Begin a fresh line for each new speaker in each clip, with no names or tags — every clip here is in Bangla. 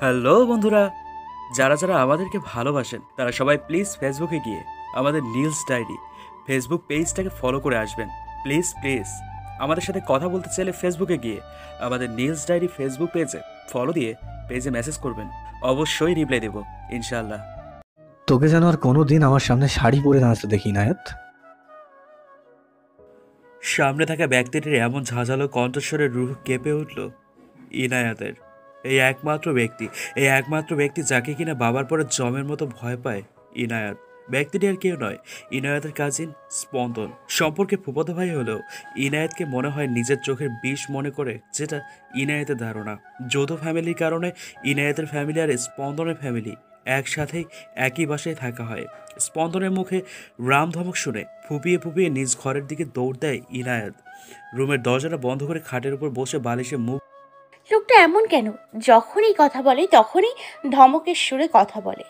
হ্যালো বন্ধুরা, যারা যারা আমাদেরকে ভালোবাসেন তারা সবাই প্লিজ ফেসবুকে গিয়ে আমাদের নীলস ডায়েরি ফেসবুক পেজটাকে ফলো করে আসবেন। প্লিজ প্লিজ আমাদের সাথে কথা বলতে চাইলে ফেসবুকে গিয়ে আমাদের নীলস ডায়েরি ফেসবুক পেজে ফলো দিয়ে পেজে মেসেজ করবেন, অবশ্যই রিপ্লাই দেব ইনশাআল্লাহ।
তোকে যেন আর কোনোদিন আমার সামনে শাড়ি পরে নাচতে দেখি নায়ত।
সামনে থাকা ব্যক্তিটির এমন ঝাঁঝালো কণ্ঠস্বরে রুহ কেঁপে উঠল ইনায়াতের। এই একমাত্র ব্যক্তি যাকে কিনা বাবার পরে জমের মতো ভয় পায় ইনায়াত। ব্যক্তিটি আর কেউ নয়, ইনায়াতের কাজিন স্পন্দন। সম্পর্কে ফুফাতো ভাই হলেও ইনায়াতকে মনে হয় নিজের চোখের বিষ মনে করে, যেটা ইনায়াতের ধারণা। যৌথ ফ্যামিলির কারণে ইনায়াতের ফ্যামিলি আর স্পন্দনের ফ্যামিলি একসাথেই একই বাসায় থাকা হয়। স্পন্দনের মুখে রাম ধমক শুনে ফুপিয়ে ফুপিয়ে নিজ ঘরের দিকে দৌড় দেয় ইনায়াত। রুমের দরজাটা বন্ধ করে খাটের উপর বসে বালিশে মুখ।
লোকটা এমন কেন? যখনই কথা বলে তখনই ধমকের সুরে কথা বলে।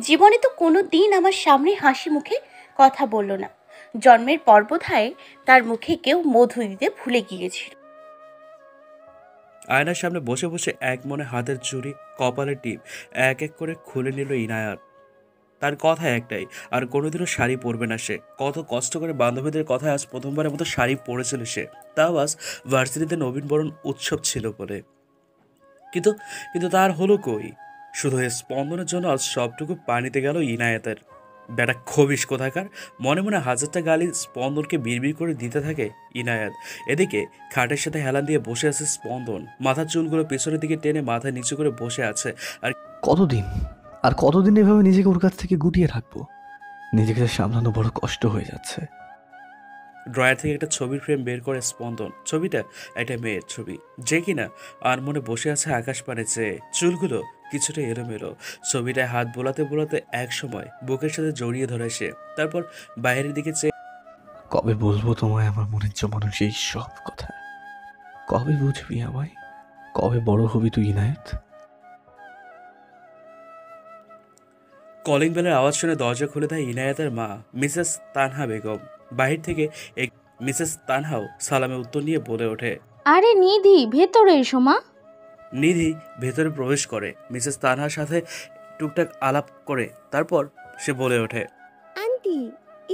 জীবনে তো কোনো দিন আমার সামনে হাসি মুখে কথা বলল না। জন্মের পর্বধায় তার মুখে কেউ মধু দিতে ভুলে গিয়েছিল।
আয়নার সামনে বসে বসে এক মনে হাতের চুড়ি, কপালের টিপ এক এক করে খুলে নিল ইনায়াত। তার কথা একটাই, আর কোনোদিনও শাড়ি পরবে না সে। কত কষ্ট করে বান্ধবীদের কথায় আজ প্রথমবারের মতো শাড়ি পরেছিল সে, তাও আজ ভার্সিটিতে নবীনবরণ উৎসব ছিল বলে। কিন্তু কিন্তু তার হলো কই? শুধু এই স্পন্দনের জন্য আজ সবটুকু পানিতে গেল ইনায়েতের। বেটা খবিস কোথাকার! মনে মনে হাজারটা গালি স্পন্দনকে বিড়বিড় করে দিতে থাকে ইনায়াত। এদিকে খাটের সাথে হেলান দিয়ে বসে আছে স্পন্দন। মাথার চুলগুলো পেছনের দিকে টেনে মাথা নিচু করে বসে আছে। আর
কতদিন আর কতদিন এভাবে নিজেকে ওর কাছ থেকে গুটিয়ে রাখবো? নিজেকে সামলানো বড় কষ্ট হয়ে যাচ্ছে।
ড্রয়ার থেকে একটা ছবির ফ্রেম বের করে স্পন্দন। ছবিটা একটা মেয়ের ছবি, যে কিনা আর মনে বসে আছে আকাশ পানে চেয়ে, চুলগুলো কিছুটা এলোমেলো। ছবিটায় হাত বোলাতে বোলাতে এক সময় বুকের সাথে জড়িয়ে ধরে সে। তারপর বাইরের দিকে চেয়ে
কবে বলবো তোমায় আমার মনের জমানো সেই সব কথা? কবে বুঝবি আমায়? কবে বড় হবি তুই ইনায়েত?
কলিং বেলের আওয়াজ শুনে দরজা খুলে দেয় ইনায়াতের মা, মিসেস তানহা বেগম। বাহির থেকে এক মিসেস তানহাও সালামে উত্তর নিয়ে বলে ওঠে।
আরে নিধি, ভেতরে এসো মা।
নিধি ভেতরে প্রবেশ করে মিসেস তানহার সাথে টুকটাক আলাপ করে, তারপর সে বলে ওঠে,
আন্টি,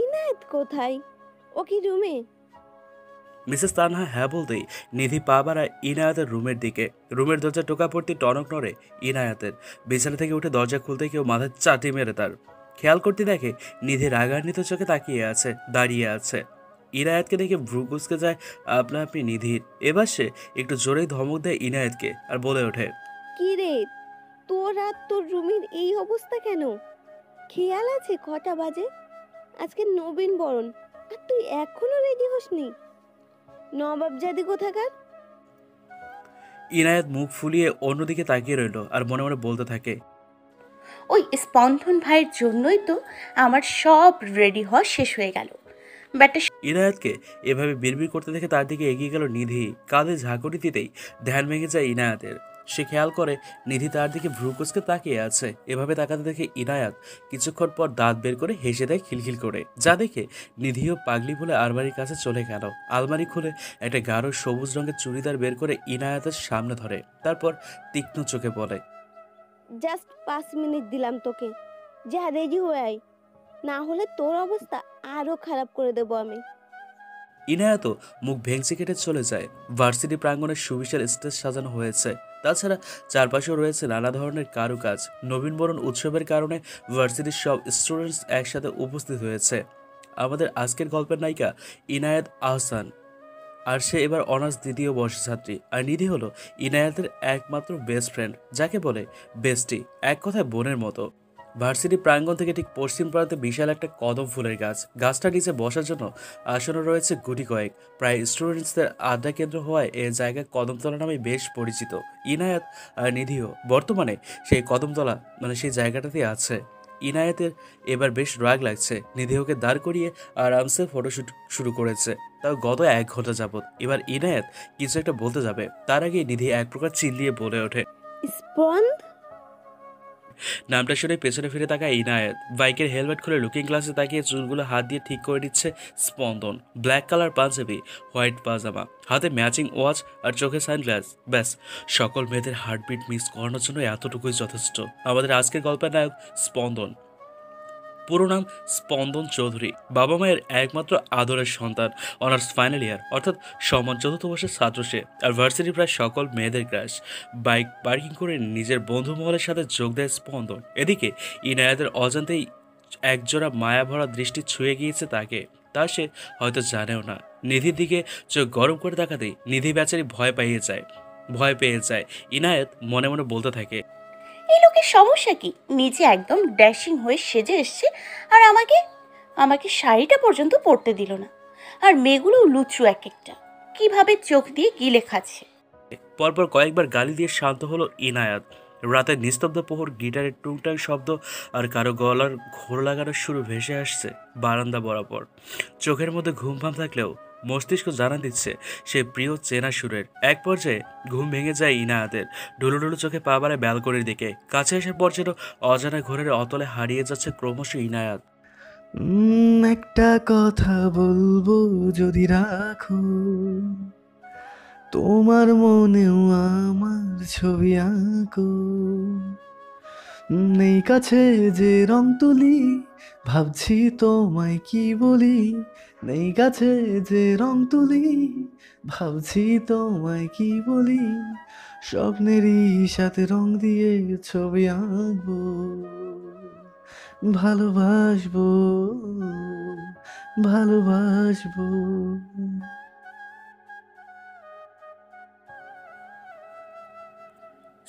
ইনায়েত কোথায়? ও কি রুমে?
মিসেস তানহা হ্যাঁ বলতেই নিধি পা বাড়ায় ইনায়াতের রুমের দিকে। রুমের দরজা টোকা পড়তে টনক নড়ে ইনায়াতের। বিছানা থেকে উঠে দরজা খুলতে কেউ মাথায় চাটি মেরে তার। খেয়াল করতে দেখে নিধি রাগান্বিত চোখে তাকিয়ে আছে, দাঁড়িয়ে আছে। ইনায়াতকে দেখে ভ্রু কুঁচকে যায় আপনা আপনি নিধির। এবার সে একটু জোরেই ধমক দেয় ইনায়াতকে আর বলে ওঠে,
কি রে, তোর আর তোর রুমের এই অবস্থা কেন? খেয়াল আছে কটা বাজে? আজকে নবীন বরণ, আর তুই এখনো রেডি হসনি? নবাবজাদি কোথাকার!
ইনায়াত মুখ ফুলিয়ে অন্যদিকে তাকিয়ে রইল আর মনে মনে বলতে থাকে,
ওই স্পন্দন ভাইয়ের জন্যই তো আমার সব রেডি হওয়া শেষ হয়ে গেল। ব্যাটা
ইনায়াতকে এভাবে বিড়বিড় করতে দেখে তার দিকে এগিয়ে গেল নিধি। কাঁধে ঝাঁকুনি দিতেই ধ্যান ভেঙে যায় ইনায়াতের। সে খেয়াল করে নিধি তার দিকে ভ্রু কুঁচকে তাকিয়ে আছে। এভাবে তাকাতে দেখে ইনায়াত কিছুক্ষণ পর দাঁত বের করে হেসে দেয় খিলখিল করে, যা দেখে নিধিও পাগলি বলে আলমারির কাছে চলে গেল। আলমারি খুলে একটা গাঢ় সবুজ রঙের চুড়িদার বের করে ইনায়াতের সামনে ধরে, তারপর তীক্ষ্ণ চোখে বলে,
জাস্ট 5 মিনিট দিলাম তোকে, যা রেডি হয়ে আয়, না হলে তোর অবস্থা আরো খারাপ করে দেবো আমি।
ইনায়াতও মুখ ভেঙচি কেটে চলে যায়। ভার্সিটি প্রাঙ্গণের সুবিশাল স্টেজ সাজানো হয়েছে। তাছাড়া চারপাশেও রয়েছে নানা ধরনের কারুকাজ। নবীনবরণ উৎসবের কারণে ভার্সিটির সব স্টুডেন্টস একসাথে উপস্থিত হয়েছে। আমাদের আজকের গল্পের নায়িকা ইনায়াত আহসান, আর সে এবার অনার্স দ্বিতীয় বর্ষের ছাত্রী। আর নিধি হলো ইনায়াতের একমাত্র বেস্ট ফ্রেন্ড, যাকে বলে বেস্টি, এক কথায় বোনের মতো। ভার্সিটি প্রাঙ্গণ থেকে ঠিক পশ্চিম প্রান্তে বিশাল একটা কদম ফুলের গাছ। গাছটার নিচে বসার জন্য আসনও রয়েছে গুটি কয়েক। প্রায় স্টুডেন্টসদের আড্ডা কেন্দ্র হওয়ায় এই জায়গা কদমতলা নামে বেশ পরিচিত। ইনায়াত আর নিধিও বর্তমানে সেই কদমতলা সেই জায়গাটাতেই আছে। ইনায়াতের এবার বেশ রাগ লাগছে। নিধি ওকে দাঁড় করিয়ে আরামসে ফটোশুট শুরু করেছে, তাও গত 1 ঘন্টা যাবত। এবার ইনায়াত কিছু একটা বলতে যাবে, তার আগে নিধি এক প্রকার চিল্লিয়ে বলে ওঠে,
স্পন্দ!
নামটা শুনে পেছনে ফিরে তাকায় ইনায়েত। বাইকের হেলমেট খুলে লুকিং গ্লাসে তাকিয়ে চুলগুলো হাত দিয়ে ঠিক করে দিচ্ছে স্পন্দন। ব্ল্যাক কালার পাঞ্জাবি, হোয়াইট পাজামা, হাতে ম্যাচিং ওয়াচ আর চোখে সানগ্লাস। ব্যাস, সকল মেয়েদের হার্টবিট মিস করানোর জন্য এতটুকুই যথেষ্ট। আমাদের আজকের গল্পের নায়ক স্পন্দন। পুরো নাম স্পন্দন চৌধুরী। বাবা মায়ের একমাত্র আদরের সন্তান। অনার্স ফাইনাল ইয়ার, অর্থাৎ সমান চতুর্থ বর্ষের ছাত্র সে। আর ভার্সিটির প্রায় সকল মেয়েদের ক্রাশ। বাইক পার্কিং করে নিজের বন্ধু মহলের সাথে যোগ দেয় স্পন্দন। এদিকে ইনায়াতের অজান্তেই একজোড়া মায়া ভরা দৃষ্টি ছুঁয়ে গিয়েছে তাকে। তা সে হয়তো জানেও না। নিধির দিকে চোখ গরম করে তাকাতেই নিধি বেচারি ভয় পেয়ে যায়। ইনায়েত মনে মনে বলতে থাকে,
এই লোকের সমস্যা কি? নিজে একদম ড্যাশিং হয়ে সেজে এসছে, আর আমাকে আমাকে শাড়িটা পর্যন্ত পরতে দিল না। আর মেয়েগুলো লুচু এক একটা, কিভাবে চোখ দিয়ে গিলে খাচ্ছে।
পরপর কয়েকবার গালি দিয়ে শান্ত হলো ইনায়াত। রাতের নিস্তব্ধ প্রহর, গিটারের টুংটাং শব্দ আর কারো গলার ঘোর লাগানোর সুর ভেসে আসছে বারান্দা বরাবর। চোখের মধ্যে ঘুম ভাম থাকলেও মস্তিষ্ক জানান দিচ্ছে সে প্রিয় চেনা সুরের। এক পর্যায়ে ঘুম ভেঙে যায় ইনায়াতের। ঢুলু ঢুলু চোখে পা বাড়ায় ব্যালকনির দিকে। কাছে আসার পর যেন অজানা ঘোরের অতলে হারিয়ে যাচ্ছে ক্রমশ ইনায়াত।
একটা কথা বলবো যদি রাখো, তোমার মনেও আমার ছবি আঁকো। নেই কাছে যে রং তুলি, ভাবছি তোমায় কি বলি। নেই কাছে যে রং তুলি, ভাবছি তোমায় কি বলি। স্বপ্নেরই সাথে রং দিয়ে ছবি আঁকবো, ভালোবাসবো, ভালোবাসবো।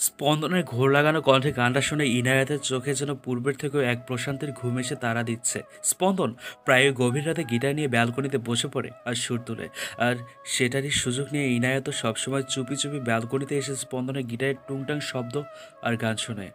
স্পন্দনের ঘোর লাগানো কণ্ঠে গানটা শুনে ইনায়াতের চোখে যেন পূর্বের থেকেও এক প্রশান্তের ঘুম এসে তাড়া দিচ্ছে। স্পন্দন প্রায় গভীর রাতে গিটার নিয়ে ব্যালকনিতে বসে পড়ে আর সুর তোলে। আর সেটারই সুযোগ নিয়ে ইনায়াত সবসময় চুপি চুপি ব্যালকনিতে এসে স্পন্দনের গিটারের টুংটাং শব্দ আর গান শোনে।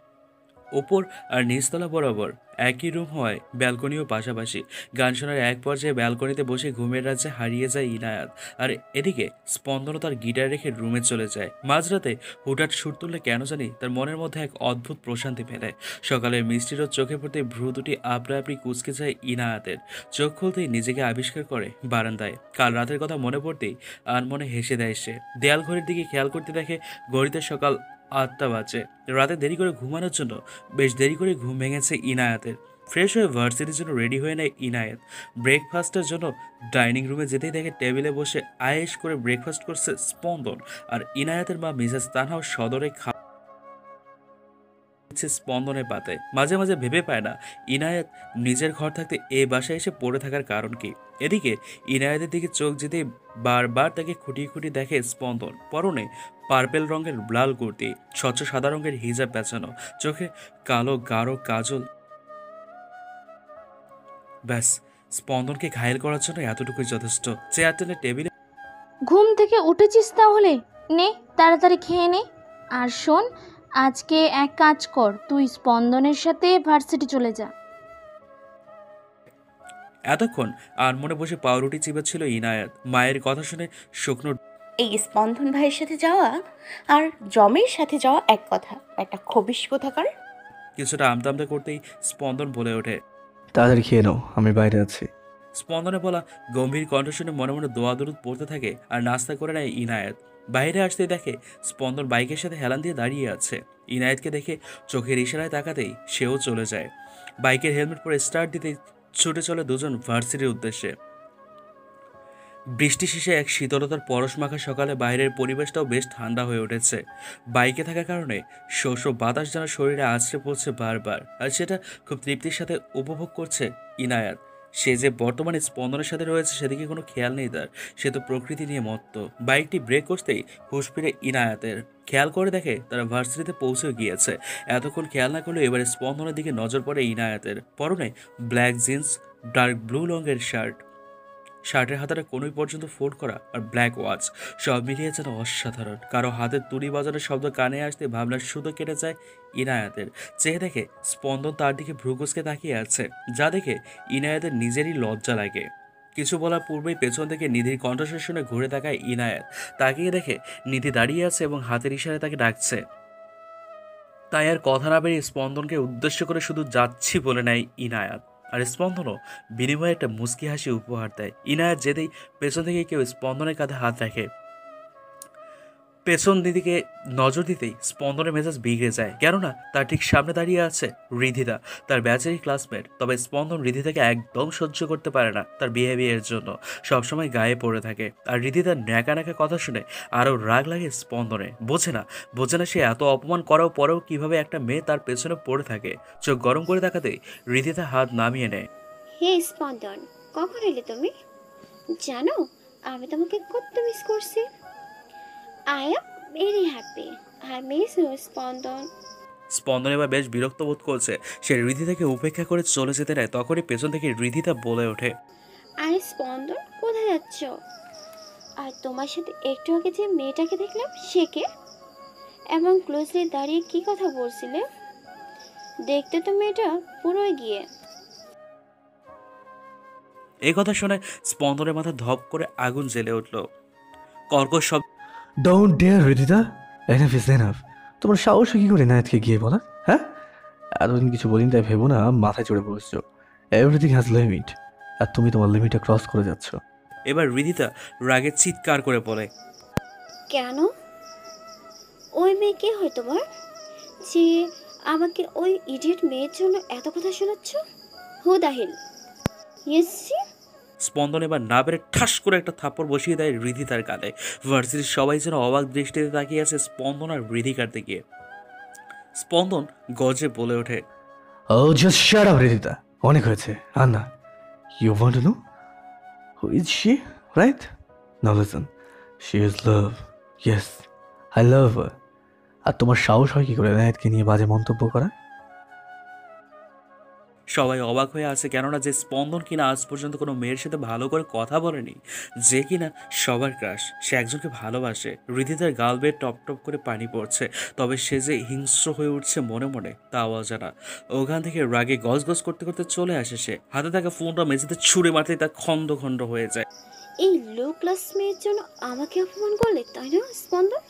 ওপর আর নিচতলা বরাবর একই রুম হওয়ায় ব্যালকনিও পাশাপাশি। গান শোনার এক পর্যায়ে ব্যালকনিতে বসে ঘুমের রাজ্যে হারিয়ে যায় ইনায়াত। আর এদিকে স্পন্দনও তার গিটার রেখে রুমে চলে যায়। মাঝরাতে হুটহাট সুর তুললে কেন জানি তার মনের মধ্যে এক অদ্ভুত প্রশান্তি ফেলে। সকালে মিষ্টির চোখে পড়তে ভ্রু দুটি আপনা আপনি কুচকে যায় ইনায়াতের। চোখ খুলতেই নিজেকে আবিষ্কার করে বারান্দায়। কাল রাতের কথা মনে পড়তেই আনমনে হেসে দেয় সে। দেয়াল ঘড়ির দিকে খেয়াল করতে দেখে ঘড়িতে সকাল 8টা বাজে। রাতে দেরি করে ঘুমানোর জন্য বেশ দেরি করে ঘুম ভেঙেছে ইনায়াতের। ফ্রেশ হয়ে ভার্সিটির জন্য রেডি হয়ে নেয় ইনায়াত। ব্রেকফাস্টের জন্য ডাইনিং রুমে যেতেই দেখে টেবিলে বসে আয়েশ করে ব্রেকফাস্ট করছে স্পন্দন। আর ইনায়াতের মা মিসেস তানহাও সদরে স্পন্দনের পাতে। মাঝে মাঝে ভেবে পায় না ইনায়াত নিজের ঘর থাকতে এ বাসায় এসে পড়ে থাকার কারণ কি। এদিকে ইনায়াতের দিকে চোখ যেতেই বারবার তাকে খুঁটিয়ে খুঁটিয়ে দেখে স্পন্দন। পরনে পার্পেল রঙের লাল কুর্তি, স্বচ্ছ সাদা রঙের হিজাব পেঁচানো, চোখে কালো গাঢ় কাজল। ব্যাস, স্পন্দনকে ঘায়েল করার জন্য এতটুকুই যথেষ্ট। চেয়ার টেনে টেবিলে
ঘুম থেকে উঠেছিস তাহলে? নে তাড়াতাড়ি খেয়ে নে। আর শোন, আজকে এক কাজ কর, তুই স্পন্দনের সাথে ভার্সিটি চলে যা।
এতক্ষণ আনমনে বসে পাউরুটি চিবাচ্ছিল ইনায়াত। মায়ের কথা শুনে শুকনো
এই স্পন্দন ভাইয়ের সাথে যাওয়া আর জমের সাথে যাওয়া এক কথা, একটা খবিশ কোথাকার।
কিছুটা আমতা আমতা করতেই স্পন্দন বলে ওঠে।
তাড়াতাড়ি খেয়ে নাও, আমি বাইরে আছি।
স্পন্দনে বলা গম্ভীর কণ্ঠ শুনে মনে মনে দোয়া দরুদ পড়তে থাকে আর নাস্তা করে নেয় ইনায়েত। বাইরে আসতেই দেখে স্পন্দন বাইকের সাথে হেলান দিয়ে দাঁড়িয়ে আছে। ইনায়েতকে দেখে চোখের ইশারায় তাকাতেই সেও চলে যায়। বাইকের হেলমেট পরে স্টার্ট দিতে ছুটে চলে দুজন ভার্সিটির উদ্দেশ্যে। বৃষ্টি শেষে এক শীতলতার পরশ মাখা সকালে বাইরের পরিবেশটাও বেশ ঠান্ডা হয়ে উঠেছে। বাইকে থাকার কারণে শোষ বাতাস যেন শরীরে আছড়ে পড়ছে বারবার। আর সেটা খুব তৃপ্তির সাথে উপভোগ করছে ইনায়াত। সে যে বর্তমানে স্পন্দনের সাথে রয়েছে সেদিকে কোনো খেয়াল নেই তার। সে তো প্রকৃতি নিয়ে মত্ত। বাইকটি ব্রেক করতেই হুঁশ ফিরে ইনায়াতের। খেয়াল করে দেখে তারা ভার্সিটিতে পৌঁছে গিয়েছে। এতক্ষণ খেয়াল না করলেও এবারে স্পন্দনের দিকে নজর পড়ে ইনায়াতের। পরনে ব্ল্যাক জিন্স, ডার্ক ব্লু রঙের শার্টের হাতাটা কোনোই পর্যন্ত ফোল্ড করা আর ব্ল্যাক ওয়াচ, সব মিলিয়ে যেন অসাধারণ। কারো হাতের তুড়ি বাজানোর শব্দ কানে আসতে ভাবনার সুতো কেটে যায় ইনায়াতের। চেয়ে দেখে স্পন্দন তার দিকে ভ্রুকুচকে তাকিয়ে আছে, যা দেখে ইনায়াতের নিজেরই লজ্জা লাগে। কিছু বলার পূর্বেই পেছন থেকে নিধির কণ্ঠস্বর শুনে ঘুরে তাকায় ইনায়াত। তাকিয়ে দেখে নিধি দাঁড়িয়ে আছে এবং হাতের ইশারায় তাকে ডাকছে। তাই আর কথা না বেরিয়ে স্পন্দনকে উদ্দেশ্য করে শুধু যাচ্ছি বলে নেয় ইনায়াত। আর স্পন্দনও বিনিময়ে একটা মুচকি হাসি উপহার দেয়। ইনায়াত যেতেই পেছন থেকে কেউ স্পন্দনের কাঁধে হাত রাখে। পেছন দিকে নজর দিতেই স্পন্দনের মেজাজ বিগড়ে যায়, কেননা তার ঠিক সামনে দাঁড়িয়ে আছে রিধিতা, তার ব্যাচেরই ক্লাসমেট। তবে স্পন্দন রিধিতাকে একদম সহ্য করতে পারে না তার বিহেভিয়ারের জন্য, সবসময় গায়ে পড়ে থাকে। আর রিধিতার ন্যাকা ন্যাকা কথা শুনে আরও রাগ লাগে স্পন্দনে। বোঝে না সে এত অপমান করার পরেও কিভাবে একটা মেয়ে তার পেছনে পড়ে থাকে। চোখ গরম করে তাকাতেই রিধিতা হাত নামিয়ে নেয়।
হে স্পন্দন, কখন এলে তুমি? জানো আমি তোমাকে কত মিস করছি। I am very happy. I miss you Spandan.
Spandan এবার বেশ বিরক্ত বোধ করছে। সে রিধিতাকে উপেক্ষা করে চলে যেতে নেয়, তখনই পেছন থেকে রিধিতা বলে ওঠে,
আরে স্পন্দন, কোথায় যাচ্ছ? আর তোমার সাথে একটু আগে যে মেয়েটাকে দেখলাম সে কে? এমন ক্লোজলি দাঁড়িয়ে কি কথা বলছিলে? দেখতে তো মেয়েটা পুরোই গিয়ে।
এই কথা শুনে স্পন্দনের মাথা ধপ করে আগুন জ্বেলে উঠল। কর্কশ শব্দ
don't dare Ridita, enough is enough. তোমার সাহস কি করে নায়তকে গিয়ে বলা? হ্যাঁ, এতদিন কিছু বলিনি তাই ভেবো না মাথায় চড়ে বসছো। এভরিথিং হ্যাজ লিমিট, আর তুমি তোমার লিমিটটা ক্রস করে যাচ্ছ।
এবার রিধিতা রাগে চিৎকার করে বলে,
কেন? ওই মেয়ে কে হয় তোমার, যে আমাকে ওই ইডিয়েট মেয়ের জন্য এত কথা শোনাচ্ছ? হু দাহিল? ইয়েসি।
স্পন্দন এবার না বেড়ে ঠাস করে একটা থাপ্পড় বসিয়ে দেয় রিধিতার গালে। ভার্সিটির সবাই যেন অবাক দৃষ্টিতে তাকিয়ে আছে স্পন্দন আর রিধিকার দিকে। স্পন্দন গজে বলে ওঠে,
oh just shut up Ridita, অনেক হয়েছে। আর না, you want to know who is she, right? Now listen, she is love. Yes, I love her. আর তোমার সাহস হয় কি করে নায়তকে নিয়ে বাজে মন্তব্য করা?
সবাই অবাক হয়ে আছে, কেননা যে স্পন্দন কিনা আজ পর্যন্ত কোনো মেয়ের সাথে ভালো করে কথা বলেনি, যে কিনা সবার ক্রাশ, সে একজনকে ভালোবাসে। রিধিতার গাল বেয়ে টপ টপ করে পানি পড়ছে, তবে সে যে হিংস্র হয়ে উঠছে মনে মনে তা অজানা। ওখান থেকে রাগে গজগজ করতে করতে চলে আসে সে। হাতে থাকা ফোনটা মেঝেতে ছুঁড়ে মারতেই তা খন্ড খন্ড হয়ে যায়।
এই লো ক্লাস মেয়ের জন্য আমাকে অপমান করলে, তাই না স্পন্দন?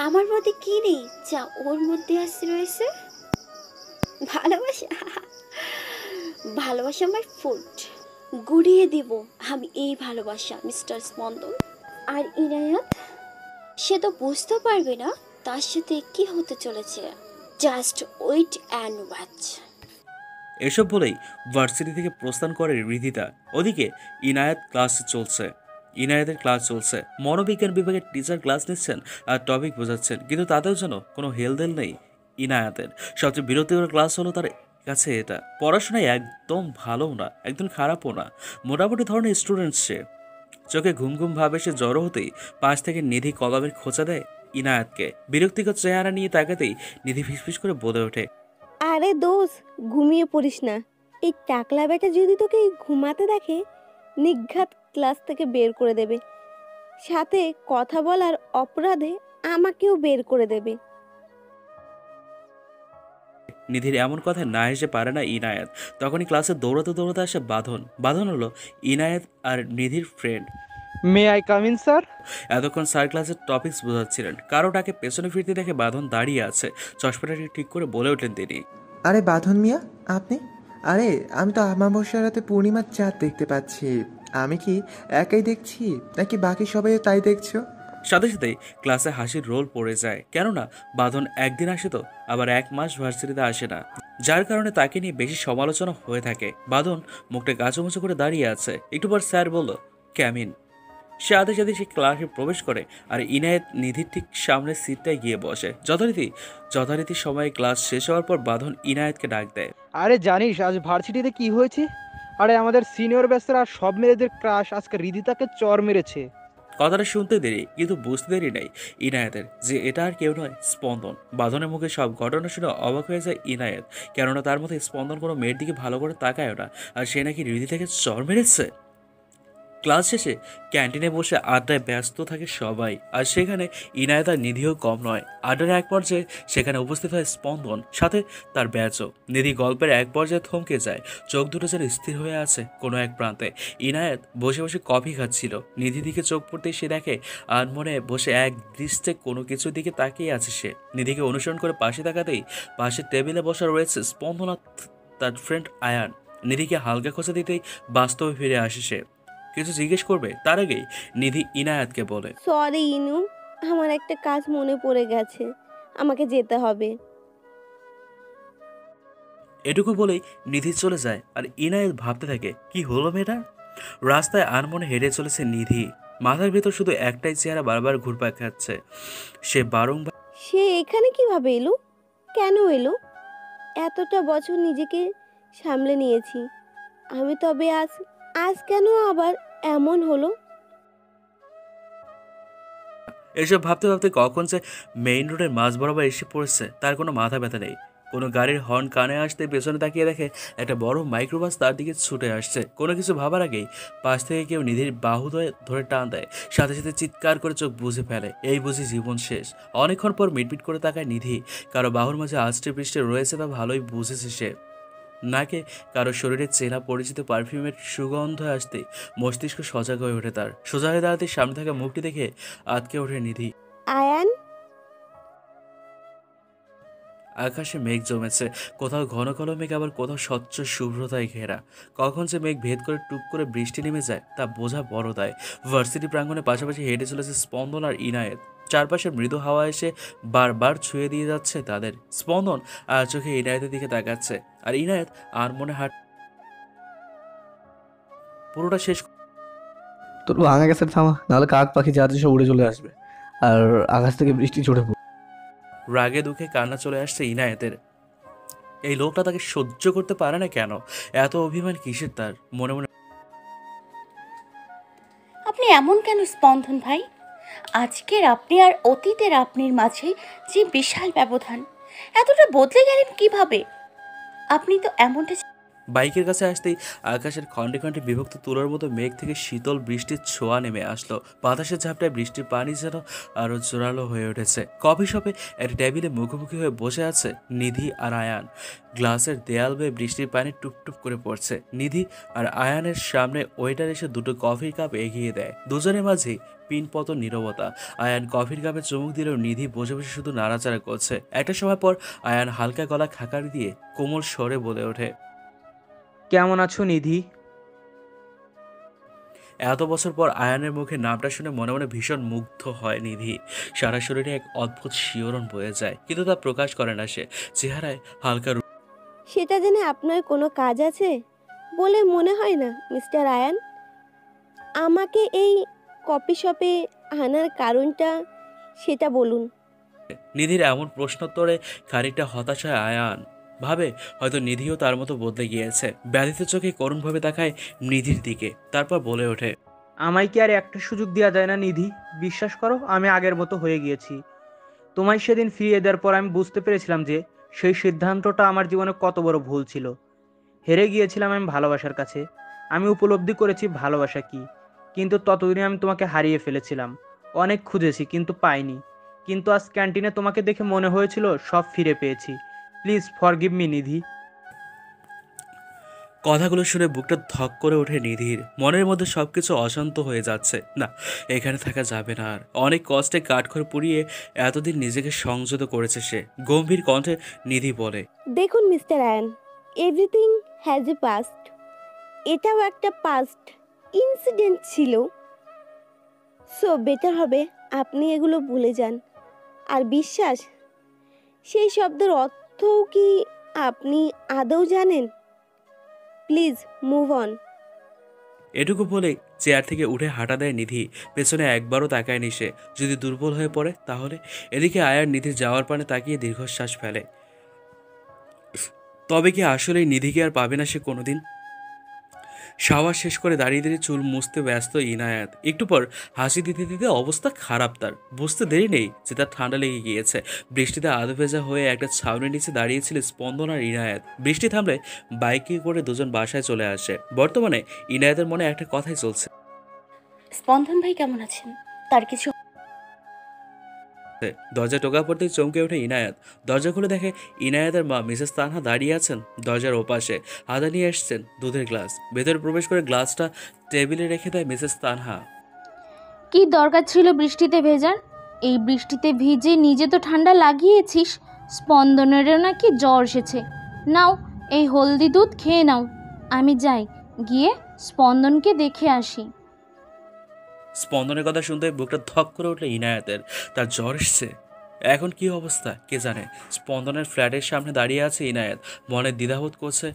আমার মধ্যে কি নেই যা ওর মধ্যে আসছে রয়েছে? ভালোবাসা? ভালোবাসা আমার ফুট গুড়িয়ে দিব আমি এই ভালোবাসা মিস্টার স্পন্দন। আর ইনায়াত, সে তো বুঝতে পারবে না তার সাথে কি হতে চলেছে। Just wait and watch.
এসব বলেই ভার্সিটি থেকে প্রস্থান করে রিধিতা। ওদিকে ইনায়াতের ক্লাস চলছে। মনোবিজ্ঞান বিভাগের টিচার ক্লাস নিচ্ছেন আর টপিক বোঝাচ্ছেন, কিন্তু তাতেও যেন কোনো হেলদেল নেই ইনায়াতের। সবচেয়ে বিরক্তিকর ক্লাস হলো তার কাছে এটা। পড়াশোনায় একদম ভালো না, একদম খারাপও না, মোটামুটি ধরনের স্টুডেন্ট সে। চোখে ঘুম ঘুম ভাবে সে জড়ো হতেই পাশ থেকে নিধি কলমের খোঁচা দেয় ইনায়াতকে। বিরক্তিকর চেহারা নিয়ে তাকাতেই নিধি ফিসফিস করে বলে ওঠে,
আরে দোষ, ঘুমিয়ে পড়িস না। এই টাকলা বেটা যদি তোকে ঘুমাতে দেখে নিঘাত ক্লাস থেকে বের করে দেবে, সাথে কথা বলার অপরাধে আমাকেও বের করে দেবে।
নিধির এমন কথা না এসে পারে না ইনায়াত। তখনই ক্লাসে দৌড়াতে আসে বাঁধন হলো ইনায়াত আর নিধির friend.
May I come in sir?
এতক্ষণ স্যার ক্লাসের টপিকস বোঝাচ্ছিলেন। কারোটাকে পেছনে ফিরতে দেখে বাঁধন দাঁড়িয়ে আছে। চশমাটাকে ঠিক করে বলে ওঠেন তিনি,
আরে বাঁধন মিয়া, আপনি? আরে আমি তো আমাবস্যার রাতে পূর্ণিমার চাঁদ দেখতে পাচ্ছি। আমি কি একাই দেখছি নাকি বাকি সবাইও তাই দেখছো?
সাথে সাথেই ক্লাসে হাসির রোল পড়ে যায়, কেননা বাঁধন একদিন আসে তো আবার 1 মাস ভার্সিটিতে আসে না, যার কারণে তাকে নিয়ে বেশি সমালোচনা হয়ে থাকে। বাঁধন মুখটা গাছুমুচু করে দাঁড়িয়ে আছে। একটু পর স্যার বলল, ক্যামিন। সে আদে সাথে সে ক্লাসে প্রবেশ করে আর ইনায়েত নিধির ঠিক সামনের সিটটায় গিয়ে বসে। যথারীতি সময়ে ক্লাস শেষ হওয়ার পর বাঁধন ইনায়েতকে ডাক দেয়।
আরে জানিস আজ ভার্সিটিতে কি হয়েছে? আরে আমাদের সিনিয়র ব্যাচের আর সব মেয়েদের ক্রাশ আজকে রিদিতাকে চর মেরেছে।
কথাটা শুনতে দেরি কিন্তু বুঝতে দেরি নাই ইনায়েতের, যে এটা আর কেউ নয়, স্পন্দন। বাঁধনের মুখে সব ঘটনা শুনে অবাক হয়ে যায় ইনায়েত, কেননা তার মধ্যে স্পন্দন কোনো মেয়ের দিকে ভালো করে তাকায় না, আর সে নাকি রিধিতাকে চর মেরেছে। ক্লাস শেষে ক্যান্টিনে বসে আড্ডায় ব্যস্ত থাকে সবাই, আর সেখানে ইনায়েত আর নিধিও কম নয়। আড্ডার এক পর্যায়ে সেখানে উপস্থিত হয় স্পন্দন, সাথে তার ব্যাচও। নিধি গল্পের এক পর্যায়ে থমকে যায়, চোখ দুটো যেন স্থির হয়ে আছে কোনো এক প্রান্তে। ইনায়েত বসে বসে কফি খাচ্ছিল। নিধি দিকে চোখ পড়তেই সে দেখে আনমনে বসে এক দৃষ্টে কোনো কিছুর দিকে তাকিয়ে আছে সে। নিধিকে অনুসরণ করে পাশে তাকাতেই পাশের টেবিলে বসা রয়েছে স্পন্দন আর তার ফ্রেন্ড আয়ান। নিধিকে হালকা খোঁচা দিতেই বাস্তবে ফিরে আসে সে। কিছু জিজ্ঞেস করবে তার আগেই নিধি ইনায়াতকে বলে,
সরি ইনু, আমার একটা কাজ মনে পড়ে গেছে, আমাকে যেতে হবে।
এটুকু বলেই নিধি চলে যায়, আর ইনায়েত ভাবতে থাকে কি হলো মেয়েটা। রাস্তায় আনমনে হেঁটে চলেছে নিধি, মাথার ভেতর শুধু একটাই চেহারা বারবার ঘুরপাক খাচ্ছে। সে বারংবার
সে এখানে কিভাবে এলো, কেন এলো? এতটা বছর নিজেকে সামলে নিয়েছি আমি, তবে আজ আজ কেন আবার এমন হলো?
এসব ভাবতে ভাবতে কখন যে মেইন রোডের মাঝ বরাবর এসে পড়েছে তার কোনো মাথা ব্যথা নেই। কোনো গাড়ির হর্ন কানে আসতে পেছনে তাকিয়ে দেখে একটা বড় মাইক্রোবাস তার দিকে ছুটে আসছে। কোনো কিছু ভাবার আগেই পাশ থেকে কেউ নিধির বাহু ধরে টান দেয়, সাথে সাথে চিৎকার করে চোখ বুঝে ফেলে, এই বুঝি জীবন শেষ। অনেকক্ষণ পর মিটমিট করে তাকায় নিধি, কারো বাহুর মাঝে আষ্টে পৃষ্ঠে রয়েছে তা ভালোই বুঝেছে সে। নাকে কারো শরীরে চেনা পরিচিত পারফিউমের সুগন্ধ আসতেই মস্তিষ্ক সজাগ হয়ে ওঠে তার। সোজা হয়ে দাঁড়াতে সামনে থাকা মুখটি দেখে আটকে ওঠে নিধি।
আয়ান,
আকাশে মেঘ জমেছে, কোথাও ঘন কালো মেঘ, আবার কোথাও স্বচ্ছ শুভ্রতায় ঘেরা। কখন যে মেঘ ভেদ করে টুক করে বৃষ্টি নেমে যায় তা বোঝা বড় দায়। ভার্সিটি প্রাঙ্গণে পাশাপাশি হেঁটে চলেছে স্পন্দন আর ইনায়েত। চারপাশে মৃদু হাওয়া এসে বারবার ছুঁয়ে দিয়ে যাচ্ছে তাদের। স্পন্দন আর চোখে ইনায়েতের দিকে তাকাচ্ছে, আর ইনায়েত আর মনে হাট পুরোটা শেষ।
তোর ভাঙা গেছে থামা, নাহলে কাক পাখি যাতে সব উড়ে চলে আসবে আর আকাশ থেকে বৃষ্টি ঝরে পড়বে।
রাগে দুঃখে কান্না চলে আসছে ইনায়েতের। এই লোকটা তাকে সহ্য করতে পারে না কেন? এত অভিমান কিসের তার? মনে মনে
আপনি এমন কেন স্পন্দন ভাই? আজকের আপনি আর অতীতের আপনির মাঝে যে বিশাল ব্যবধান, এতটা বদলে গেলেন কিভাবে? আপনি তো এমনটা
বাইকের কাছে আসতেই আকাশের খণ্ডে খণ্ডে বিভক্ত তুলোর মতো মেঘ থেকে শীতল বৃষ্টির ছোঁয়া নেমে আসলো। বাতাসের ঝাপটায় বৃষ্টির পানি যেন আরো জোরালো হয়ে উঠেছে। কফি শপে একটা টেবিলে মুখোমুখি হয়ে বসে আছে নিধি আর আয়ান। গ্লাসের দেয়াল বেয়ে বৃষ্টির পানি টুপটুপ করে পড়ছে। নিধি আর আয়ানের সামনে ওয়েটার এসে দুটো কফির কাপ এগিয়ে দেয়। দুজনের মাঝেই পিনপতন নীরবতা। আয়ান কফির কাপে চুমুক দিলেও নিধি বসে বসে শুধু নাড়াচাড়া করছে। একটা সময় পর আয়ান হালকা গলা খাকারি দিয়ে কোমল স্বরে বলে ওঠে,
কেমন আছো নিধি?
এত বছর পর আয়ানের মুখে নামটা শুনে মনে মনে ভীষণ মুগ্ধ হয় নিধি। সারা শরীরে এক অদ্ভুত শিহরণ বয়ে যায়, কিন্তু তা প্রকাশ করে না সে। চেহারায় হালকা
সেটা জেনে আপনার কোনো কাজ আছে বলে মনে হয় না মিস্টার আয়ান। আমাকে এই কফি শপে আনার কারণটা সেটা বলুন।
নিধির এমন প্রশ্নোত্তরে খানিকটা হতাশ হয় আয়ান। ভাবে হয়তো নিধিও তার মতো বদলে গিয়েছে। ব্যাধিত চোখে করুণভাবে তাকায় নিধির দিকে, তারপর বলে ওঠে,
আমায় কি আর একটা সুযোগ দেওয়া যায় না নিধি? বিশ্বাস করো, আমি আগের মতো হয়ে গিয়েছি। তোমায় সেদিন ফিরিয়ে দেওয়ার পর আমি বুঝতে পেরেছিলাম যে সেই সিদ্ধান্তটা আমার জীবনে কত বড় ভুল ছিল। হেরে গিয়েছিলাম আমি ভালোবাসার কাছে। আমি উপলব্ধি করেছি ভালোবাসা কি, কিন্তু ততদিনে আমি তোমাকে হারিয়ে ফেলেছিলাম। অনেক খুঁজেছি কিন্তু পাইনি, কিন্তু আজ ক্যান্টিনে তোমাকে দেখে মনে হয়েছিল সব ফিরে পেয়েছি। প্লিজ ফরগিভ মি নিধি।
কথাগুলো শুনে বুকটা ধক করে ওঠে নিধির। মনের মধ্যে সবকিছু অশান্ত হয়ে যাচ্ছে। না, এখানে থাকা যাবে না আর। অনেক কষ্টে কাঠখড় পুড়িয়ে এতদিন নিজেকে সংযত করেছে সে। গম্ভীর কণ্ঠে নিধি বলে,
দেখুন mister Ayan, everything has a past. এটাও একটা পাস্ট ইনসিডেন্ট ছিল। সো বেটার হবে আপনি এগুলো ভুলে যান। আর বিশ্বাস, সেই শব্দের অর্থও কি আপনি আদৌ জানেন? Please move on.
এটুকু বলে চেয়ার থেকে উঠে হাঁটা দেয় নিধি। পেছনে একবারও তাকায়নি সে। যদি দুর্বল হয়ে পড়ে তাহলে? এদিকে আয়ার নিধির যাওয়ার পানে তাকিয়ে দীর্ঘশ্বাস ফেলে। তবে কি আসলেই নিধিকে আর পাবে না সে কোনোদিন? শাওয়ার শেষ করে দাঁড়িয়ে দাঁড়িয়ে চুল মুছতে ব্যস্ত ইনায়াত। একটু পর হাসি দিতে দিতে অবস্থা খারাপ তার। বুঝতে দেরি নেই যে তার ঠান্ডা লেগে গিয়েছে। বৃষ্টিতে আধো ভেজা হয়ে একটা ছাউনির নিচে দাঁড়িয়েছিল স্পন্দন আর ইনায়াত। বৃষ্টি থামলে বাইকে করে দুজন বাসায় চলে আসে। বর্তমানে ইনায়াতের মনে একটা কথাই চলছে,
স্পন্দন ভাই কেমন আছেন? তার কিছু
দরজা টোকা পড়তেই চমকে ওঠে ইনায়াত। দরজা খুলে দেখে ইনায়াতের মা মিসেস তানহা দাঁড়িয়ে আছেন দরজার ওপাশে। হাতে নিয়ে এসছেন দুধের গ্লাস। ভেতরে প্রবেশ করে গ্লাসটা টেবিলে রেখে দেয় মিসেস তানহা।
কি দরকার ছিল বৃষ্টিতে ভেজার? এই বৃষ্টিতে ভিজে নিজে তো ঠান্ডা লাগিয়েছিস, স্পন্দনেরও নাকি জ্বর এসেছে। নাও এই হলদি দুধ খেয়ে নাও। আমি যাই, গিয়ে স্পন্দনকে দেখে আসি।
স্পন্দনের কথা শুনতে বুকটা ধক করে উঠলে ইনায়াতের। তার জ্বর এসছে। এখন কি অবস্থা কে জানে। স্পন্দনের ফ্ল্যাটের সামনে দাঁড়িয়ে আছে ইনায়াত। মনে দ্বিধাবোধ করছে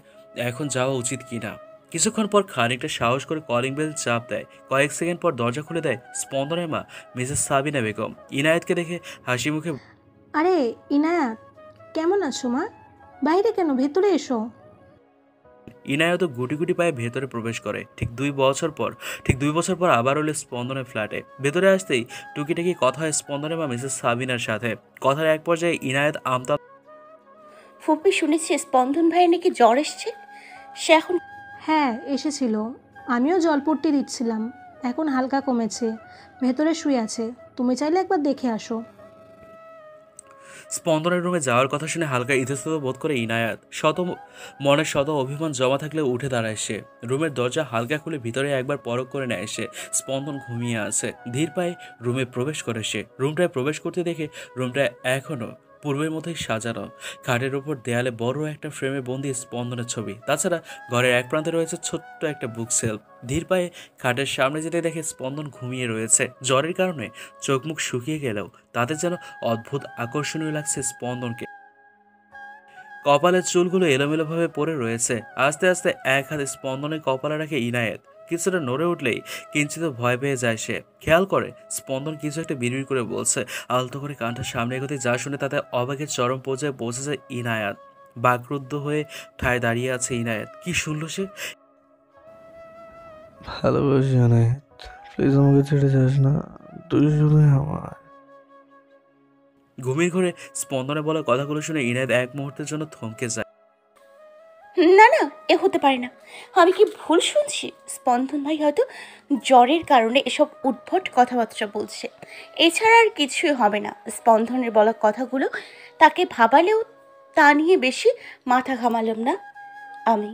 এখন যাওয়া উচিত কিনা। কিছুক্ষণ পর খানিকটা সাহস করে কলিং বেল চাপ দেয়। কয়েক সেকেন্ড পর দরজা খুলে দেয় স্পন্দনের মা মিসেস সাবিনা বেগম। ইনায়াতকে দেখে হাসি মুখে
আরে ইনায়াত, কেমন আছো মা? বাইরে কেন, ভেতরে এসো।
ইনায়ত গুটি গুটি পায়ে ভেতরে প্রবেশ করে। ঠিক 2 বছর পর আবার হলো স্পন্দনের ফ্ল্যাটে। ভেতরে আসতেই টুকিটাকি কথা হয় স্পন্দনের মা মিসেস সাবিনার সাথে। কথার এক পর্যায়ে ইনায়েত আমতা
ফুপি শুনেছি স্পন্দন ভাইয়ের নাকি জ্বর এসছে। সে এখন
হ্যাঁ এসেছিল, আমিও জলপট্টি দিচ্ছিলাম, এখন হালকা কমেছে, ভেতরে শুয়ে আছে। তুমি চাইলে একবার দেখে আসো।
স্পন্দনের রুমে যাওয়ার কথা শুনে হালকা ইতস্তত বোধ করে ইনায়াত। মনের শত অভিমান জমা থাকলে উঠে দাঁড়ায় সে। রুমের দরজা হালকা খুলে ভিতরে একবার পরখ করে নেয় সে। স্পন্দন ঘুমিয়ে আছে। ধীর পায়ে রুমে প্রবেশ করে সে। রুমটায় প্রবেশ করতে দেখে রুমটা এখনও পূর্বের মতোই সাজানো। খাটের উপর দেয়ালে বড় একটা ফ্রেমে বন্দি স্পন্দনের ছবি। তাছাড়া ঘরের এক প্রান্তে রয়েছে ছোট্ট একটা বুক সেলফ। ধীর পায়ে খাটের সামনে যেতে দেখে স্পন্দন ঘুমিয়ে রয়েছে। জ্বরের কারণে চোখ মুখ শুকিয়ে গেলেও তাতে যেন অদ্ভুত আকর্ষণীয় লাগছে স্পন্দনকে। কপালের চুলগুলো এলোমেলোভাবে পড়ে রয়েছে। আস্তে আস্তে এক হাতে স্পন্দনের কপালে রাখে ইনায়েত। কিছুটা নড়ে উঠলেই কিঞ্চিত ভয় পেয়ে যায় সে। খেয়াল করে স্পন্দন কিছু একটা বিড়বিড় করে বলছে। আলতো করে কানটা সামনে এগোতে যা শুনে তাতে অবাকের চরম পর্যায়ে পৌঁছে যায় ইনায়াত। বাকরুদ্ধ হয়ে ঠায় দাঁড়িয়ে আছে ইনায়েত। কি শুনল সে?
ভালোবাসি অনেক, প্লিজ আমাকে ছেড়ে যাস না, তুই শুধু আমার।
ঘুমিয়ে ঘুরে স্পন্দনে বলা কথাগুলো শুনে ইনায়েত এক মুহূর্তের জন্য থমকে যায়।
না না, এ হতে পারে না। আমি কি ভুল শুনছি? স্পন্দন ভাই হয়তো জ্বরের কারণে এসব উদ্ভট কথাবার্তা বলছে। এছাড়া আর কিছুই হবে না। স্পন্দনের বলা কথাগুলো তাকে ভাবালেও তা নিয়ে বেশি মাথা ঘামালাম না আমি।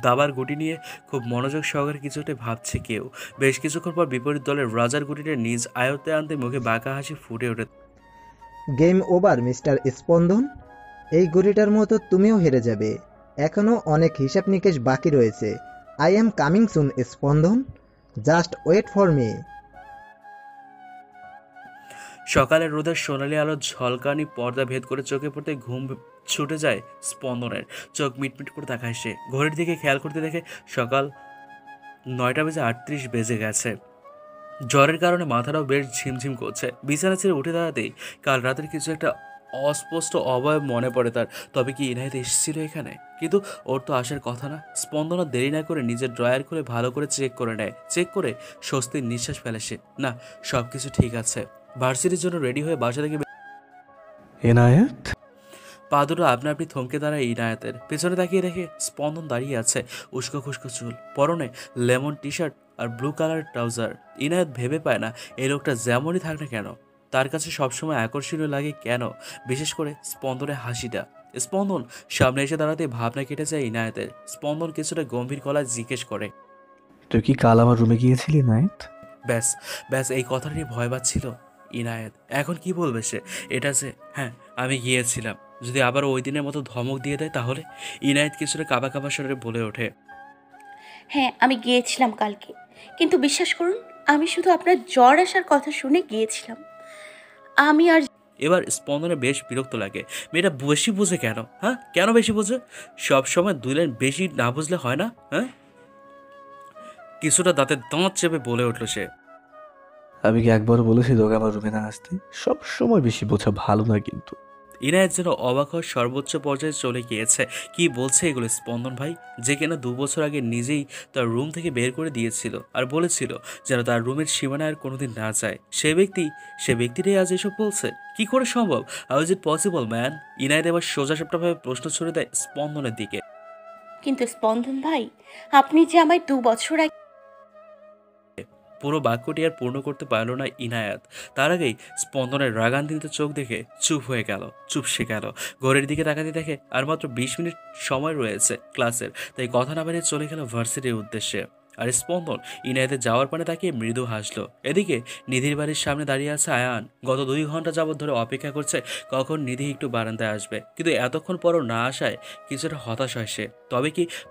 দাবার গুটি নিয়ে খুব মনোযোগ সহকারে কিছুটা ভাবছে কেউ। বেশ কিছুক্ষণ পর বিপরীত দলের রাজার গুটিটা নিজ আয়ত্তে আনতে মুখে বাঁকা হাসি ফুটে ওঠে।
গেম ওভার মিস্টার স্পন্দন, এই গড়িটার মতো তুমিও হেরে যাবে। এখনও অনেক হিসাব নিকেশ বাকি রয়েছে। আই এম কামিং সুন স্পন্দন, জাস্ট ওয়েট ফর মি।
সকালের রোদের সোনালি আলো ঝলকানি পর্দা ভেদ করে চোখে পড়তে ঘুম ছুটে যায় স্পন্দনের। চোখ মিটমিট করে তাকায় সে। ঘড়ির দিকে খেয়াল করতে দেখে সকাল 9:38 বেজে গেছে। জ্বরের কারণে মাথাটাও বেশ ঝিমঝিম করছে। বিছানা ছেড়ে উঠে দাঁড়াতেই কাল রাতের কিছু একটা অস্পষ্ট অবয়ব মনে পড়ে তার। তবে কি ইনায়েত এসেছিল এখানে? কিন্তু ওর তো আসার কথা না। স্পন্দন দেরি না করে নিজের ড্রয়ার খুলে ভালো করে চেক করে নেয়। চেক করে স্বস্তির নিঃশ্বাস ফেলে সে। না, সব কিছু ঠিক আছে। ভার্সিটির জন্য রেডি হয়ে বাসা থেকে
এনায়েত,
পা দুটো আপনা আপনি থমকে দাঁড়ায় ইনায়েতের। পেছনে তাকিয়ে দেখে স্পন্দন দাঁড়িয়ে আছে। উস্কো খুস্কো চুল, পরনে লেমন টি শার্ট আর ব্লু কালারের ট্রাউজার। ইনায়েত ভেবে পায় না এই লোকটা যেমনই থাক না কেন তার কাছে সবসময় আকর্ষণীয় লাগে কেন, বিশেষ করে স্পন্দনের হাসিটা। স্পন্দন সামনে এসে দাঁড়াতে ভাবনা কেটে যায় ইনায়েতের। স্পন্দন কিছুটা গম্ভীর গলায় জিজ্ঞেস করে,
তুই কি কাল আমার রুমে গিয়েছিলি নায়েত?
ব্যাস ব্যাস এই কথাটা নিয়ে ভয় পাচ্ছিল ইনায়েত। এখন কি বলবে সে? এটা যে হ্যাঁ আমি গিয়েছিলাম যদি আবার ওই দিনের মতো ধমক দিয়ে দেয় তাহলে? ইনায়েত কিছুটা কাবা কাবা স্বরে বলে ওঠে,
হ্যাঁ আমি গিয়েছিলাম কালকে, কিন্তু বিশ্বাস করুন আমি শুধু আপনার জ্বর আসার কথা শুনে গিয়েছিলাম। আমি আর
এবার স্পন্দনে বেশ বিরক্ত লাগে। মেয়েটা বেশি বুঝে কেন? হ্যাঁ কেন বেশি বুঝে? সবসময় 2 লাইন বেশি না বুঝলে হয় না? হ্যাঁ, কিছুটা দাঁতে দাঁত চেপে বলে উঠল সে।
আমি কি একবার বলেছি তোকে আমার রুমে না আসতে? সব সময় বেশি বোঝা ভালো না কিন্তু।
ইনায়েত যেন অবাক হওয়ার সর্বোচ্চ পর্যায়ে চলে গিয়েছে। কি বলছে এগুলো স্পন্দন ভাই? যে কিনা 2 বছর আগে নিজেই তার রুম থেকে বের করে দিয়েছিল আর বলেছিল যেন তার রুমের সীমানায় আর কোনোদিন না যায়। সে ব্যক্তিটাই আজ এসব বলছে? কি করে সম্ভব? How is it possible man? Inayat এবার সোজাসাপটাভাবে প্রশ্ন ছুড়ে দেয় স্পন্দনের দিকে।
কিন্তু স্পন্দন ভাই, আপনি যে আমায় 2 বছর আগে
পুরো বাক্যটি আর পূর্ণ করতে পারল না ইনায়াত। তার আগেই স্পন্দনের রাগান্বিত চোখ দেখে চুপ হয়ে গেল, চুপসে গেল। ঘড়ির দিকে তাকাতে দেখে আর মাত্র 20 মিনিট সময় রয়েছে ক্লাসের, তাই কথা না বাড়িয়ে চলে গেল ভার্সিটির উদ্দেশ্যে। আর স্পন্দন ইনায়াতে যাওয়ার পানে তাকিয়ে মৃদু হাসলো। এদিকে নিধির বাড়ির সামনে দাঁড়িয়ে আছে আয়ান। গত 2 ঘন্টা যাবৎ ধরে অপেক্ষা করছে কখন নিধি একটু বারান্দায় আসবে, কিন্তু এতক্ষণ পরও না আসায় কিছুটা হতাশ হয় সে।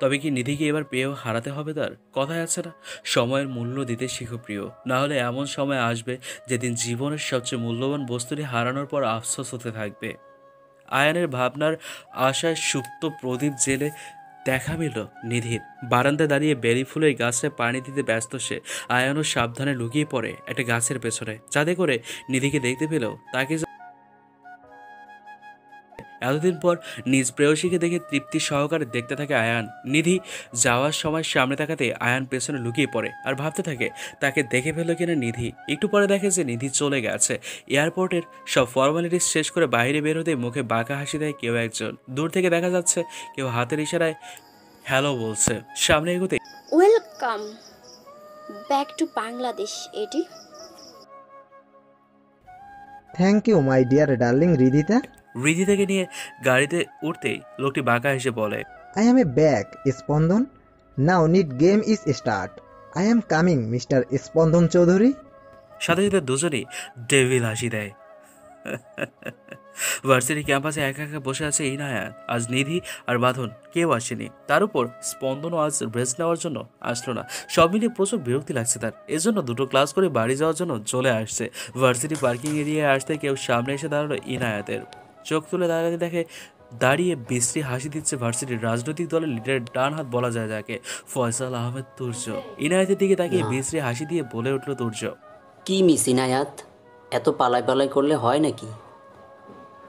তবে কি নিধিকে এবার পেয়েও হারাতে হবে তার? কথায় আছে না, সময়ের মূল্য দিতে শিখো প্রিয়, না হলে এমন সময় আসবে যেদিন জীবনের সবচেয়ে মূল্যবান বস্তুটি হারানোর পর আফসোস হতে থাকবে। আয়ানের ভাবনার আশায় সুপ্ত প্রদীপ জেলে দেখা মিলল নিধির। বারান্দায় দাঁড়িয়ে বেলি ফুলের গাছে পানি দিতে ব্যস্ত সে। আয়ানও সাবধানে লুকিয়ে পড়ে একটা গাছের পেছনে, যাতে করে নিধিকে দেখতে পেল তাকে এতদিন পর নিজ প্রেয়সীকে দেখে তৃপ্তি সহকারে দেখতে থাকে আয়ান। নিধি যাওয়ার সময় সামনে তাকাতে আয়ান পেছনে লুকিয়ে পড়ে আর ভাবতে থাকে তাকে দেখে ফেলল কিনা নিধি। একটু পরে দেখে যে নিধি চলে গেছে। এয়ারপোর্টের সব ফর্মালিটিস শেষ করে বাইরে বের হতে মুখে বাঁকা হাসি দেয় কেউ একজন। দূর থেকে দেখা যাচ্ছে কেউ হাতের ইশারায় হ্যালো বলছে। সামনে এগোতে
welcome back to Bangladesh AD.
Thank you my dear darling Ridita.
Ridhi থেকে নিয়ে গাড়িতে উঠতেই লোকটি বাঁকা হেসে বলে,
I am back, Spondon. Now need game is start. I am coming, Mr. Spondon Choudhury.
সাথে সাথে দুজনেই ডেভিল হাসি দেয়। ভার্সিটি ক্যাম্পাসে একা একা বসে আছে ইনায়াত। আজ নিধি আর বাঁধন কেউ আসেনি। তার উপর স্পন্দনও আজ রেস্ট নেওয়ার জন্য আসলো না। সব মিলিয়ে প্রচুর বিরক্তি লাগছে তার। এজন্য 2টো ক্লাস করে বাড়ি যাওয়ার জন্য চলে আসছে। ভার্সিটি পার্কিং এরিয়ায় আসতে কেউ সামনে এসে দাঁড়ালো ইনায়াতের। চোখ তুলে দাঁড়াতে দেখে দাঁড়িয়ে বিশ্রী হাসি দিচ্ছে ভার্সিটির রাজনৈতিক দলের লিডারের ডান হাত বলা যায় যাকে, ফয়সাল আহমেদ তুর্য। ইনায়াতের দিকে তাকিয়ে বিশ্রী হাসি দিয়ে বলে উঠল তুর্য,
কি মিস ইনায়াত, এত পালাই পালাই করলে হয় নাকি?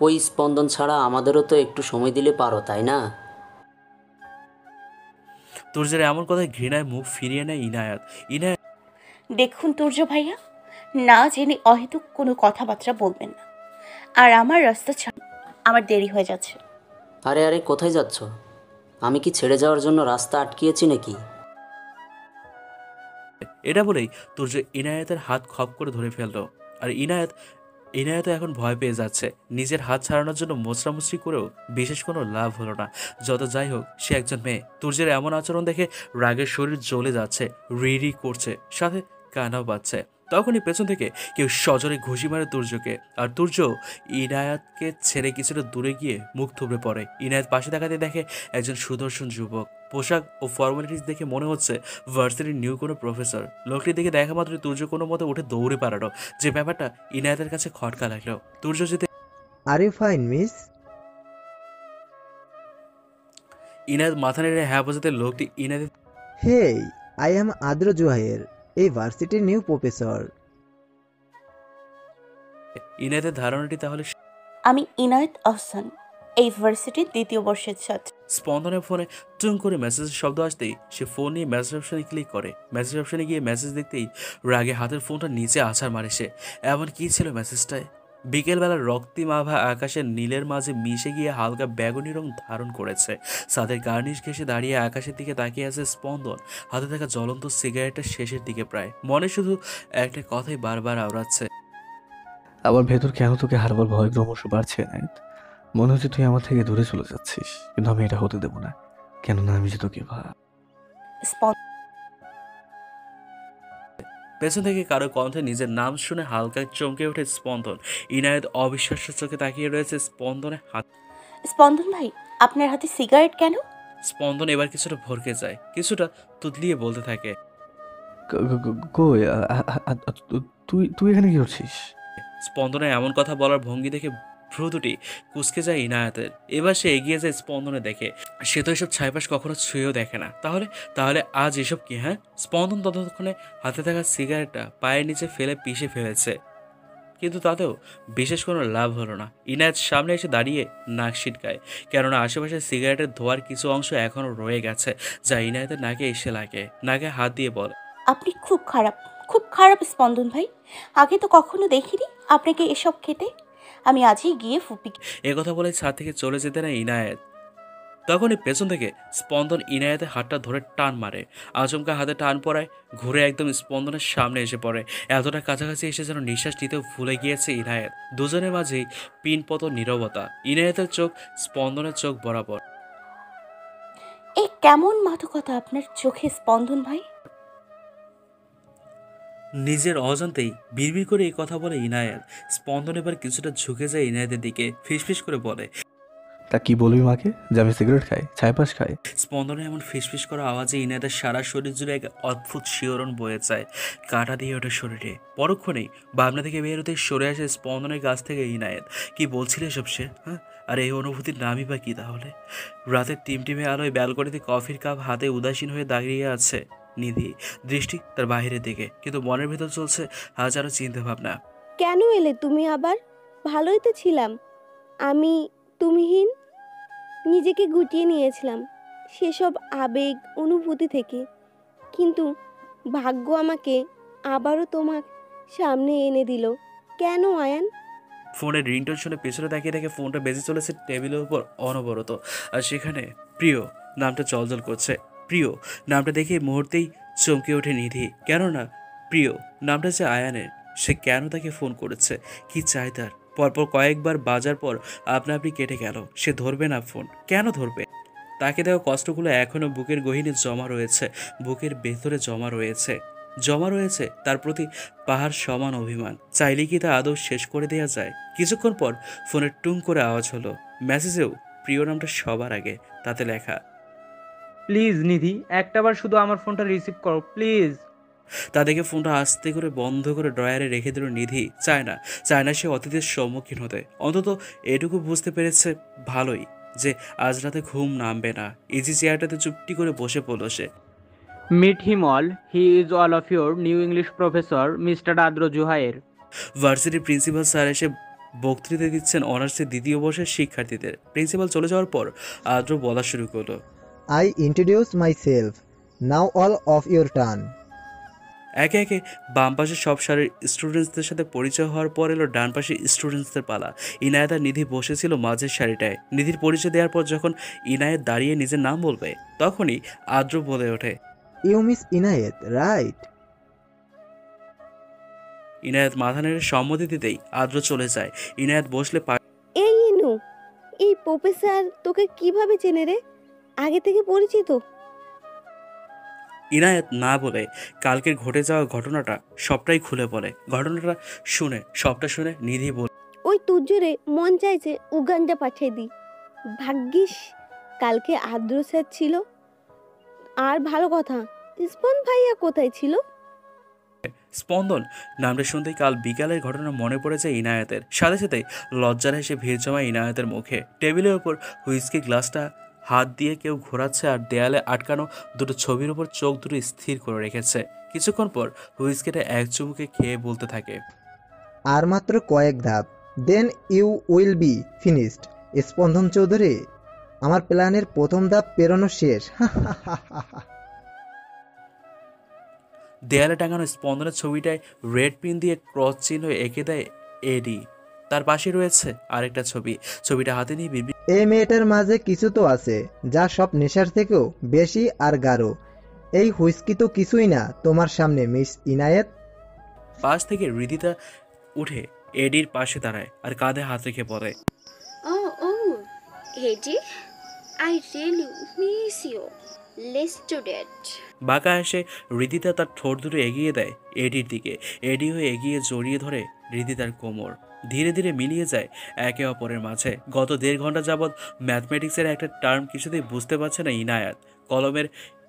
ওই স্পন্দন ছাড়া আমাদেরও তো একটু সময় দিলে পারো, তাই না?
তুর্যের এমন কথায় ঘৃণায় মুখ ফিরিয়ে নেয় ইনায়াত।
দেখুন তুর্য ভাইয়া, না জেনে অহেতুক কোনো কথাবার্তা বলবেন না। আর আমার রাস্তা ছাড়, আমার দেরি হয়ে যাচ্ছে।
আরে আরে কোথায় যাচ্ছ? আমি কি ছেড়ে যাওয়ার জন্য রাস্তা আটকিয়েছি নাকি?
এটা বলেই তুর্য ইনায়াতের হাত খপ করে ধরে ফেলল। আর ইনায়াত এখন ভয় পেয়ে যাচ্ছে। নিজের হাত ছাড়ানোর জন্য মোচড়ামুচড়ি করেও বিশেষ কোনো লাভ হলো না। যত যাই হোক, সে একজন মেয়ে। তুর্যের এমন আচরণ দেখে রাগের শরীর জ্বলে যাচ্ছে, রি করছে, সাথে কান্নাও পাচ্ছে। তখনই পেছন থেকে কেউ সজোরে ঘুষি মারে তুর্যকে। আর তুর্য ইনায়াতকে ছেড়ে কিছুটা দূরে গিয়ে মুখ থুবড়ে পড়ে। ইনায়াত পাশে তাকাতে দেখে একজন সুদর্শন যুবক। পোশাক ও ফর্মালিটিস দেখে মনে হচ্ছে ভার্সিটির নিউ কোনো প্রফেসর। লোকটি দেখে দেখা মাত্র তুর্য কোনো মতে উঠে দৌড়ে পালালো। যে ব্যাপারটা ইনায়াতের কাছে খটকা লাগলো। তুর্য যেতে
Are you fine, miss?
Inayat মাথা নেড়ে হ্যাঁ বোঝাতে লোকটি ইনায়াতের
Hey, I am Adro Juhair, a varsity new professor.
ইনায়াতের ধারণাটি তাহলে
আমি ইনায়েত আহসান, এই ভার্সিটির 2য় বর্ষের ছাত্র।
স্পন্দনের ফোনে টুং করে মেসেজের শব্দ আসতেই সে ফোন নিয়ে মেসেজ অপশনে ক্লিক করে। মেসেজ অপশনে গিয়ে মেসেজ দেখতেই রাগে হাতের ফোনটা নিচে আছাড় মারে সে। এমন কি ছিল মেসেজটায়? বিকেলবেলার রক্তিম আভা আকাশের নীলের মাঝে মিশে গিয়ে হালকা বেগুনি রং ধারণ করেছে। ছাদের গার্নিশ ঘেঁষে দাঁড়িয়ে আকাশের দিকে তাকিয়ে আছে স্পন্দন, হাতে থাকা জ্বলন্ত সিগারেটের শেষের দিকে প্রায়। মনে শুধু একটা কথাই বারবার আওড়াচ্ছে,
আমার ভেতর কেন তোকে হারবার ভয় ক্রমশ বাড়ছে নাইত। মনে হচ্ছে তুই আমার থেকে দূরে চলে যাচ্ছিস, কিন্তু আমি এটা হতে দেবো না। কেননা আমি যে তোকে
পেছন থেকে কারো কণ্ঠে নিজের নাম শুনে হালকা চমকে ওঠে স্পন্দন। ইনায়েত অবিশ্বাস্য চোখে তাকিয়ে রয়েছে স্পন্দনের হাত।
স্পন্দন ভাই, আপনার হাতে সিগারেট কেন?
স্পন্দন এবার কিছুটা ভরকে যায়, কিছুটা তুতলিয়ে বলতে থাকে,
কই তুই তুই এখানে কি করছিস?
স্পন্দনের এমন কথা বলার ভঙ্গি দেখে ভ্রু দুটি কুঁচকে যায় ইনায়াতের। এবার সে এগিয়ে যায় স্পন্দনে দেখে। সে তো এসব ছাইপাশ কখনো ছুঁয়েও দেখে না। তাহলে আজ এসব কি? হ্যাঁ, স্পন্দন ততক্ষণে হাতে থাকা সিগারেটটা পায়ের নিচে ফেলে পিষে ফেলেছে, কিন্তু তাতেও বিশেষ কোনো লাভ হলো না। ইনায়াত সামনে এসে দাঁড়িয়ে নাক ছিটকায়, কেননা আশেপাশে সিগারেটের ধোয়ার কিছু অংশ এখনও রয়ে গেছে, যা ইনায়াতের নাকে এসে লাগে। নাকে হাত দিয়ে বলে,
আপনি খুব খারাপ স্পন্দন ভাই। আগে তো কখনো দেখিনি আপনাকে এসব খেতে। আমি আজই গিয়ে ফুপি।
এ কথা বলে ছাদ থেকে চলে যেতে না ইনায়েত। তখনই পেছন থেকে স্পন্দন ইনায়েতের হাতটা ধরে টান মারে। আচমকা হাতে টান পড়ায় ঘুরে একদম স্পন্দনের সামনে এসে পড়ে। এতটা কাছাকাছি এসে যেন নিঃশ্বাস নিতেও ভুলে গিয়েছে ইনায়েত। দুজনের মাঝেই পিনপত নীরবতা। ইনায়েতের চোখ স্পন্দনের চোখ বরাবর।
এই কেমন মাদকতা আপনার চোখে স্পন্দন ভাই?
নিজের অজান্তেই বিড়বিড় করে এই কথা বলে ইনায়েত। স্পন্দন এবার কিছুটা ঝুঁকে যায় ইনায়েতের দিকে, ফিসফিস করে বলে,
তা কি বলবি মাকে যে আমি সিগারেট খাই, ছাইপাস খাই?
স্পন্দনের এমন ফিসফিস করা আওয়াজে ইনায়েতের সারা শরীর জুড়ে এক অদ্ভুত শিহরণ বয়ে যায়, কাঁটা দিয়ে ওঠে শরীরে। পরক্ষণেই ভাবনা থেকে বের হতে সরে আসে স্পন্দনের কাছ থেকে ইনায়েত। কি বলছিল এসব সে? হ্যাঁ, আর এই অনুভূতির নামই বা কি তাহলে? রাতের টিমটিমে আলোয় ব্যালকনিতে কফির কাপ হাতে উদাসীন হয়ে দাঁড়িয়ে আছে নিধি, দৃষ্টি তার বাইরের দিকে, কিন্তু মনের ভেতর চলছে হাজারো চিন্তা ভাবনা।
কেন এলে তুমি আবার? ভালোই তো ছিলাম আমি, তুমিহীন। নিজেকে গুটিয়ে নিয়েছিলাম সেসব আবেগ অনুভূতি থেকে, কিন্তু ভাগ্য আমাকে আবারও তোমার সামনে এনে দিল। কেন আয়ান?
ফোনের রিংটোন শুনে পেছনে তাকিয়ে দেখে ফোনটা বেজে চলেছে টেবিলের উপর অনবরত, আর সেখানে প্রিয় নামটা জলজল করছে। প্রিয় নামটা দেখে মুহূর্তেই চমকে ওঠে নিধি, কেননা প্রিয় নামটা যে আয়ানের। সে কেন তাকে ফোন করেছে, কি চাই তার? পরপর কয়েকবার বাজার পর আপনা আপনি কেটে গেল। সে ধরবে না ফোন, কেন ধরবে? তাকে দেওয়া কষ্টগুলো এখনও বুকের গহীনে জমা রয়েছে, বুকের ভেতরে জমা রয়েছে তার প্রতি পাহাড় সমান অভিমান। চাইলে কি তা আদৌ শেষ করে দেওয়া যায়? কিছুক্ষণ পর ফোনের টুং করে আওয়াজ হলো। মেসেজেও প্রিয় নামটা সবার আগে, তাতে লেখা,
প্লিজ নিধি, একটাবার শুধু আমার ফোনটা রিসিভ করো প্লিজ।
তা দেখে ফোনটা আস্তে করে বন্ধ করে ড্রয়ারে রেখে দিল নিধি। চায় না সে অতীতের সম্মুখীন হতে। অন্তত এটুকু বুঝতে পেরেছে ভালোই যে আজ রাতে ঘুম নামবে না। ইজি চেয়ারটাতে চুপটি করে বসে পড়ল সে।
Meet him all, he is all of your new English professor mister Adra Juhair.
ভার্সিটির প্রিন্সিপাল স্যার এসে বক্তৃতা দিচ্ছেন অনার্সের দ্বিতীয় বর্ষের শিক্ষার্থীদের। প্রিন্সিপাল চলে যাওয়ার পর আদ্র বলা শুরু করলো,
I introduce my self, now all of your turn.
একে একে বাম পাশে সব সারের স্টুডেন্টসদের সাথে পরিচয় হওয়ার পর এলো ডান পাশে স্টুডেন্টসদের পালা। ইনায়েত আর নিধি বসেছিল মাঝের সারিটায়। নিধির পরিচয় দেওয়ার পর যখন ইনায়েত দাঁড়িয়ে নিজের নাম বলবে, তখনই আদ্র বলে ওঠে,
you miss Inayat, right?
Inayat মাথা নেড়ে সম্মতি দিতেই আদ্র চলে যায়। ইনায়েত বসলে
এই ইনু, এই প্রফেসর তোকে কিভাবে চেনে রে? আগে থেকে পরিচিত?
ইনায়েত না বলে কালকের ঘটে যাওয়া ঘটনাটা সবটাই খুলে বলে। সবটা শুনে নিধি বলে,
ওই তুজ্জরে মন চাইছে উগান্ডা পাঠিয়ে দিই। ভাগ্যিস কালকে আদ্র স্যার ছিল। আর ভালো কথা, স্পন ভাইয়া কোথায় ছিল?
স্পন্দন নামটা শুনতেই কাল বিকালের ঘটনা মনে পড়ে যায় ইনায়েতের। সাথে সাথে লজ্জার হেসে ভিড় জমায় ইনায়েতের মুখে। টেবিলের ওপর হুইস্কি গ্লাসটা হাত দিয়ে কেউ ঘোরাচ্ছে, আর দেয়ালে আটকানো দুটো ছবির ওপর চোখ দুটো স্থির করে রেখেছে। কিছুক্ষণ পর হুইস্কিটা এক চুমুকে খেয়ে বলতে থাকে,
আর মাত্র কয়েক ধাপ, then you will be finished. Spandan Chowdhury, আমার প্ল্যানের প্রথম ধাপ পেরোনো শেষ।
দেয়ালে টাঙানো স্পন্দনের ছবিটায় রেড পিন দিয়ে ক্রস চিহ্ন এঁকে দেয় এডি। তার পাশে রয়েছে আরেকটা ছবিটা হাতে নিয়ে
এই মেয়েটার মাঝে কিছু তো আছে, যা সব নেশার থেকেও বেশি আর গাঢ়। এই হুইস্কি তো কিছুই না তোমার সামনে, মিস ইনায়েত।
পাশ থেকে হৃদিতা উঠে এডির পাশে দাঁড়ায় আর কাঁধে হাত রেখে পড়ে,
Oh, Eddie, I really miss you. Let's do that.
বাঁকা এসে হৃদিতা তার ঠোঁট দুটো এগিয়ে দেয় এডির দিকে। এডিও এগিয়ে জড়িয়ে ধরে হৃদিতার কোমর। ধীরে ধীরে মিলিয়ে যায় একে অপরের মাঝে। গত 1.5 ঘন্টা যাবৎ ম্যাথমেটিক্সের একটা টার্ম কিছুতেই বুঝতে পারছে না ইনায়েত। কলমের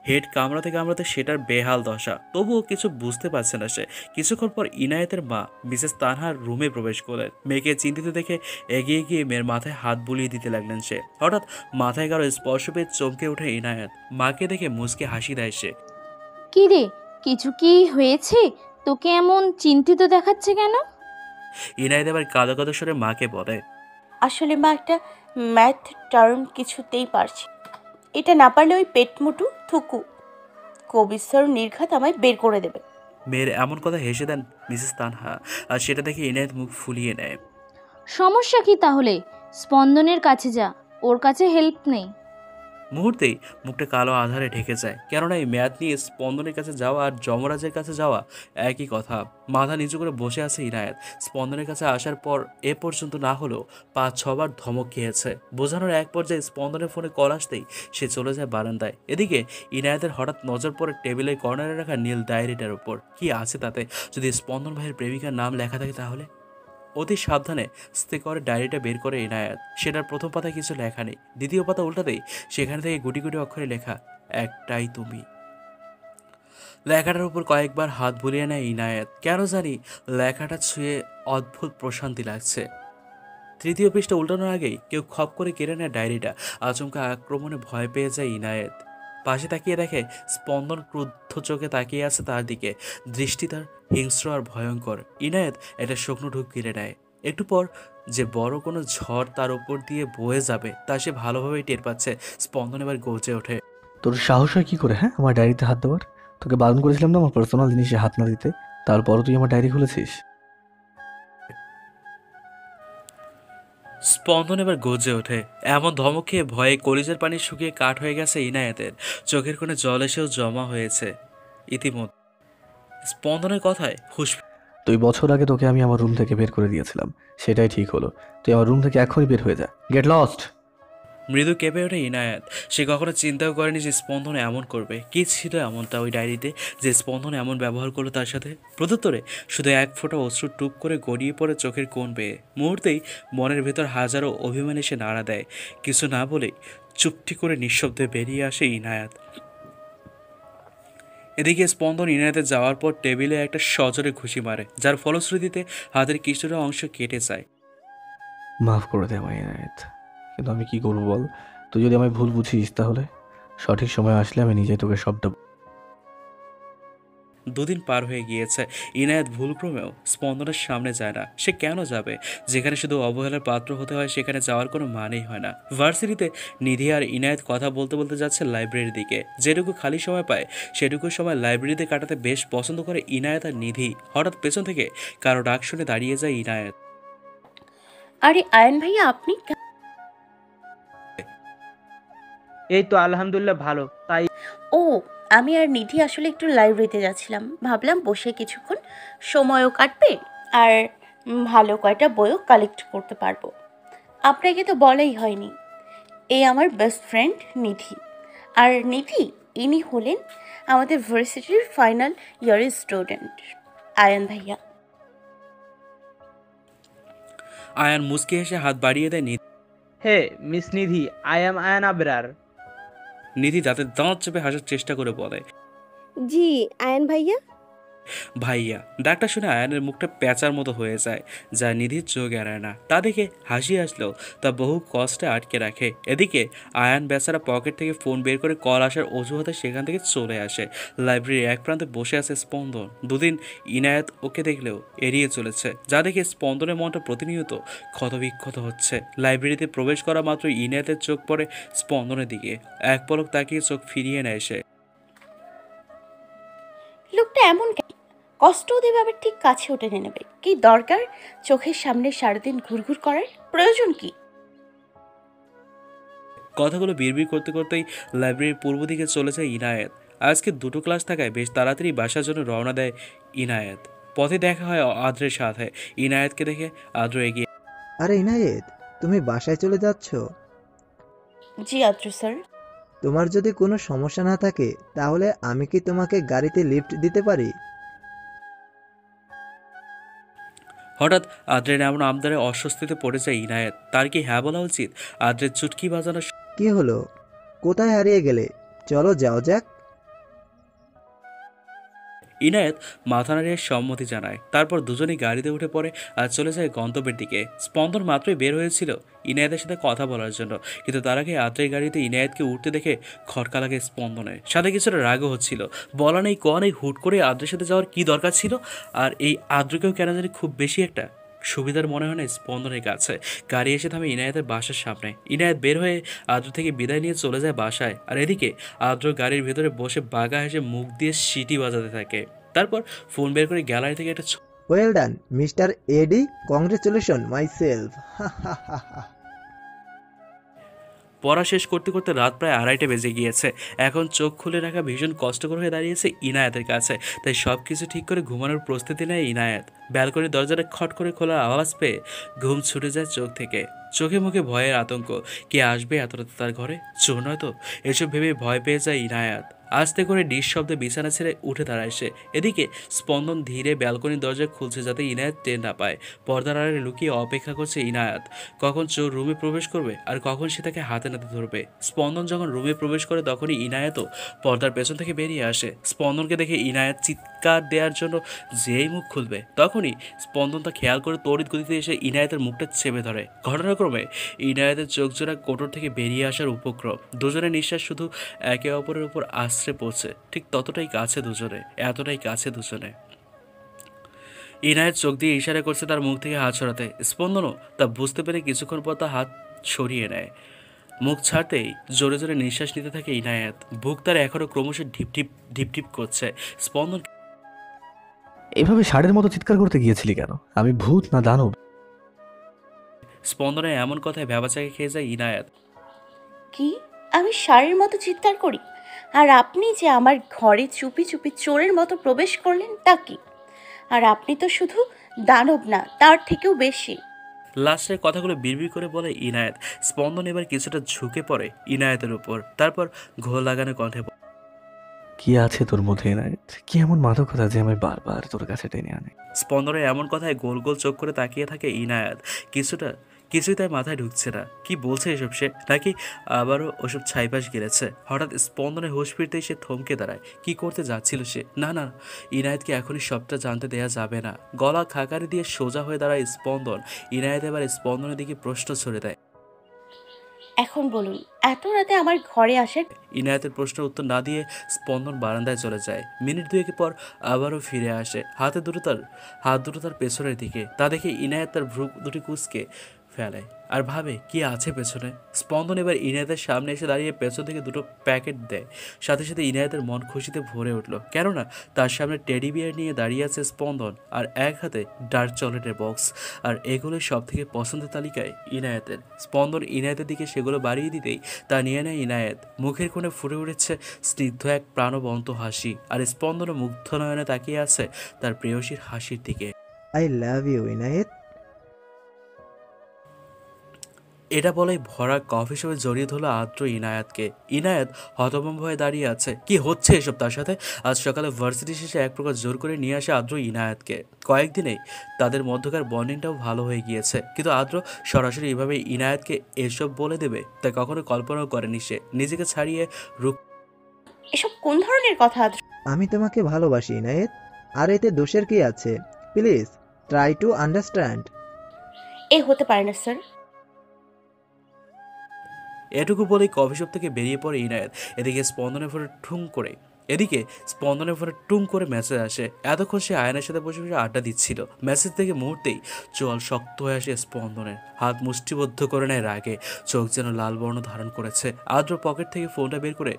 হেড কামড়াতে সেটার বেহাল দশা, তবুও কিছু বুঝতে পারছে না সে। কিছুক্ষণ পর ইনায়েতের মা মিসেস তানহার রুমে প্রবেশ করলেন। মেয়েকে চিন্তিত দেখে এগিয়ে গিয়ে মেয়ের মাথায় হাত বুলিয়ে দিতে লাগলেন সে। হঠাৎ মাথায় কারো স্পর্শ পেয়ে চমকে ওঠে ইনায়েত। মাকে দেখে মুচকে হাসি দেয় সে।
কি রে, কিছু কি হয়েছে? তোকে এমন চিন্তিত দেখাচ্ছে কেন?
ইনায়েত এবার কাঁদো কাঁদো সরে মাকে বলে,
আসলে মা, একটা ম্যাথ টার্ম কিছুতেই পারছি। এটা না পারলে ওই পেটমুটু থুকু কবির স্যার নির্ঘাত আমায় বের করে দেবে।
মেয়ের এমন কথা হেসে দেন মিসেস তানহা, আর সেটা দেখে ইনায়েত মুখ ফুলিয়ে নেয়।
সমস্যা কি তাহলে? স্পন্দনের কাছে যা, ওর কাছে হেল্প নেই।
মুহূর্তেই মুখটা কালো আধারে ঢেকে যায়, কেননা এই মেয়াদ নিয়ে স্পন্দনের কাছে যাওয়া আর যমরাজের কাছে যাওয়া একই কথা। মাথা নিচু করে বসে আছে ইনায়েত। স্পন্দনের কাছে আসার পর এ পর্যন্ত না হলেও 5-6 বার ধমক খেয়েছে। বোঝানোর এক পর্যায়ে স্পন্দনের ফোনে কল আসতেই সে চলে যায় বারান্দায়। এদিকে ইনায়েতের হঠাৎ নজর পড়ে টেবিলের কর্নারে রাখা নীল ডায়েরিটার উপর। কি আছে তাতে? যদি স্পন্দন ভাইয়ের প্রেমিকার নাম লেখা থাকে তাহলে? অতি সাবধানে স্থির করে ডায়েরিটা বের করে ইনায়েত। সেটার প্রথম পাতায় কিছু লেখা নেই, দ্বিতীয় পাতা উল্টাতেই সেখান থেকে গুটি গুটি অক্ষরে লেখা, একটাই তুমি। লেখাটার উপর কয়েকবার হাত বুলিয়ে নেয় ইনায়েত। কেন জানি লেখাটা ছুঁয়ে অদ্ভুত প্রশান্তি লাগছে। তৃতীয় পৃষ্ঠা উল্টানোর আগেই কেউ খপ করে কেড়ে নেয় ডায়েরিটা। আচমকা আক্রমণে ভয় পেয়ে যায় ইনায়েত। পাশে তাকিয়ে দেখে স্পন্দন ক্রুদ্ধ চোখে তাকিয়ে আছে তার দিকে। দৃষ্টি তার হিংস্র আর ভয়ঙ্কর। ইনায়েত একটা শুকনো ঢুক গিলে নেয়। একটু পর যে বড় কোনো ঝড় তার উপর দিয়ে বয়ে যাবে তা সে ভালোভাবেই টের পাচ্ছে। স্পন্দন এবার গর্জে ওঠে,
তোর সাহস হয় কি করে, হ্যাঁ, আমার ডায়েরিতে হাত দেওয়ার? তোকে বারণ করেছিলাম না আমার পার্সোনাল জিনিসে হাত না দিতে, তারপরও তুই আমার ডায়েরি খুলেছিস।
স্পন্দন এবার গর্জে ওঠে। এমন ধমক খেয়ে ভয়ে কলিজার পানি শুকিয়ে কাঠ হয়ে গেছে ইনায়েতের। চোখের কোণে জল এসেও জমা হয়েছে ইতিমধ্যে। স্পন্দনের কথায় হুঁশ।
2 বছর আগে তোকে আমি আমার রুম থেকে বের করে দিয়েছিলাম, সেটাই ঠিক হলো। তুই আমার রুম থেকে এখনই বের হয়ে যা, গেট লস্ট।
মৃদু কেঁপে ওঠে ইনায়েত। সে কখনো চিন্তাও করেনি যে স্পন্দন এমন করবে। কি ছিল এমনটা ওই ডায়েরিতে যে স্পন্দন এমন ব্যবহার করলো তার সাথে? প্রত্যুত্তরে শুধু এক ফোঁটা অশ্রু টুপ করে গড়িয়ে পড়ে চোখের কোণ বেয়ে। মুহূর্তেই মনের ভেতর হাজারো অভিমান এসে নাড়া দেয়। কিছু না বলেই চুপটি করে নিঃশব্দে বেরিয়ে আসে ইনায়েত। এদিকে স্পন্দন ইনায়েতের যাওয়ার পর টেবিলে একটা সজোরে ঘুষি মারে, যার ফলশ্রুতিতে হাতের কিছুটা অংশ কেটে যায়।
মাফ করে দে আমায় ইনায়েত, কিন্তু আমি কি করবো বল? তুই যদি আমায় ভুল বুঝিস তাহলে সঠিক সময় আসলে আমি নিজেই তোকে সবটা।
2 দিন পার হয়ে গিয়েছে। ইনায়েত ভুলক্রমেও স্পন্দনের সামনে যায় না। সে কেন যাবে? যেখানে শুধু অবহেলার পাত্র হতে হয় সেখানে যাওয়ার কোনো মানেই হয় না। ভার্সিটিতে নিধি আর ইনায়েত কথা বলতে বলতে যাচ্ছে লাইব্রেরির দিকে। যেটুকু খালি সময় পায় সেটুকু সময় লাইব্রেরিতে কাটাতে বেশ পছন্দ করে ইনায়েত আর নিধি। হঠাৎ পেছন থেকে কারো ডাক শুনে দাঁড়িয়ে যায় ইনায়েত।
আরে আয়ন ভাইয়া, আপনি
এই তো আলহামদুলিল্লাহ ভালো। তাই
ও, আমি আর নিধি আসলে একটু লাইব্রেরিতে যাচ্ছিলাম। ভাবলাম বসে কিছুক্ষণ সময়ও কাটবে আর ভালো কয়টা বইও কালেক্ট করতে পারবো। আপনাকে তো বলাই হয়নি, এই আমার বেস্ট ফ্রেন্ড নিধি। আর নিধি, ইনি হলেন আমাদের ভার্সিটির ফাইনাল ইয়ারের স্টুডেন্ট আয়ন ভাইয়া।
আয়ান মুচকি হেসে হাত বাড়িয়ে দেয় Nidhi.
Hey miss Nidhi, I am Ayan Abrar.
Nidhi দাঁতের দাঁত চেপে হাসার চেষ্টা করে বলে,
জি আয়ন ভাইয়া।
ভাইয়া। ডাকটা শুনে আয়ানের মুখটা প্যাঁচার মতো হয়ে যায়, যা নিধির চোখ এড়ায় না। তা দেখে হাসি আসলেও তা বহু কষ্টে আটকে রাখে। এদিকে আয়ান বেচারা পকেট থেকে ফোন বের করে কল আসার অজুহাতে সেখান থেকে চলে আসে। লাইব্রেরির এক প্রান্তে বসে আছে স্পন্দন। 2 দিন ইনায়েত ওকে দেখলেও এড়িয়ে চলেছে, যা দেখে স্পন্দনের মনটা প্রতিনিয়ত ক্ষতবিক্ষত হচ্ছে। লাইব্রেরিতে প্রবেশ করা মাত্র ইনায়েতের চোখ পড়ে স্পন্দনের দিকে। এক পলক তাকিয়ে চোখ ফিরিয়ে নেয় সে।
লোকটা এমন কেন? কষ্ট দেবে আবার ঠিক কাছে উঠে নেবে? কি দরকার চোখের সামনে সারাদিন ঘুরঘুর করার? প্রয়োজন কি?
কথাগুলো বিড়বিড় করতে করতেই লাইব্রেরির পূর্ব দিকে চলে যায় ইনায়েত। আজকে 2টো ক্লাস থাকায় বেশ তাড়াতাড়ি বাসার জন্য রওনা দেয় ইনায়েত। পথে দেখা হয় আদ্রের সাথে। ইনায়েতকে দেখে আদ্র এগিয়ে।
আরে ইনায়েত, তুমি বাসায় চলে যাচ্ছ?
জি আদ্র স্যার।
তোমার যদি কোনো সমস্যা না থাকে তাহলে আমি কি তোমাকে গাড়িতে লিফট দিতে পারি?
হঠাৎ আদ্রের এমন আমদারে অস্বস্তিতে পড়ে যায় ইনায়েত। তার কি হ্যাঁ বলা উচিত? আদ্রের চুটকি বাজানো।
কি হলো, কোথায় হারিয়ে গেলে? চলো যাও যাক।
ইনায়েত মাথা নাড়িয়ে সম্মতি জানায়। তারপর দুজনেই গাড়িতে উঠে পড়ে আর চলে যায় গন্তব্যের দিকে। স্পন্দন মাত্রই বের হয়েছিল ইনায়েতের সাথে কথা বলার জন্য, কিন্তু তার আগে আদ্রের গাড়িতে ইনায়েতকে উঠতে দেখে খটকা লাগে স্পন্দনের। সাথে কিছুটা রাগও হচ্ছিল। বলা নেই ক নেই, হুট করে আদ্রের সাথে যাওয়ার কি দরকার ছিল? আর এই আদ্রকেও কেন জানি খুব বেশি একটা সুবিধার মনে হয় না স্পন্দনের কাছে। গাড়ি এসে থামে ইনায়েতের বাসার সামনে। ইনায়েত বের হয়ে আদ্র থেকে বিদায় নিয়ে চলে যায় বাসায়। আর এদিকে আদ্র গাড়ির ভেতরে বসে বাঘা হেসে মুখ দিয়ে সিটি বাজাতে থাকে। তারপর ফোন বের করে গ্যালারি থেকে একটা
well done mister AD, congratulation myself.
পড়া শেষ করতে করতে রাত প্রায় 2:30 বেজে গিয়েছে। এখন চোখ খুলে রাখা ভীষণ কষ্টকর হয়ে দাঁড়িয়েছে ইনায়েতের কাছে। তাই সব কিছু ঠিক করে ঘুমানোর প্রস্তুতি নেয় ইনায়েত। ব্যালকনির দরজাটা খট করে খোলার আওয়াজ পেয়ে ঘুম ছুটে যায় চোখ থেকে। চোখে মুখে ভয়ের আতঙ্ক। কে আসবে এত রাতে তার ঘরে? চোর নয় তো? এসব ভেবে ভয় পেয়ে যায় ইনায়াত। আস্তে করে নিঃশব্দে বিছানা ছেড়ে উঠে দাঁড়ায় সে। এদিকে স্পন্দন ধীরে ব্যালকনির দরজা খুলছে যাতে ইনায়াত টের না পায়। পর্দার আড়ালে লুকিয়ে অপেক্ষা করছে ইনায়াত, কখন চোর রুমে প্রবেশ করবে আর কখন সে তাকে হাতে নাতে ধরবে। স্পন্দন যখন রুমে প্রবেশ করে তখনই ইনায়াতও পর্দার পেছন থেকে বেরিয়ে আসে। স্পন্দনকে দেখে ইনায়াত চিৎকার দেওয়ার জন্য যেই মুখ খুলবে তখনই স্পন্দন তা খেয়াল করে তড়িৎ গতিতে এসে ইনায়াতের মুখটা চেপে ধরে। ঘটনাক্রমে ইনায়াতের চোখজোড়া কোটর থেকে বেরিয়ে আসার উপক্রম। দুজনের নিঃশ্বাস শুধু একে অপরের উপর আশ্রে পড়ছে। ঠিক ততটাই কাছে দুজনে, এতটাই কাছে দুজনে। ইনায়েত চোখ দিয়ে ইশারা করছে তার মুখ থেকে হাত সরাতে। স্পন্দনও তা বুঝতে পেরে কিছুক্ষণ পর তা হাত সরিয়ে নেয়। মুখ ছাড়তেই জোরে জোরে নিঃশ্বাস নিতে থাকে ইনায়েত। বুক তার এখনও ক্রমশ ঢিপঢিপ ঢিপঢিপ করছে। স্পন্দন
এভাবে ষাঁড়ের মতো চিৎকার করতে গিয়েছিলি কেন? আমি ভূত না দানব?
স্পন্দনের এমন কথায় ভ্যাবাচাকে খেয়ে যায় ইনায়েত।
কি? আমি ষাঁড়ের মতো চিৎকার করি? আর আপনি যে আমার ঘরে চুপি চুপি চোরের মতো প্রবেশ করলেন তা কি? আর আপনি তো শুধু দানব না, তার থেকেও বেশি।
লাস্টের কথাগুলো বিড়বিড় করে বলে ইনায়েত। স্পন্দন এবার কিছুটা ঝুঁকে পড়ে ইনায়েতের উপর। তারপর ঘোল লাগানো কণ্ঠে
কি আছে তোর মধ্যে এনায়েত? কি এমন মাদকতা যে আমি বারবার তোর কাছে টেনে আনে?
স্পন্দনের এমন কথায় গোল গোল চোখ করে তাকিয়ে থাকে ইনায়াত। কিছুই তার মাথায় ঢুকছে না। কি বলছে এসব সে? নাকি আবারও ওসব ছাইপাশ গিলেছে? হঠাৎ স্পন্দনের হুঁশ ফিরতেই সে থমকে দাঁড়ায়। কি করতে যাচ্ছিল সে? না না, ইনায়েতকে এখনই সবটা জানতে দেয়া যাবে না। গলা খাকারি দিয়ে সোজা হয়ে দাঁড়ায় স্পন্দন। ইনায়েত এবার স্পন্দনের দিকে প্রশ্ন ছড়ে দেয়।
এখন বলুন, এত রাতে আমার ঘরে আসার?
ইনায়েতের প্রশ্নের উত্তর না দিয়ে স্পন্দন বারান্দায় চলে যায়। মিনিট দুয়েক পর আবারও ফিরে আসে। হাত দুটো তার পেছনের দিকে। তা দেখে ইনায়েত তার ভ্রু দুটি কুঁচকে ফেলে আর ভাবে কি আছে পেছনে। স্পন্দন এবার ইনায়েতের সামনে এসে দাঁড়িয়ে পেছন থেকে দুটো প্যাকেট দেয়। সাথে সাথে ইনায়েতের মন খুশিতে ভরে উঠল, কেননা তার সামনে টেডি বিয়ার নিয়ে দাঁড়িয়ে আছে স্পন্দন আর এক হাতে ডার্ক চকলেটের বক্স। আর এগুলোই সব থেকে পছন্দের তালিকায় ইনায়েতের। স্পন্দন ইনায়েতের দিকে সেগুলো বাড়িয়ে দিতেই তা নিয়ে নেয় ইনায়েত। মুখের কোণে ফুটে উঠেছে স্নিগ্ধ এক প্রাণবন্ত হাসি। আর স্পন্দনও মুগ্ধ নয়নে তাকিয়ে আছে তার প্রেয়সীর হাসির দিকে।
I love you Inayat.
এটা বলেই ভরা কফি শপে জড়িয়ে ধরলো আদ্র ইনায়াতকে। ইনায়াত হতভম্ব হয়ে দাঁড়িয়ে আছে। কি হচ্ছে এসব তার সাথে? আজ সকালে ভার্সিটি শেষে এক প্রকার জোর করে নিয়ে আসে আদ্র ইনায়াতকে। কয়েকদিনেই তাদের মধ্যকার বন্ডিংটাও ভালো হয়ে গিয়েছে। কিন্তু আদ্র সরাসরি এভাবে ইনায়াতকে এসব বলে দেবে তা কখনো কল্পনাও করেনি সে। নিজেকে ছাড়িয়ে
এসব কোন ধরনের কথা আদ্র?
আমি তোমাকে ভালোবাসি ইনায়েত, আর এতে দোষের কি আছে? Please try to understand.
এ হতে পারে না স্যার।
এটুকু বলেই কফি শপ থেকে বেরিয়ে পড়ে ইনায়েত। এদিকে স্পন্দনের ফোনে টুং করে মেসেজ আসে। এতক্ষণ সে আয়নের সাথে বসে বসে আড্ডা দিচ্ছিল। মেসেজ থেকে মুহূর্তেই চোয়াল শক্ত হয়ে আসে স্পন্দনের। হাত মুষ্টিবদ্ধ করে নেয় রাগে। চোখ যেন লাল বর্ণ ধারণ করেছে। আদ্র পকেট থেকে ফোনটা বের করে,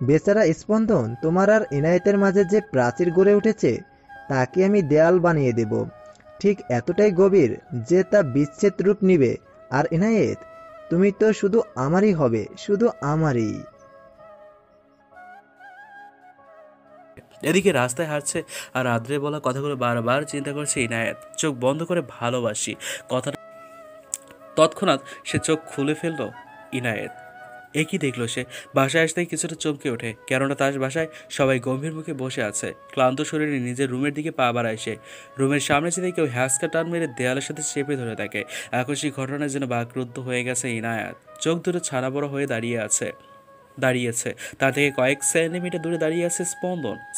বেচারা স্পন্দন, তোমার আর ইনায়েতের মাঝে যে প্রাচীর গড়ে উঠেছে তাকে আমি দেয়াল বানিয়ে দেব, ঠিক এতটাই গভীর যে তা বিচ্ছেদ রূপ নিবে। আর ইনায়েত, তুমি তো শুধু আমারই হবে, শুধু আমারই।
এদিকে রাস্তায় হাঁটছে আর আদ্রের বলা কথাগুলো বারবার চিন্তা করছে ইনায়েত। চোখ বন্ধ করে ভালোবাসি কথাটা তৎক্ষণাৎ সে চোখ খুলে ফেলল ইনায়েত। একই দেখলো সে। বাসায় আসতেই কিছুটা চমকে ওঠে, কেননা তার বাসায় সবাই গম্ভীর মুখে বসে আছে। ক্লান্ত শরীরে নিজের রুমের দিকে পা বাড়ায় সে। রুমের সামনে যেতে কেউ হ্যাঁচকা টান মেরে দেয়ালের সাথে চেপে ধরে থাকে। এখন সেই ঘটনায় যেন বাকরুদ্ধ হয়ে গেছে ইনায়াত। চোখ দুটো ছানা বড় হয়ে দাঁড়িয়েছে। তার থেকে কয়েক সেন্টিমিটার দূরে দাঁড়িয়ে আছে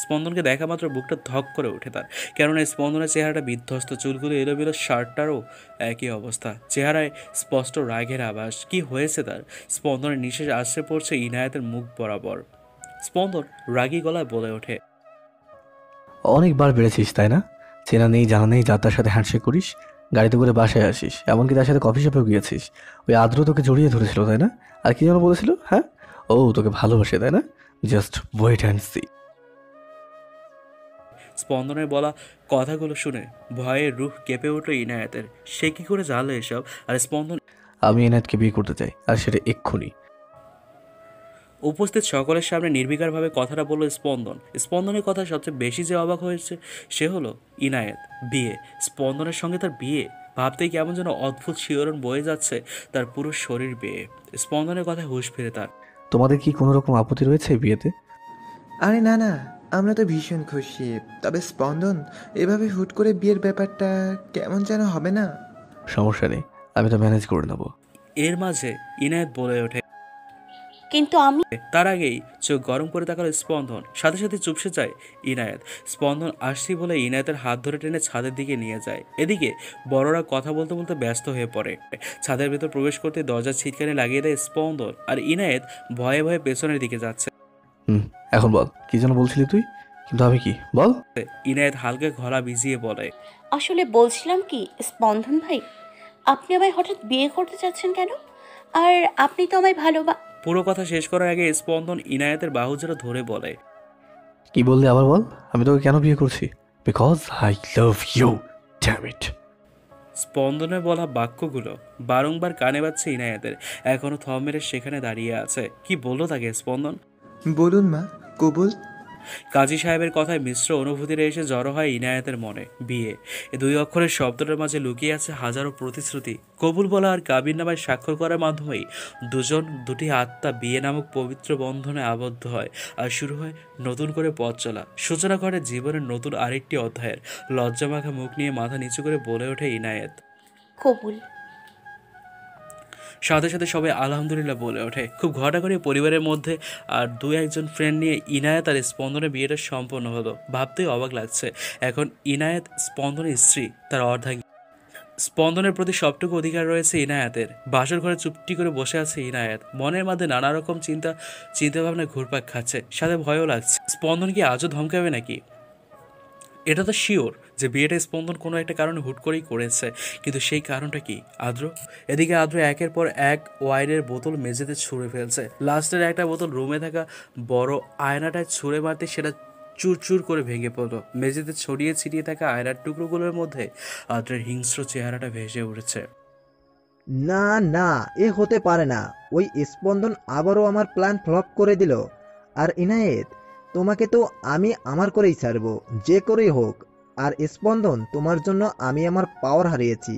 স্পন্দনকে দেখা মাত্র বুকটা ধক করে ওঠে তার, কেননা স্পন্দনের চেহারাটা বিধ্বস্ত, চুলগুলো এলোমেলো, শার্টটারও একই অবস্থা। চেহারায় স্পষ্ট রাগের আভাস। কি হয়েছে তার? স্পন্দনের নিঃশ্বাস আশ্রে পড়ছে ইনায়েতের মুখ বরাবর। স্পন্দন রাগী গলায় বলে ওঠে,
অনেকবার বেড়েছিস তাই না? চেনা নেই জানা নেই যার তার সাথে হ্যান্ডশেক করিস, গাড়িতে করে বাসায় আসিস, এমনকি তার সাথে কফি শপেও গিয়েছিস। ওই আদ্র তোকে জড়িয়ে ধরেছিল তাই না? আর কি যেন বলেছিল? হ্যাঁ, ও তোকে ভালোবাসে তাই না? Just wait and see.
স্পন্দনের বলা কথাগুলো শুনে ভয়ে রুহ কেঁপে উঠল ইনায়েতের। সে কি করে জানলো এসব? আর স্পন্দন
আমি এনায়েতকে বিয়ে করতে চাই, আর সেটা এক্ষুনি।
উপস্থিত সকলের সামনে নির্বিকারভাবে কথাটা বলল স্পন্দন। স্পন্দনের কথা সবচেয়ে বেশি যে অবাক হয়েছে সে হলো ইনায়েত। বিয়ে, স্পন্দনের সঙ্গে তার বিয়ে, ভাবতেই কেমন যেন অদ্ভুত শিহরণ বয়ে যাচ্ছে তার পুরো শরীর বেয়ে। স্পন্দনের কথায় হুঁশ ফিরে তার।
তোমাদের কি কোনো রকম আপত্তি রয়েছে এই বিয়েতে?
আরে না না, আমরা তো ভীষণ খুশি। তবে স্পন্দন, এভাবে হুট করে বিয়ের ব্যাপারটা কেমন যেন হবে না?
সমস্যা নেই, আমি তো ম্যানেজ করে নেবো।
এর মাঝে ইনায়েত বলে ওঠে।
কিন্তু আমি
তার আগেই চোখ গরম করে তাকালো স্পন্দন, সাথে সাথে চুপসে যায় ইনায়েত। স্পন্দন আসছি বলে ইনায়েতের হাত ধরে টেনে ছাদের দিকে নিয়ে যায়। এদিকে বড়রা কথা বলতে বলতে ব্যস্ত হয়ে পড়ে। ছাদের ভেতর প্রবেশ করতে দরজার ছিটকানি লাগিয়ে দেয় স্পন্দন, আর ইনায়েত ভয়ে ভয়ে পেছনের দিকে যাচ্ছে।
এখন বল, কি যেন বলছিলি তুই? কিন্তু আমি কি বল?
ইনায়েত হালকা গলা ভিজিয়ে বলে।
আসলে বলছিলাম কি স্পন্দন ভাই, আপনি আমায় হঠাৎ বিয়ে করতে চাচ্ছেন কেন? আর আপনি তো আমায়
পুরো কথা শেষ করার আগে স্পন্দন ইনায়েতের বাহু জোড়া ধরে বলে।
কি বললি আবার বল? আমি তোকে কেন বিয়ে করছি? Because I love you, damn it.
স্পন্দনের বলা বাক্যগুলো বারংবার কানে বাজছে ইনায়েতের। এখনো থম মেরে সেখানে দাঁড়িয়ে আছে। কি বললো তাকে স্পন্দন?
বলুন মা, কবুল।
কাজী সাহেবের কথায় মিশ্র অনুভূতিরে এসে জড়ো হয় ইনায়েতের মনে। বিয়ে, এই দুই অক্ষরের শব্দটার মাঝে লুকিয়ে আছে হাজারো প্রতিশ্রুতি। কবুল বলা আর কাবির নামায় স্বাক্ষর করার মাধ্যমেই দুটি আত্মা বিয়ে নামক পবিত্র বন্ধনে আবদ্ধ হয়, আর শুরু হয় নতুন করে পথ চলা। সূচনা করে জীবনের নতুন আরেকটি অধ্যায়ের। লজ্জামাখা মুখ নিয়ে মাথা নিচু করে বলে ওঠে ইনায়েত,
কবুল।
সাথে সাথে সবাই আলহামদুলিল্লাহ বলে ওঠে। খুব ঘটা করে পরিবারের মধ্যে আর দু একজন ফ্রেন্ড নিয়ে ইনায়েত আর স্পন্দনের বিয়েটা সম্পন্ন হলো। ভাবতেই অবাক লাগছে, এখন ইনায়েত স্পন্দনের স্ত্রী, তার অর্ধাঙ্গী। স্পন্দনের প্রতি সবটুকু অধিকার রয়েছে ইনায়েতের। বাসর ঘরে চুপটি করে বসে আছে ইনায়েত। মনের মধ্যে নানা রকম চিন্তাভাবনা ঘুরপাক খাচ্ছে, সাথে ভয়ও লাগছে। স্পন্দন কি আজও ধমকাবে নাকি? এটা তো শিওর যে বিয়েটা স্পন্দন কোনো একটা কারণে হুট করেই করেছে, কিন্তু সেই কারণটা কি? আদ্র। এদিকে আদ্র একের পর এক ওয়াইনের বোতল মেঝেতে ছুঁড়ে ফেলছে। লাস্টের একটা বোতল রুমে থাকা বড় আয়নাটায় ছুঁড়ে মারতে সেটা চুরচুর করে ভেঙে পড়লো। মেঝেতে ছড়িয়ে ছিটিয়ে থাকা আয়নার টুকরোগুলোর মধ্যে আদ্রের হিংস্র চেহারাটা ভেসে উঠেছে।
না না, এ হতে পারে না। ওই স্পন্দন আবারও আমার প্ল্যান ফ্লপ করে দিল। আর ইনায়েত, তোমাকে তো আমি আমার করেই ছাড়বো, যে করেই হোক। আর স্পন্দন, তোমার জন্য আমি আমার পাওয়ার হারিয়েছি।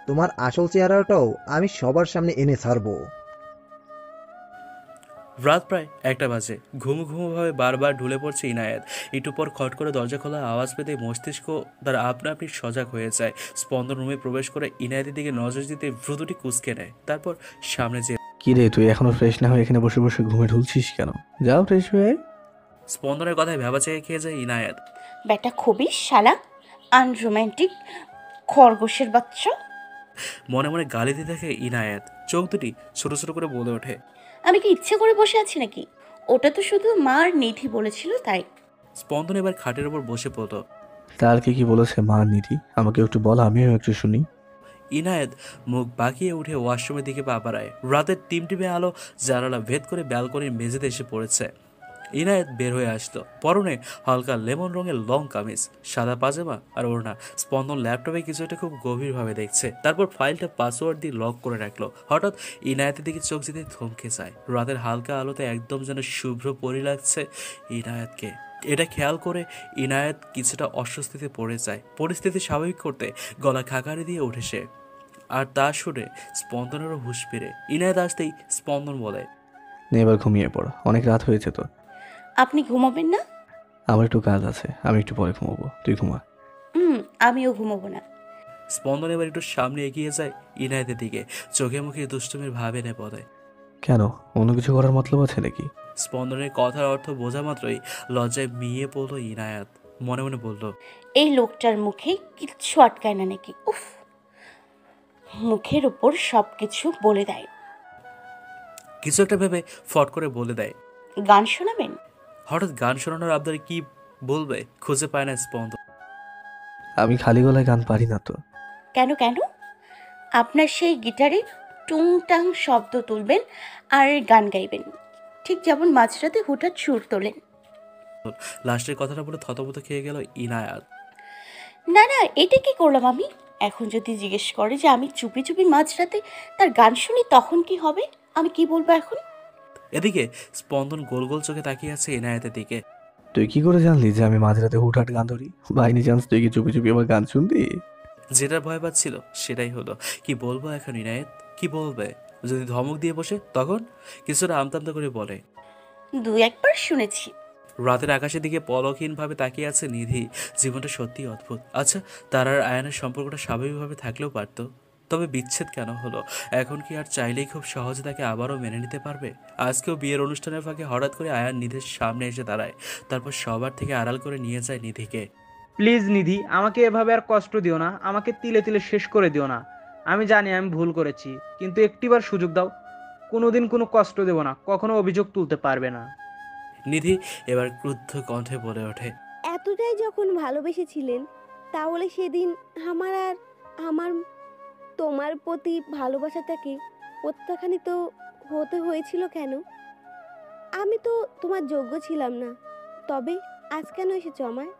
তোমার আসল চেহারাটাও আমি সবার সামনে এনে ছাড়বো।
রাত প্রায় 1টা বাজে। ঘুমু ভাবে বারবার ঢুলে পড়ছে ইনায়েত। একটু পর খট করে দরজা খোলার আওয়াজ পেতে মস্তিষ্ক তার আপনা আপনি সজাগ হয়ে যায়। স্পন্দন রুমে প্রবেশ করে ইনায়েতের দিকে নজর দিতে ভ্রুতুটি কুঁচকে নেয়। তারপর সামনে যে
কি রে, তুই এখনো ফ্রেশ না হয়ে এখানে বসে বসে ঘুমে ঢুলছিস কেন? যাও ফ্রেশ হয়ে।
স্পন্দনের কথায় ভেবাচাকে খেয়ে যায় ইনায়েত।
ব্যাটা খুবই শালা, আনরোম্যান্টিক খরগোশের বাচ্চা।
মনে মনে গালি দিতে থাকে ইনায়েত। চোখ দুটি ছোট ছোট করে বলে ওঠে,
আমি কি ইচ্ছে করে বসে আছি নাকি? ওটা তো শুধু মা আর নিধি বলেছিল তাই।
স্পন্দন এবার খাটের ওপর বসে পড়ল।
তার কি বলেছে মা নীতি? আমাকে একটু বল, আমিও একটু শুনি।
ইনায়েত মুখ বাঁকিয়ে উঠে ওয়াশরুমের দিকে পা বাড়ায়। রাতের টিমটিমে আলো জানালা ভেদ করে ব্যালকনির মেঝেতে এসে পড়েছে। ইনায়েত বের হয়ে আসলো। পরনে হালকা লেমন রঙের লং কামিজ, সাদা পাজামা আর ওড়না। স্পন্দন ল্যাপটপে কিছু একটা খুব গভীরভাবে দেখছে। তারপর ফাইলটা পাসওয়ার্ড দিয়ে লক করে রাখলো। হঠাৎ ইনায়েতের দিকে চোখ যেতে থমকে যায়। রাতের হালকা আলোতে একদম যেন শুভ্র পরি লাগছে ইনায়েতকে। এটা খেয়াল করে ইনায়েত কিছুটা অস্বস্তিতে পড়ে যায়। পরিস্থিতি স্বাভাবিক করতে গলা খাকারি দিয়ে ওঠে সে। আর তা শুনে স্পন্দনেরও হুঁশ ফিরে। ইনায়েত আসতেই স্পন্দন বলে,
নে এবার ঘুমিয়ে পড়, অনেক রাত হয়েছে তো।
আপনি ঘুমাবেন না?
আমার একটু কাজ আছে, আমি একটু পরে ঘুমাবো, তুই ঘুমা।
আমিও ঘুমাবো না।
স্পন্দন এবার একটু সামনে এগিয়ে যায় ইনায়েতের দিকে। চোখে মুখে দুষ্টুমির ভাব এনে বলে,
কেন, অন্য কিছু করার মতলব আছে নাকি?
স্পন্দনের কথার অর্থ বোঝা মাত্রই লজ্জায় মিয়ে পড়ল ইনায়েত। মনে মনে বলল,
এই লোকটার মুখে কিচ্ছু আটকায় না নাকি? উফ, মুখের উপর সব কিছু বলে দেয়।
কিছু একটা ভেবে ফট করে বলে দেয়,
গান শোনাবেন?
হঠাৎ গান শোনানোর আবদারে কি বলবে খুঁজে পায় না স্পন্দন।
আমি খালি গলায় গান পারি না তো।
কেন কেন? আপনার সেই গিটারে টুংটাং শব্দ তুলবেন আর গান গাইবেন, ঠিক যেমন মাঝরাতে হুঠাৎ সুর তোলেন।
লাস্টের কথাটা বলে থতমত খেয়ে গেল ইনায়াত।
না না, এটা কি করলাম আমি? এখন যদি জিজ্ঞেস করে যে আমি চুপি চুপি মাঝরাতে তার গান শুনি, তখন কি হবে? আমি কি বলবো এখন?
এদিকে স্পন্দন গোল গোল চোখে তাকিয়ে আছে ইনায়েতের দিকে।
তুই কি করে জানলি যে আমি মাঝরাতে হুটহাট গান ধরি? বাই এনি চান্স তুই কি চুপি চুপি আমার গান শুনবি?
যেটার ভয় পাচ্ছিল সেটাই হলো। কি বলবো এখন ইনায়েত? কি বলবে? যদি ধমক দিয়ে বসে তখন? কিছুটা আমতামতা করে বলে,
দু একবার শুনেছি।
রাতের আকাশের দিকে পলকহীনভাবে তাকিয়ে আছে নিধি। জীবনটা সত্যিই অদ্ভুত। আচ্ছা, তার আর আয়ানের সম্পর্কটা স্বাভাবিকভাবে থাকলেও পারতো, তবে বিচ্ছেদ কেন হলো? এখন কি আর চাইলেই খুব সহজে তাকে আবারও মেনে নিতে পারবে? আজকেও বিয়ের অনুষ্ঠানের ফাঁকে হঠাৎ করে আয়ান নিধির সামনে এসে দাঁড়ায়, তারপর সবার থেকে আড়াল করে নিয়ে যায় নিধিকে।
প্লিজ নিধি, আমাকে এভাবে আর কষ্ট দিও না, আমাকে তিলে তিলে শেষ করে দিও না। আমি জানি আমি ভুল করেছি, কিন্তু একটিবার সুযোগ দাও। কোনোদিন কোনো কষ্ট দেব না, কখনো অভিযোগ তুলতে পারবে না।
নিধি এবার ক্রুদ্ধ কণ্ঠে বলে ওঠে,
এতটাই যখন ভালোবেসেছিলেন, তাহলে সেদিন আমার তোমার প্রতি ভালোবাসাটাকে প্রত্যাখ্যানিত হতে হয়েছিল কেন? আমি তো তোমার যোগ্য ছিলাম না, তবে আজ কেন এসেছো আমায়?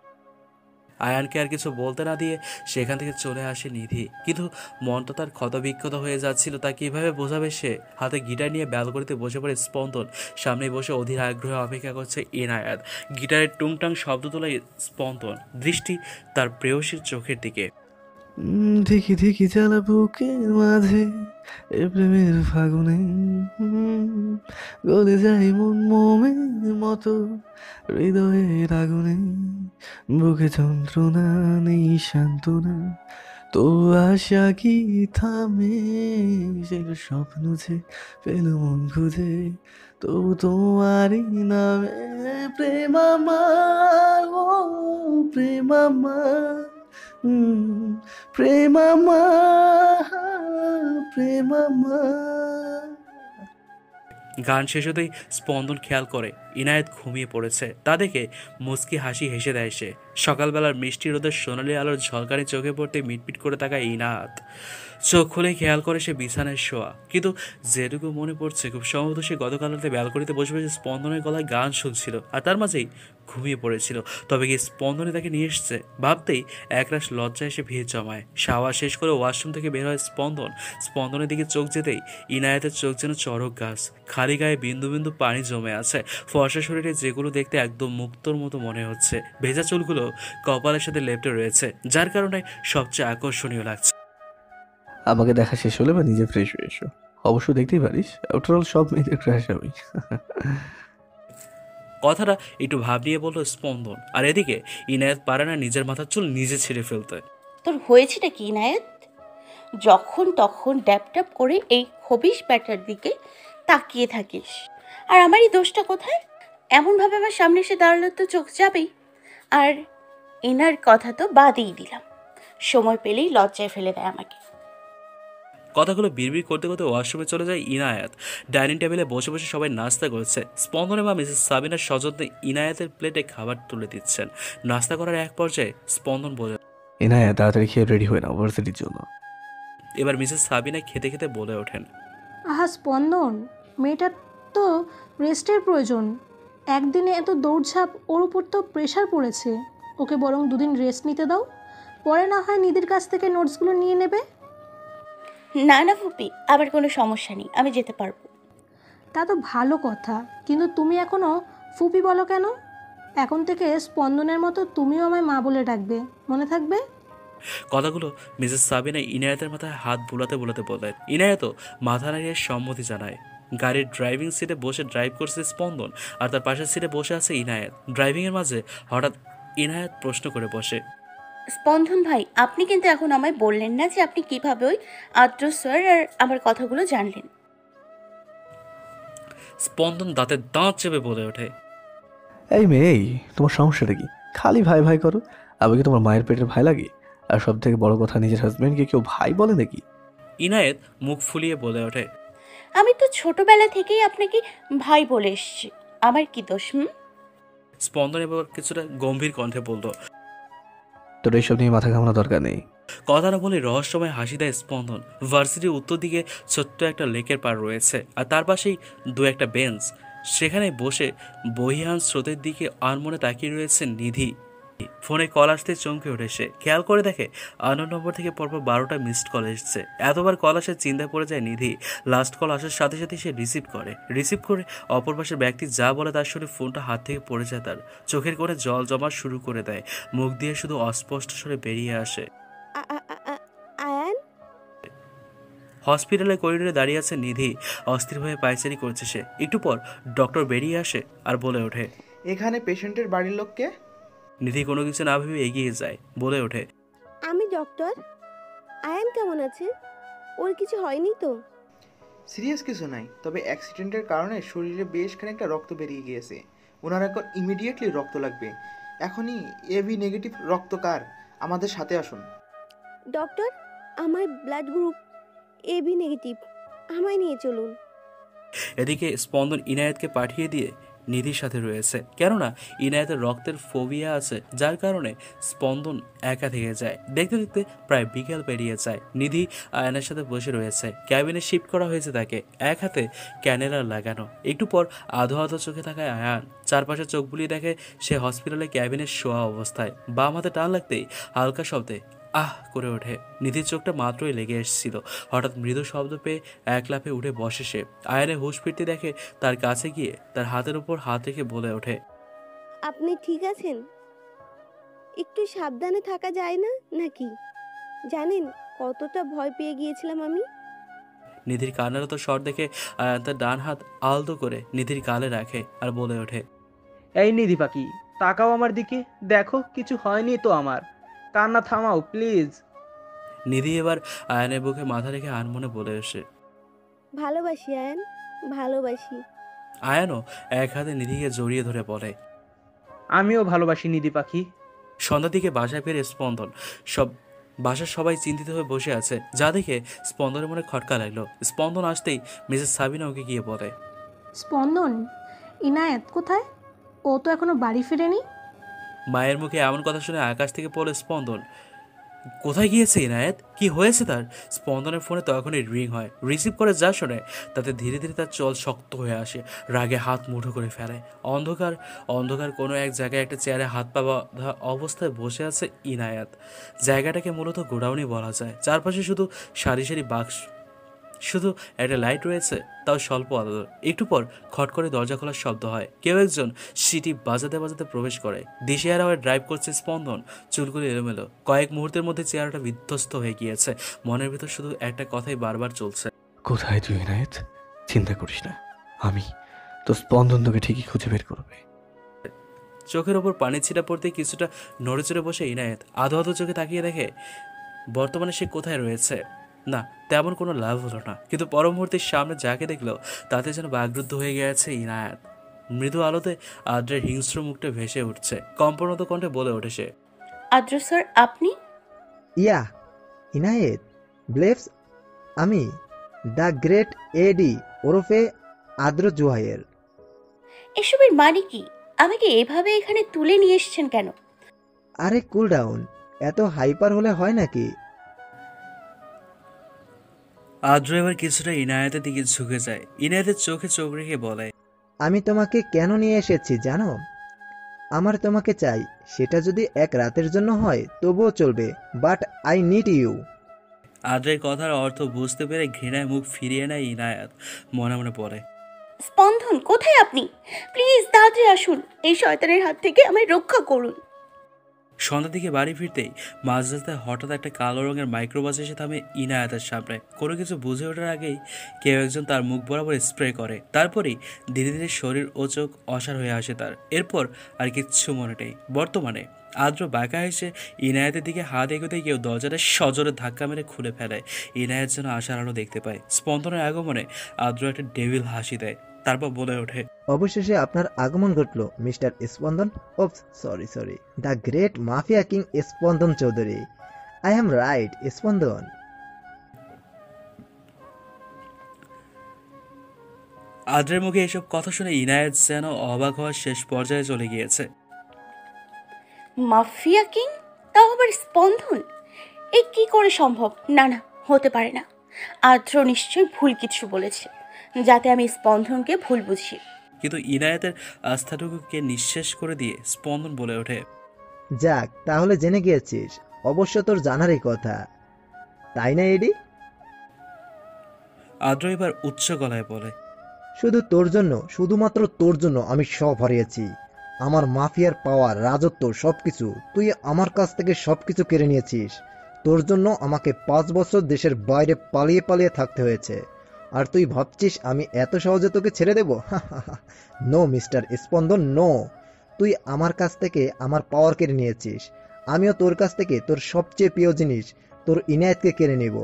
আয়ানকে আর কিছু বলতে না দিয়ে সেখান থেকে চলে আসে নিধি, কিন্তু মনটা তার ক্ষতবিক্ষত হয়ে যাচ্ছিল। তা কিভাবে বোঝাবে সে? হাতে গিটার নিয়ে ব্যালকনিতে বসে পড়ে স্পন্দন। সামনে বসে অধীর আগ্রহে অপেক্ষা করছে ইনায়াত। গিটারের টুংটাং শব্দ তোলায় স্পন্দন দৃষ্টি তার প্রেয়সীর চোখের দিকে।
দেখি দেখি জ্বালা বুকের মাঝে এ প্রেমের ফাগুনে, গলে যায় মন মোমের মতো হৃদয়ের আগুনে, বুকে যন্ত্রণা নেই সান্ত্বনা, তো আশা কি থামে? সে স্বপ্ন যে পেল মন খুঁজে, তো তোমারই নামে প্রেম আমার, ও প্রেম আমার, প্রেম আমার, প্রেম আমার।
গান শেষ হতেই স্পন্দন খেয়াল করে ইনায়েত ঘুমিয়ে পড়েছে। তা দেখে মুচকি হাসি হেসে দেয় সে। সকালবেলার মিষ্টি রোদের সোনালি আলোর ঝলকানি চোখে পড়তে মিটমিট করে তাকায় ইনায়াত। চোখ খুলে খেয়াল করে সে বিছানায় শোয়া, কিন্তু যেটুকু মনে পড়ছে খুব সম্ভবত সে গতকাল রাতে ব্যালকনিতে বসে বসে স্পন্দনের গলায় গান শুনছিল, আর তার মাঝেই ঘুমিয়ে পড়েছিল। তবে কি স্পন্দনে তাকে নিয়ে এসছে? ভাবতেই একরাশ লজ্জায় এসে ভিড় জমায়। শাওয়ার শেষ করে ওয়াশরুম থেকে বের হয় স্পন্দন। স্পন্দনের দিকে চোখ যেতেই ইনায়েতের চোখ যেন চড়ক গাছ, খালি গায়ে বিন্দু বিন্দু পানি জমে আছে। ফর্সা শরীরে যেগুলো দেখতে একদম মুক্তোর মতো মনে হচ্ছে। ভেজা চুলগুলো কপালের সাথে লেপ্টে রয়েছে, যার কারণে সবচেয়ে আকর্ষণীয় লাগছে।
আমাকে দেখা শেষ হলে বা নিজে ফ্রেশ হয়ে এসো, অবশ্য দেখতেই পারিস আফটারঅল সব মেয়েদের ক্রাশ আমি।
কথাটা একটু ভাব নিয়ে বলল স্পন্দন, আর এদিকে ইনায়েত পারে না নিজের মাথার চুল নিজে ছিঁড়ে ফেলতে।
তোর হয়েছেটা কি ইনায়েত? যখন তখন ড্যাপ ড্যাপ করে এই খবিশ ব্যাটার দিকে তাকিয়ে থাকিস। আর আমারই দোষটা কোথায়? এমনভাবে আমার সামনে এসে দাঁড়ালে তো চোখ যাবেই। আর ইনার কথা তো বাদই দিলাম, সময় পেলেই লজ্জায় ফেলে দেয় আমাকে।
কথাগুলো বিড়বিড় করতে করতে ওয়াশরুমে চলে যায় ইনায়াত। ডাইনিং টেবিলে বসে বসে সবাই নাস্তা করছে। স্পন্দনের মা মিসেস সাবিনার সযত্নে ইনায়াতের প্লেটে খাবার তুলে দিচ্ছেন। নাস্তা করার এক পর্যায়ে স্পন্দন বলে,
এনায়া তাড়াতাড়ি খেয়ে রেডি হয়ে নাও ভার্সিটির জন্য।
এবার মিসেস সাবিনা খেতে খেতে বলে ওঠেন,
আহা স্পন্দন, মেয়েটার তো রেস্টের প্রয়োজন। একদিনে এত দৌড়ঝাঁপ, ওর উপর তো প্রেশার পড়েছে। ওকে বরং দুদিন রেস্ট নিতে দাও, পরে না হয় নিধির কাছ থেকে নোটসগুলো নিয়ে নেবে।
না না ফুপি, আবার কোনো সমস্যা নেই, আমি যেতে পারবো।
তা তো ভালো কথা, কিন্তু তুমি এখনও ফুপি বলো কেন? এখন থেকে স্পন্দনের মতো তুমিও আমায় মা বলে ডাকবে, মনে থাকবে?
কথাগুলো মিসেস সাবিনা ইনায়াতের মাথায় হাত বুলাতে বুলাতে বলেন। ইনায়াতও মাথা নাড়িয়ে সম্মতি জানায়। গাড়ির ড্রাইভিং সিটে বসে ড্রাইভ করছে স্পন্দন, আর তার পাশের সিটে বসে আছে ইনায়াত। ড্রাইভিংয়ের মাঝে হঠাৎ ইনায়াত প্রশ্ন করে বসে,
স্পন্দন ভাই, আপনি কিন্তু এখন আমায় বললেন না যে আপনি কিভাবে ওই আদ্র স্যার আর আমার কথাগুলো জানলেন।
স্পন্দন দাঁতে দাঁত চেপে বলে ওঠে,
এই মেয়ে, এই তোমার সমস্যাটা কি? খালি ভাই ভাই করো। আমি কি তোমার মায়ের পেটের ভাই লাগে? আর সব থেকে বড় কথা, নিজের হাজবেন্ডকে কেউ ভাই বলে নাকি?
ইনায়েত মুখ ফুলিয়ে বলে ওঠে,
আমি তো ছোটবেলা থেকেই আপনাকে ভাই বলে এসছি, আমার কি দোষ?
স্পন্দন এবার কিছুটা গম্ভীর কণ্ঠে বলল,
তোর এইসব নিয়ে মাথা ঘামানো দরকার নেই।
কথাটা বলে রহস্যময় হাসি দেয় স্পন্দন। ভার্সিটির উত্তর দিকে ছোট্ট একটা লেকের পাড় রয়েছে, আর তার পাশেই দু একটা বেঞ্চ। সেখানে বসে বহিয়ান স্রোতের দিকে আনমনে তাকিয়ে রয়েছে নিধি। ফোনে কল আসতে চমকে ওঠে সে। খেয়াল করে দেখে আননোন নম্বর থেকে পরপর 12টা মিসড কল এসেছে। এতবার কল আসে চিন্তায় পড়ে যায় নিধি। লাস্ট কল আসার সাথে সাথে সে রিসিভ করে অপর পাশের ব্যক্তি যা বলে তার শুনে ফোনটা হাত থেকে পড়ে যায় তার। চোখের কোণে জল জমা শুরু করে দেয়, মুখ দিয়ে শুধু অস্পষ্ট স্বরে বেরিয়ে আসে।
আয়ান,
হসপিটালের করিডোরে দাঁড়িয়ে আছে নিধি। অস্থির হয়ে পায়চারি করছে সে। একটু পর ডক্টর বেরিয়ে আসে আর বলে ওঠে,
এখানে পেশেন্টের বাড়ির লোককে?
নিধি কোনো কিছু না ভেবে এগিয়ে যায়, বলে ওঠে,
আমি ডক্টর। আয়ান কেমন আছে? ওর কিছু হয়নি তো?
সিরিয়াস কিছু নাই, তবে অ্যাক্সিডেন্টের কারণে শরীরে বেশ খানিকটা রক্ত বেরিয়ে গিয়েছে। ওনার এখন ইমিডিয়েটলি রক্ত লাগবে। এখনই এবি নেগেটিভ রক্ত কার? আমাদের সাথে আসুন।
ডক্টর, আমার ব্লাড গ্রুপ এবি নেগেটিভ, আমায় নিয়ে চলুন।
এদিকে স্পন্দন ইনায়েতকে পাঠিয়ে দিয়ে নিধির সাথে রয়েছে, কেননা ইনায়েতের রক্তের ফোবিয়া আছে, যার কারণে স্পন্দন একা থেকে যায়। দেখতে দেখতে প্রায় বিকেল পেরিয়ে যায়। নিধি আয়নের সাথে বসে রয়েছে। ক্যাবিনে শিফট করা হয়েছে তাকে, এক হাতে ক্যানেলার লাগানো। একটু পর আধো আধো চোখে থাকায় আয়ান চারপাশে চোখ বুলিয়ে দেখে সে হসপিটালে ক্যাবিনের শোয়া অবস্থায়। বাম হাতে টান লাগতেই হালকা শব্দে আহ করে ওঠে। নিধির চোখটা মাত্রই লেগে এসেছিল। হঠাৎ মৃদু শব্দ পেয়ে এক লাফে উঠে বসে সে। আয়নের হুঁশ ফিরতে দেখে তার কাছে গিয়ে তার হাতের উপর হাত রেখে বলে ওঠে,
আপনি ঠিক আছেন? একটু সাবধানে থাকা যায় না নাকি? জানেন কতটা ভয় পেয়ে গিয়েছিলাম আমি।
নিধির কান্নারত স্বর দেখে আয়ান তার ডান হাত আলতো করে নিধির গালে রাখে আর বলে ওঠে,
এই নিধি পাখি, তাকাও আমার দিকে, দেখো কিছু হয়নি তো আমার। কান্না থামাও প্লিজ।
নিধি এবার আয়ানের বুকে মাথা রেখে আনমনে বলে আসে।
ভালোবাসি আয়ান, ভালোবাসি।
আয়ানও এক হাতে নিধিকে জড়িয়ে ধরে বলে,
আমিও ভালোবাসি নিধি পাখি।
সন্ধ্যার দিকে বাসায় ফিরে স্পন্দন বাসার সবাই চিন্তিত হয়ে বসে আছে, যা দেখে স্পন্দনের মনে খটকা লাগলো। স্পন্দন আসতেই মিসেস সাবিনা ওকে গিয়ে বলে,
স্পন্দন, ইনায়েত কোথায়? ও তো এখনো বাড়ি ফিরেনি।
মায়ের মুখে এমন কথা শুনে আকাশ থেকে পড়ে স্পন্দন। কোথায় গিয়েছে ইনায়েত? কি হয়েছে তার? স্পন্দনের ফোনে তখনই রিং হয়। রিসিভ করে যা শোনে তাতে ধীরে ধীরে তার চল শক্ত হয়ে আসে। রাগে হাত মুঠো করে ফেলে। অন্ধকার কোনো এক জায়গায় একটা চেয়ারে হাত পা বাঁধা অবস্থায় বসে আছে ইনায়েত। জায়গাটাকে মূলত গোডাউনই বলা যায়। চারপাশে শুধু সারি সারি বাক্স, শুধু একটা লাইট রয়েছে, তাও স্বল্প আলো। একটু পর খট করে দরজা খোলার শব্দ হয়। কেউ একজন সিটি বাজাতে বাজাতে প্রবেশ করে। দিশেহারা হয়ে ড্রাইভ করছে স্পন্দন, চুলগুলো এলোমেলো। কয়েক মুহূর্তের মধ্যে চেহারাটা বিধ্বস্ত হয়ে গিয়েছে। মনের ভিতর শুধু একটা কথাই বারবার চলছে,
কোথায় তুই ইনায়েত? চিন্তা করিস না, আমি তো স্পন্দন তোকে ঠিকই খুঁজে বের করবে।
চোখের ওপর পানি ছিটা পড়তে কিছুটা নড়ে চড়ে বসে ইনায়েত আধো আধো চোখে তাকিয়ে দেখে বর্তমানে সে কোথায় রয়েছে। না, তেমন কোনো লাভ হলো না। কিন্তু পর মুহূর্তের সামনে যাকে দেখলো তাতে যেন বাগরুদ্ধ হয়ে গেছে ইনায়েত। মৃদু আলোতে আদ্রের হিংস্র মুখটা ভেসে উঠছে। কম্পনত কণ্ঠে বলে ওঠে সে,
আদ্র স্যার, আপনি?
ইয়া ইনায়েত, ব্লেভস, আমি দ্য গ্রেট এডি ওরফে আদ্র জুহাইয়ের।
এসবের মানে কি? আমাকে এভাবে এখানে তুলে নিয়ে এসেছেন কেন?
আরে কুল ডাউন, এত হাইপার হলে হয় নাকি?
আদ্র এবার কিছুটা ইনায়েতের দিকে ঝুঁকে যায়। ইনায়েতের চোখে চোখ রেখে বলে,
আমি তোমাকে কেন নিয়ে এসেছি জানো? আমার তোমাকে চাই, সেটা যদি এক রাতের জন্য হয় তবুও চলবে, বাট আই নিড ইউ।
আদ্রের কথার অর্থ বুঝতে পেরে ঘৃণায় মুখ ফিরিয়ে নেয় ইনায়েত। মনে মনে পড়ে,
স্পন্দন, কোথায় আপনি? প্লিজ তাড়াতাড়ি আসুন, এই শয়তানের হাত থেকে আমায় রক্ষা করুন।
সন্ধ্যার দিকে বাড়ি ফিরতেই মাঝ রাস্তায় হঠাৎ একটা কালো রঙের মাইক্রোবাস এসে থামে ইনায়েতের সামনে। কোনো কিছু বুঝে ওঠার আগেই কেউ একজন তার মুখ বরাবর স্প্রে করে। তারপরেই ধীরে ধীরে শরীর ও চোখ অসাড় হয়ে আসে তার। এরপর আর কিচ্ছু মনে নেই। বর্তমানে আদ্র বাঁকা এসে ইনায়েতের দিকে হাত এগোতে কেউ দরজাটা সজোরে ধাক্কা মেরে খুলে ফেলে। ইনায়েত যেন আশার আলো দেখতে পায়। স্পন্দনের আগমনে আদ্র একটা ডেভিল হাসি দেয়, তারপর বলে ওঠে,
অবশেষে আপনার আগমন ঘটল মিস্টার স্পন্দন। ওপস, sorry, the great mafia king স্পন্দন চৌধুরী। আই এম রাইট স্পন্দন।
আদ্রের মুখে এসব কথা শুনে ইনায়েত যেন অবাক হওয়ার শেষ পর্যায়ে চলে গিয়েছে।
Mafia king? তাও আবার স্পন্দন? এ কি করে সম্ভব? না না, হতে পারে না। আদ্র নিশ্চয়ই ভুল কিছু বলেছে, যাতে আমি স্পন্দনকে ভুল বুঝি।
কিন্তু ইনায়েতের আস্থাটুকুকে নিঃশেষ করে দিয়ে স্পন্দন বলে ওঠে,
যাক, তাহলে জেনে গিয়েছিস। অবশ্য তোর জানারই কথা, তাই না এডি?
আদ্র এবার উচ্চ গলায় বলে,
শুধু তোর জন্য, শুধুমাত্র তোর জন্য আমি সব হারিয়েছি। আমার মাফিয়ার পাওয়ার, রাজত্ব, সবকিছু তুই আমার কাছ থেকে সবকিছু কেড়ে নিয়েছিস। তোর জন্য আমাকে 5 বছর দেশের বাইরে পালিয়ে পালিয়ে থাকতে হয়েছে। আর তুই ভাবছিস আমি এত সহজে তোকে ছেড়ে দেব? নো মিস্টার স্পন্দন, নো। তুই আমার কাছ থেকে আমার পাওয়ার কেড়ে নিয়েছিস। আমিও তোর কাছ থেকে তোর সবচেয়ে প্রিয় জিনিস, তোর ইনায়েতকে কেড়ে নেব।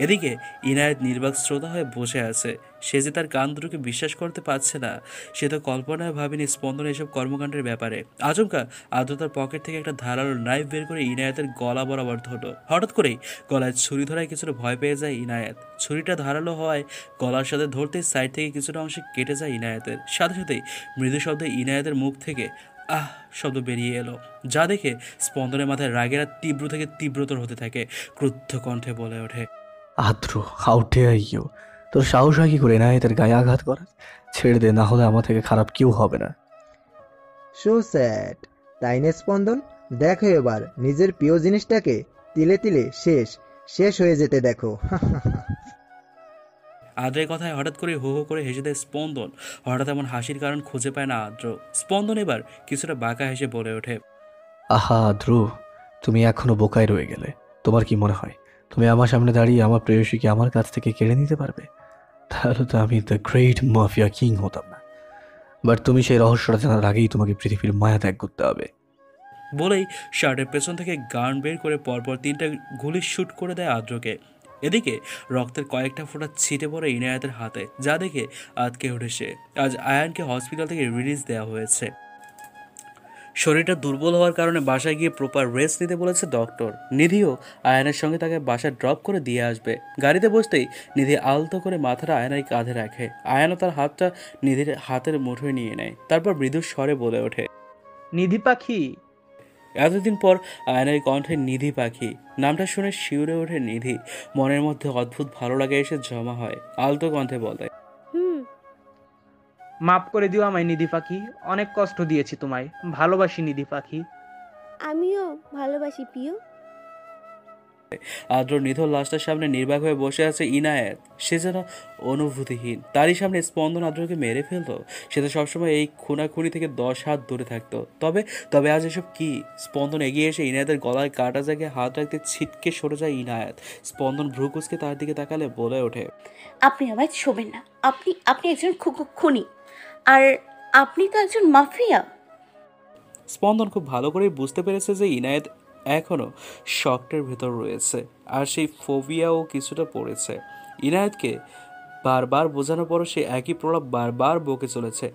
এদিকে ইনায়েত নির্বাক শ্রোতা হয়ে বসে আছে। সে যে তার কান দুটোকে বিশ্বাস করতে পারছে না। সে তো কল্পনায় ভাবেনি স্পন্দন এসব কর্মকাণ্ডের ব্যাপারে। আচমকা আদ্র তার পকেট থেকে একটা ধারালো নাইফ বের করে ইনায়েতের গলা বরাবর ধরল। হঠাৎ করেই গলায় ছুরি ধরায় কিছুটা ভয় পেয়ে যায় ইনায়েত। ছুরিটা ধারালো হওয়ায় গলার সাথে ধরতেই সাইড থেকে কিছুটা অংশে কেটে যায় ইনায়েতের। সাথে সাথেই মৃদু শব্দে ইনায়েতের মুখ থেকে আহ শব্দ বেরিয়ে এলো, যা দেখে স্পন্দনের মাথায় রাগের আর তীব্র থেকে তীব্রতর হতে থাকে। ক্রুদ্ধ কণ্ঠে বলে ওঠে,
আদ্র, হাউ ডেয়ার ইউ! তোর সাহস হয় কি করে এনায়েতের গায়ে আঘাত করার? ছেড়ে দে, না হলে আমার থেকে খারাপ কেউ হবে না।
সো স্যাড, তাই না স্পন্দন? দেখো এবার নিজের প্রিয় জিনিসটাকে তিলে তিলে শেষ হয়ে যেতে দেখো।
আদ্রের কথায় হঠাৎ করে হো হো করে হেসে দেয় স্পন্দন। হঠাৎ এমন হাসির কারণ খুঁজে পায় না আদ্র। স্পন্দন এবার কিছুটা বাঁকা হেসে বলে ওঠে,
আহা ধ্রুব, তুমি এখনো বোকায় রয়ে গেলে। তোমার কি মনে হয় তুমি আমার সামনে দাঁড়িয়ে আমার প্রেয়সীকে আমার কাছ থেকে কেড়ে নিতে পারবে? তাহলে তো আমি দ্য গ্রেট মাফিয়া কিং হতাম না। বাট তুমি সেই রহস্যটা জানার আগেই তোমাকে পৃথিবীর মায়া ত্যাগ করতে হবে।
বলেই শার্টের পেছন থেকে গান বের করে পরপর 3টা গুলি শুট করে দেয় আদ্রকে। এদিকে রক্তের কয়েকটা ফোঁটা ছিটে পড়ে ইনায়েতের হাতে, যা দেখে আটকে উঠে সে। আজ আয়ানকে হসপিটাল থেকে রিলিজ দেওয়া হয়েছে। শরীরটা দুর্বল হওয়ার কারণে বাসায় গিয়ে প্রপার রেস্ট নিতে বলেছে ডক্টর। নিধিও আয়ানের সঙ্গে তাকে বাসায় ড্রপ করে দিয়ে আসবে। গাড়িতে বসতেই নিধি আলতো করে মাথাটা আয়নার কাঁধে রাখে। আয়ানও তার হাতটা নিধির হাতের মুঠোয় নিয়ে নেয়। তারপর মৃদু স্বরে বলে ওঠে,
নিধি পাখি।
এতদিন পর আয়নার কণ্ঠে নিধি পাখি নামটা শুনে শিউরে ওঠে নিধি। মনের মধ্যে অদ্ভুত ভালো লাগে এসে জমা হয়। আলতো কণ্ঠে বলে,
মাফ করে দিও আমায় নিধি পাখি, অনেক কষ্ট দিয়েছি তোমায়। ভালোবাসি নিধি পাখি।
আমিও ভালোবাসি প্রিয়।
আদ্র নিধর লাশটার সামনে নির্বাক হয়ে বসে আছে ইনায়েত। সে যেন অনুভূতিহীন। তারই সামনে স্পন্দন আদ্রকে মেরে ফেলতো। সে তো সবসময় এই খুনাখুনি থেকে 10 হাত দূরে থাকতো। তবে আজ এসব কি? স্পন্দন এগিয়ে এসে ইনায়েতের গলায় কাটা জায়গায় হাত রাখতে ছিটকে সরে যায় ইনায়েত। স্পন্দন ভ্রু কুঁচকে তার দিকে তাকালে বলে ওঠে,
আপনি আমায় ছোবেন না। আপনি একজন খুনি, আর আপনি তো একজন মাফিয়া।
স্পন্দন খুব ভালো করেই বুঝতে পেরেছে যে ইনায়েত এখনও শকটের ভেতর রয়েছে, আর সেই ফোবিয়াও কিছুটা পড়েছে। ইনায়েতকে বারবার বোঝানোর পরও সে একই প্রলাপ বারবার বকে চলেছে।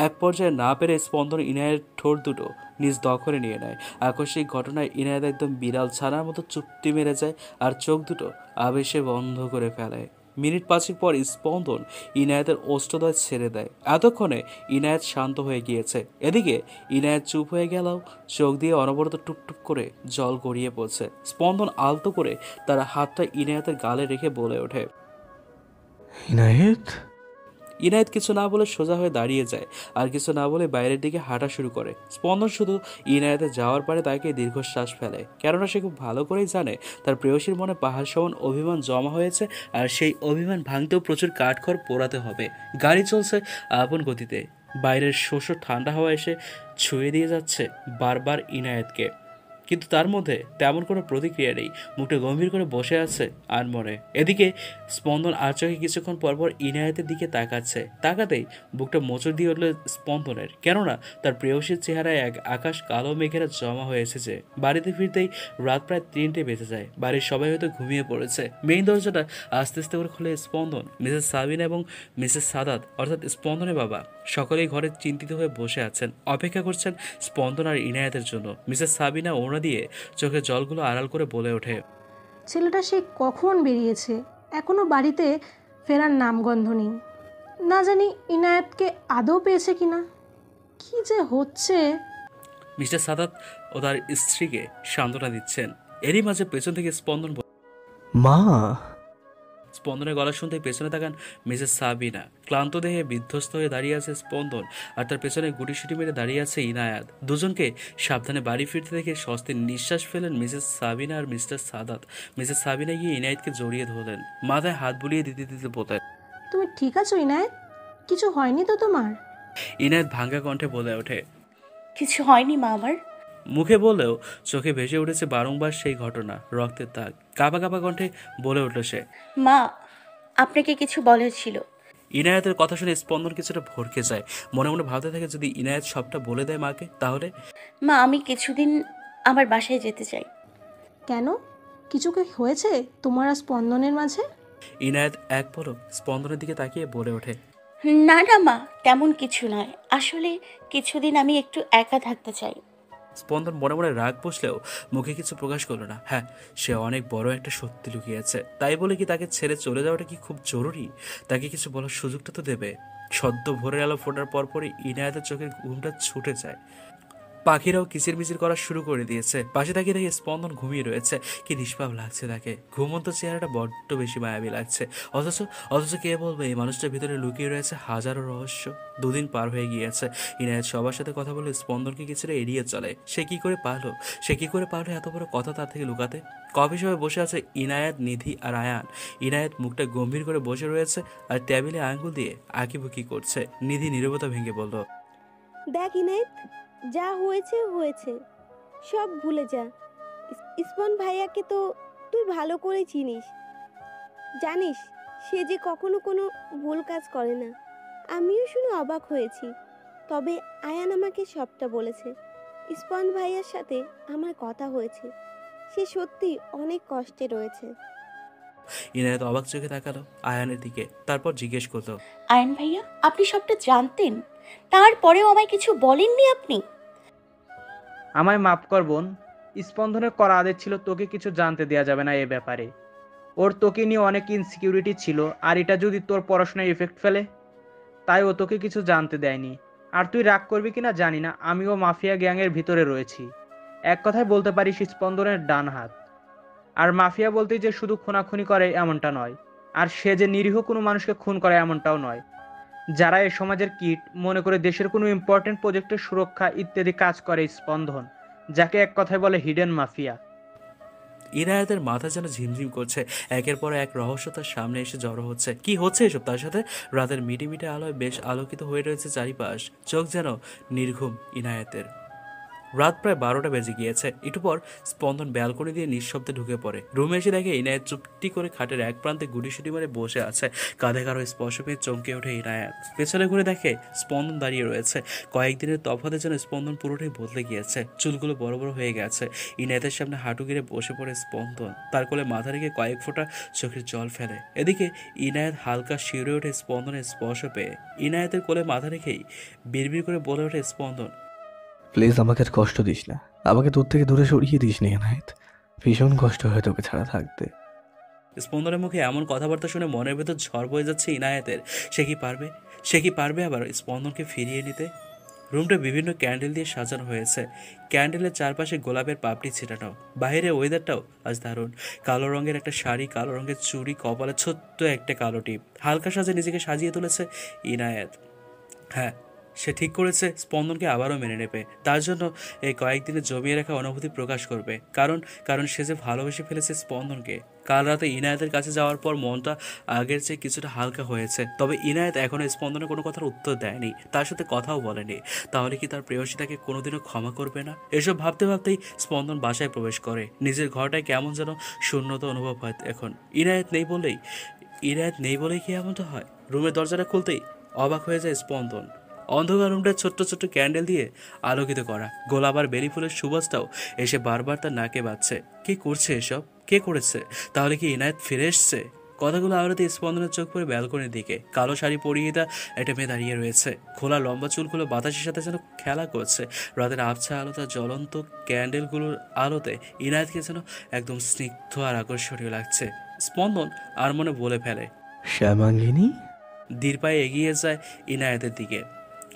এক পর্যায়ে না পেরে স্পন্দন ইনায়ের ঠোঁট দুটো নিজ দখলে নিয়ে নেয়। আকস্মিক ঘটনায় ইনায়েত একদম বিড়াল ছানার মতো চুপটি মেরে যায় আর চোখ দুটো আবেশে বন্ধ করে ফেলে। মিনিট 5 পর স্পন্দন ইনায়েতের ওষ্ঠদয় ছেড়ে দেয়। এতক্ষণে ইনায়েত শান্ত হয়ে গিয়েছে। এদিকে ইনায়েত চুপ হয়ে গেলেও চোখ দিয়ে অনবরত টুপটুপ করে জল গড়িয়ে পড়ছে। স্পন্দন আলতো করে তার হাতটা ইনায়েতের গালে রেখে বলে ওঠে,
ইনায়েত।
ইনায়েত কিছু না বলে সোজা হয়ে দাঁড়িয়ে যায়, আর কিছু না বলে বাইরের দিকে হাঁটা শুরু করে। স্পন্দন শুধু ইনায়েতের যাওয়ার পরে তাকে দীর্ঘশ্বাস ফেলে, কেননা সে খুব ভালো করেই জানে তার প্রেয়সীর মনে পাহাড় সমান অভিমান জমা হয়েছে, আর সেই অভিমান ভাঙতেও প্রচুর কাঠখড় পোড়াতে হবে। গাড়ি চলছে আপন গতিতে। বাইরের শোষ ঠান্ডা হাওয়া এসে ছুঁয়ে দিয়ে যাচ্ছে বারবার ইনায়েতকে, কিন্তু তার মধ্যে তেমন কোনো প্রতিক্রিয়া নেই। মুখটা গম্ভীর করে বসে আছে আনমনে। এদিকে স্পন্দন আর চোখে কিছুক্ষণ পরপর ইনায়েতের দিকে তাকাতেই বুকটা মোচড় দিয়ে উঠল স্পন্দনের, কেননা তার প্রেয়সীর চেহারায় এক আকাশ কালো মেঘেরা জমা হয়ে এসেছে। বাড়িতে ফিরতেই রাত প্রায় 3টে বেজে যায়। বাড়ির সবাই হয়তো ঘুমিয়ে পড়েছে। মেইন দরজাটা আস্তে আস্তে করে খুলে স্পন্দন, মিসেস সাবিনা এবং মিসেস সাদাত অর্থাৎ স্পন্দনের বাবা সকলেই ঘরে চিন্তিত হয়ে বসে আছেন, অপেক্ষা করছেন স্পন্দন আর ইনায়েতের জন্য। মিসেস সাবিনা ওড়না দিয়ে চোখের জলগুলো আড়াল করে বলে ওঠে,
ছেলেটা সে কখন বেরিয়েছে, এখনো বাড়িতে ফেরার নামগন্ধ নেই। না জানি ইনায়েতকে আদৌ পেয়েছে কিনা। কি যে হচ্ছে।
মিস্টার সাদাত ও তার স্ত্রীকে সান্ত্বনা দিচ্ছেন। এরই মাঝে পেছন থেকে স্পন্দন
মা।
স্পন্দনের গলা শুনতেই পেছনে তাকান মিসেস সাবিনা। ক্লান্ত দেহে বিধ্বস্ত হয়ে দাঁড়িয়ে আছে স্পন্দন, আর তার পেছনে গুটিসুটি মেরে দাঁড়িয়ে আছে ইনায়াত। দুজনকে সাবধানে বাড়ি ফিরতে দেখে স্বস্তির নিঃশ্বাস ফেলেন মিসেস সাবিনা আর মিস্টার সাদাত। মিসেস সাবিনা গিয়ে ইনায়েতকে জড়িয়ে ধরলেন, মাথায় হাত বুলিয়ে দিতে দিতে বললেন,
তুমি ঠিক আছো ইনায়েত? কিছু হয়নি তো তোমার?
ইনায়েত ভাঙ্গা কণ্ঠে বলে ওঠে,
কিছু হয়নি মা আমার।
মুখে বললেও চোখে ভেসে উঠেছে বারংবার সেই ঘটনা, রক্তের দাগ। কাঁপা কাঁপা কণ্ঠে বলে উঠল সে,
মা আপনাকে কিছু বলার ছিল।
ইনায়েতের কথা শুনে স্পন্দন কিছুটা ভরকে যায়। মনে মনে ভাবতে থাকে যদি ইনায়েত সবটা বলে দেয় মাকে, তাহলে।
মা আমি কিছুদিন আমার বাসায় যেতে চাই।
কেন? কিছু কি হয়েছে তোমার আর স্পন্দনের মাঝে?
ইনায়েত এক পলক স্পন্দনের দিকে তাকিয়ে বলে ওঠে,
না না মা, তেমন কিছু নয়। আসলে কিছুদিন আমি একটু একা থাকতে চাই।
স্পন্দন মনে মনে রাগ বসলেও মুখে কিছু প্রকাশ করলো না। হ্যাঁ, সে অনেক বড় একটা সত্যি লুকিয়েছে, তাই বলে কি তাকে ছেড়ে চলে যাওয়াটা কি খুব জরুরি? তাকে কিছু বলার সুযোগটা তো দেবে। সদ্য ভোরের আলো ফোটার পরপরই ইনায়েতের চোখের ঘুমটা ছুটে যায়। পাখিরাও কিচিরমিচির করা শুরু করে দিয়েছে। পাশে তাকিয়ে দেখে স্পন্দন ঘুমিয়ে রয়েছে। কি নিষ্পাপ লাগছে তাকে, ঘুমন্ত চেহারাটা বড্ড বেশি মায়াবী লাগছে। অথচ অথচ কে বলবে এই মানুষটার ভিতরে লুকিয়ে রয়েছে হাজারো রহস্য। দুদিন পার হয়ে গিয়েছে। ইনায়েত সবার সাথে কথা বলে স্পন্দনকে কিছুটা এড়িয়ে চলে। সে কি করে পারলো এত বড় কথা তার থেকে লুকাতে? কফি শপে বসে আছে ইনায়েত, নিধি আর আয়ান। ইনায়েত মুখটা গম্ভীর করে বসে রয়েছে আর টেবিলে আঙ্গুল দিয়ে আঁকিবুকি করছে। নিধি নীরবতা ভেঙে বলল,
দেখ ইনায়েত, যা হয়েছে হয়েছে, সব ভুলে যা। ইসমান ভাইয়াকে তো তুই ভালো করে চিনিস, জানিস সে যে কখনো কোনো ভুল কাজ করে না। আমিও শুনে অবাক হয়েছি, তবে আয়ান আমাকে সবটা বলেছে। ইসমান ভাইয়ার সাথে আমার কথা হয়েছে, সে সত্যি অনেক কষ্টে রয়েছে।
ইনায়েত অবাক চোখে তাকালো আয়ানের দিকে, তারপর জিজ্ঞেস করলো,
আয়ন ভাইয়া আপনি সবটা জানতেন, তারপরেও আমায় কিছু বলেননি আপনি?
আমায় মাফ কর বোন, স্পন্দনের করা আদেশ ছিল তোকে কিছু জানতে দেয়া যাবে না এ ব্যাপারে। ওর তোকে নিয়ে অনেক ইনসিকিউরিটি ছিল, আর এটা যদি তোর পড়াশোনায় এফেক্ট ফেলে, তাই ও তোকে কিছু জানতে দেয়নি। আর তুই রাগ করবি কিনা জানি না, আমিও মাফিয়া গ্যাংয়ের ভিতরে রয়েছি। এক কথায় বলতে পারিস স্পন্দনের ডান হাত। আর মাফিয়া বলতে যে শুধু খুনাখুনি করে এমনটা নয়, আর সে যে নিরীহ কোনো মানুষকে খুন করে এমনটাও নয়। যারা এই সমাজের কিট মনে করে দেশের কোনো ইম্পর্টেন্ট প্রজেক্টের সুরক্ষা ইত্যাদি কাজ করে স্পন্দন, যাকে এক কথায় বলে হিডেন মাফিয়া।
ইনায়েতের মাথা যেন ঝিমঝিম করছে। একের পর এক রহস্য তার সামনে এসে জড়ো হচ্ছে। কি হচ্ছে এসব তার সাথে? রাতের মিটিমিটে আলোয় বেশ আলোকিত হয়ে রয়েছে চারিপাশ। চোখ যেন নির্ঘুম ইনায়েতের। রাত প্রায় 12টা বেজে গিয়েছে। একটু পর স্পন্দন ব্যালকনি দিয়ে নিঃশব্দে ঢুকে পড়ে। রুমে এসে দেখে ইনায়েত চুপটি করে খাটের এক প্রান্তে গুটিসুটি মারে বসে আছে। কাঁধে কারো স্পর্শ পেয়ে চমকে ওঠে ইনায়েত। পেছনে ঘুরে দেখে স্পন্দন দাঁড়িয়ে রয়েছে। কয়েকদিনের তফাতে যেন স্পন্দন পুরোটাই বদলে গিয়েছে। চুলগুলো বড় বড় হয়ে গেছে। ইনায়েতের সামনে হাঁটু গিরে বসে পড়ে স্পন্দন। তার কোলে মাথা রেখে কয়েক ফোঁটা চোখের জল ফেলে। এদিকে ইনায়েত হালকা শিউরে ওঠে স্পন্দনের স্পর্শ পেয়ে। ইনায়েতের কোলে মাথা রেখেই বিড়বিড় করে বলে ওঠে স্পন্দন,
প্লিজ আমাকে আর কষ্ট দিস না, আমাকে তোর থেকে দূরে সরিয়ে দিস না ইনায়েত। ভীষণ কষ্ট হয় তোকে ছাড়া থাকতে।
স্পন্দনের মুখে এমন কথাবার্তা শুনে মনের ভেতর ঝড় বয়ে যাচ্ছে ইনায়েতের। সে কি পারবে আবার স্পন্দনকে ফিরিয়ে নিতে? রুমটা বিভিন্ন ক্যান্ডেল দিয়ে সাজানো হয়েছে। ক্যান্ডেলের চারপাশে গোলাপের পাপড়ি ছিটানো। বাইরে ওয়েদারটাও আজ দারুণ। কালো রঙের একটা শাড়ি, কালো রঙের চুড়ি, কপালে ছোট্ট একটা কালো টিপ। হালকা সাজে নিজেকে সাজিয়ে তুলেছে ইনায়েত। হ্যাঁ, সে ঠিক করেছে স্পন্দনকে আবারও মেনে নেবে। তার জন্য এই কয়েকদিনে জমিয়ে রাখা অনুভূতি প্রকাশ করবে। কারণ সে যে ভালোবেসে ফেলেছে স্পন্দনকে। কাল রাতে ইনায়েতের কাছে যাওয়ার পর মনটা আগের চেয়ে কিছুটা হালকা হয়েছে। তবে ইনায়েত এখনও স্পন্দনের কোনো কথার উত্তর দেয়নি, তার সাথে কথাও বলেনি। তাহলে কি তার প্রেয়সী তাকে কোনোদিনও ক্ষমা করবে না? এসব ভাবতে ভাবতেই স্পন্দন বাসায় প্রবেশ করে। নিজের ঘরটায় কেমন যেন শূন্যতা অনুভব হয় এখন। ইনায়েত নেই বলেই কি এমনটা হয়? রুমের দরজাটা খুলতেই অবাক হয়ে যায় স্পন্দন। অন্ধকার রুমটা ছোট্ট ছোট্ট ক্যান্ডেল দিয়ে আলোকিত করা। গোলাপ আর বেলি ফুলের সুবাসটাও এসে বারবার তার নাকে বাজছে। কে করছে এসব? কে করেছে? তাহলে কি ইনায়েত ফিরে এসছে? কথাগুলো আওড়াতে স্পন্দনের চোখ পড়ে ব্যালকনির দিকে। কালো শাড়ি পরিয়ে একটা মেয়ে দাঁড়িয়ে রয়েছে। খোলা লম্বা চুলগুলো বাতাসের সাথে যেন খেলা করছে। রাতের আবছা আলো তার জ্বলন্ত ক্যান্ডেলগুলোর আলোতে ইনায়েতকে যেন একদম স্নিগ্ধ আর আকর্ষণীয় লাগছে। স্পন্দন আর মনে বলে ফেলে,
শ্যামাঙ্গিনী।
ধীর পায়ে এগিয়ে যায় ইনায়েতের দিকে।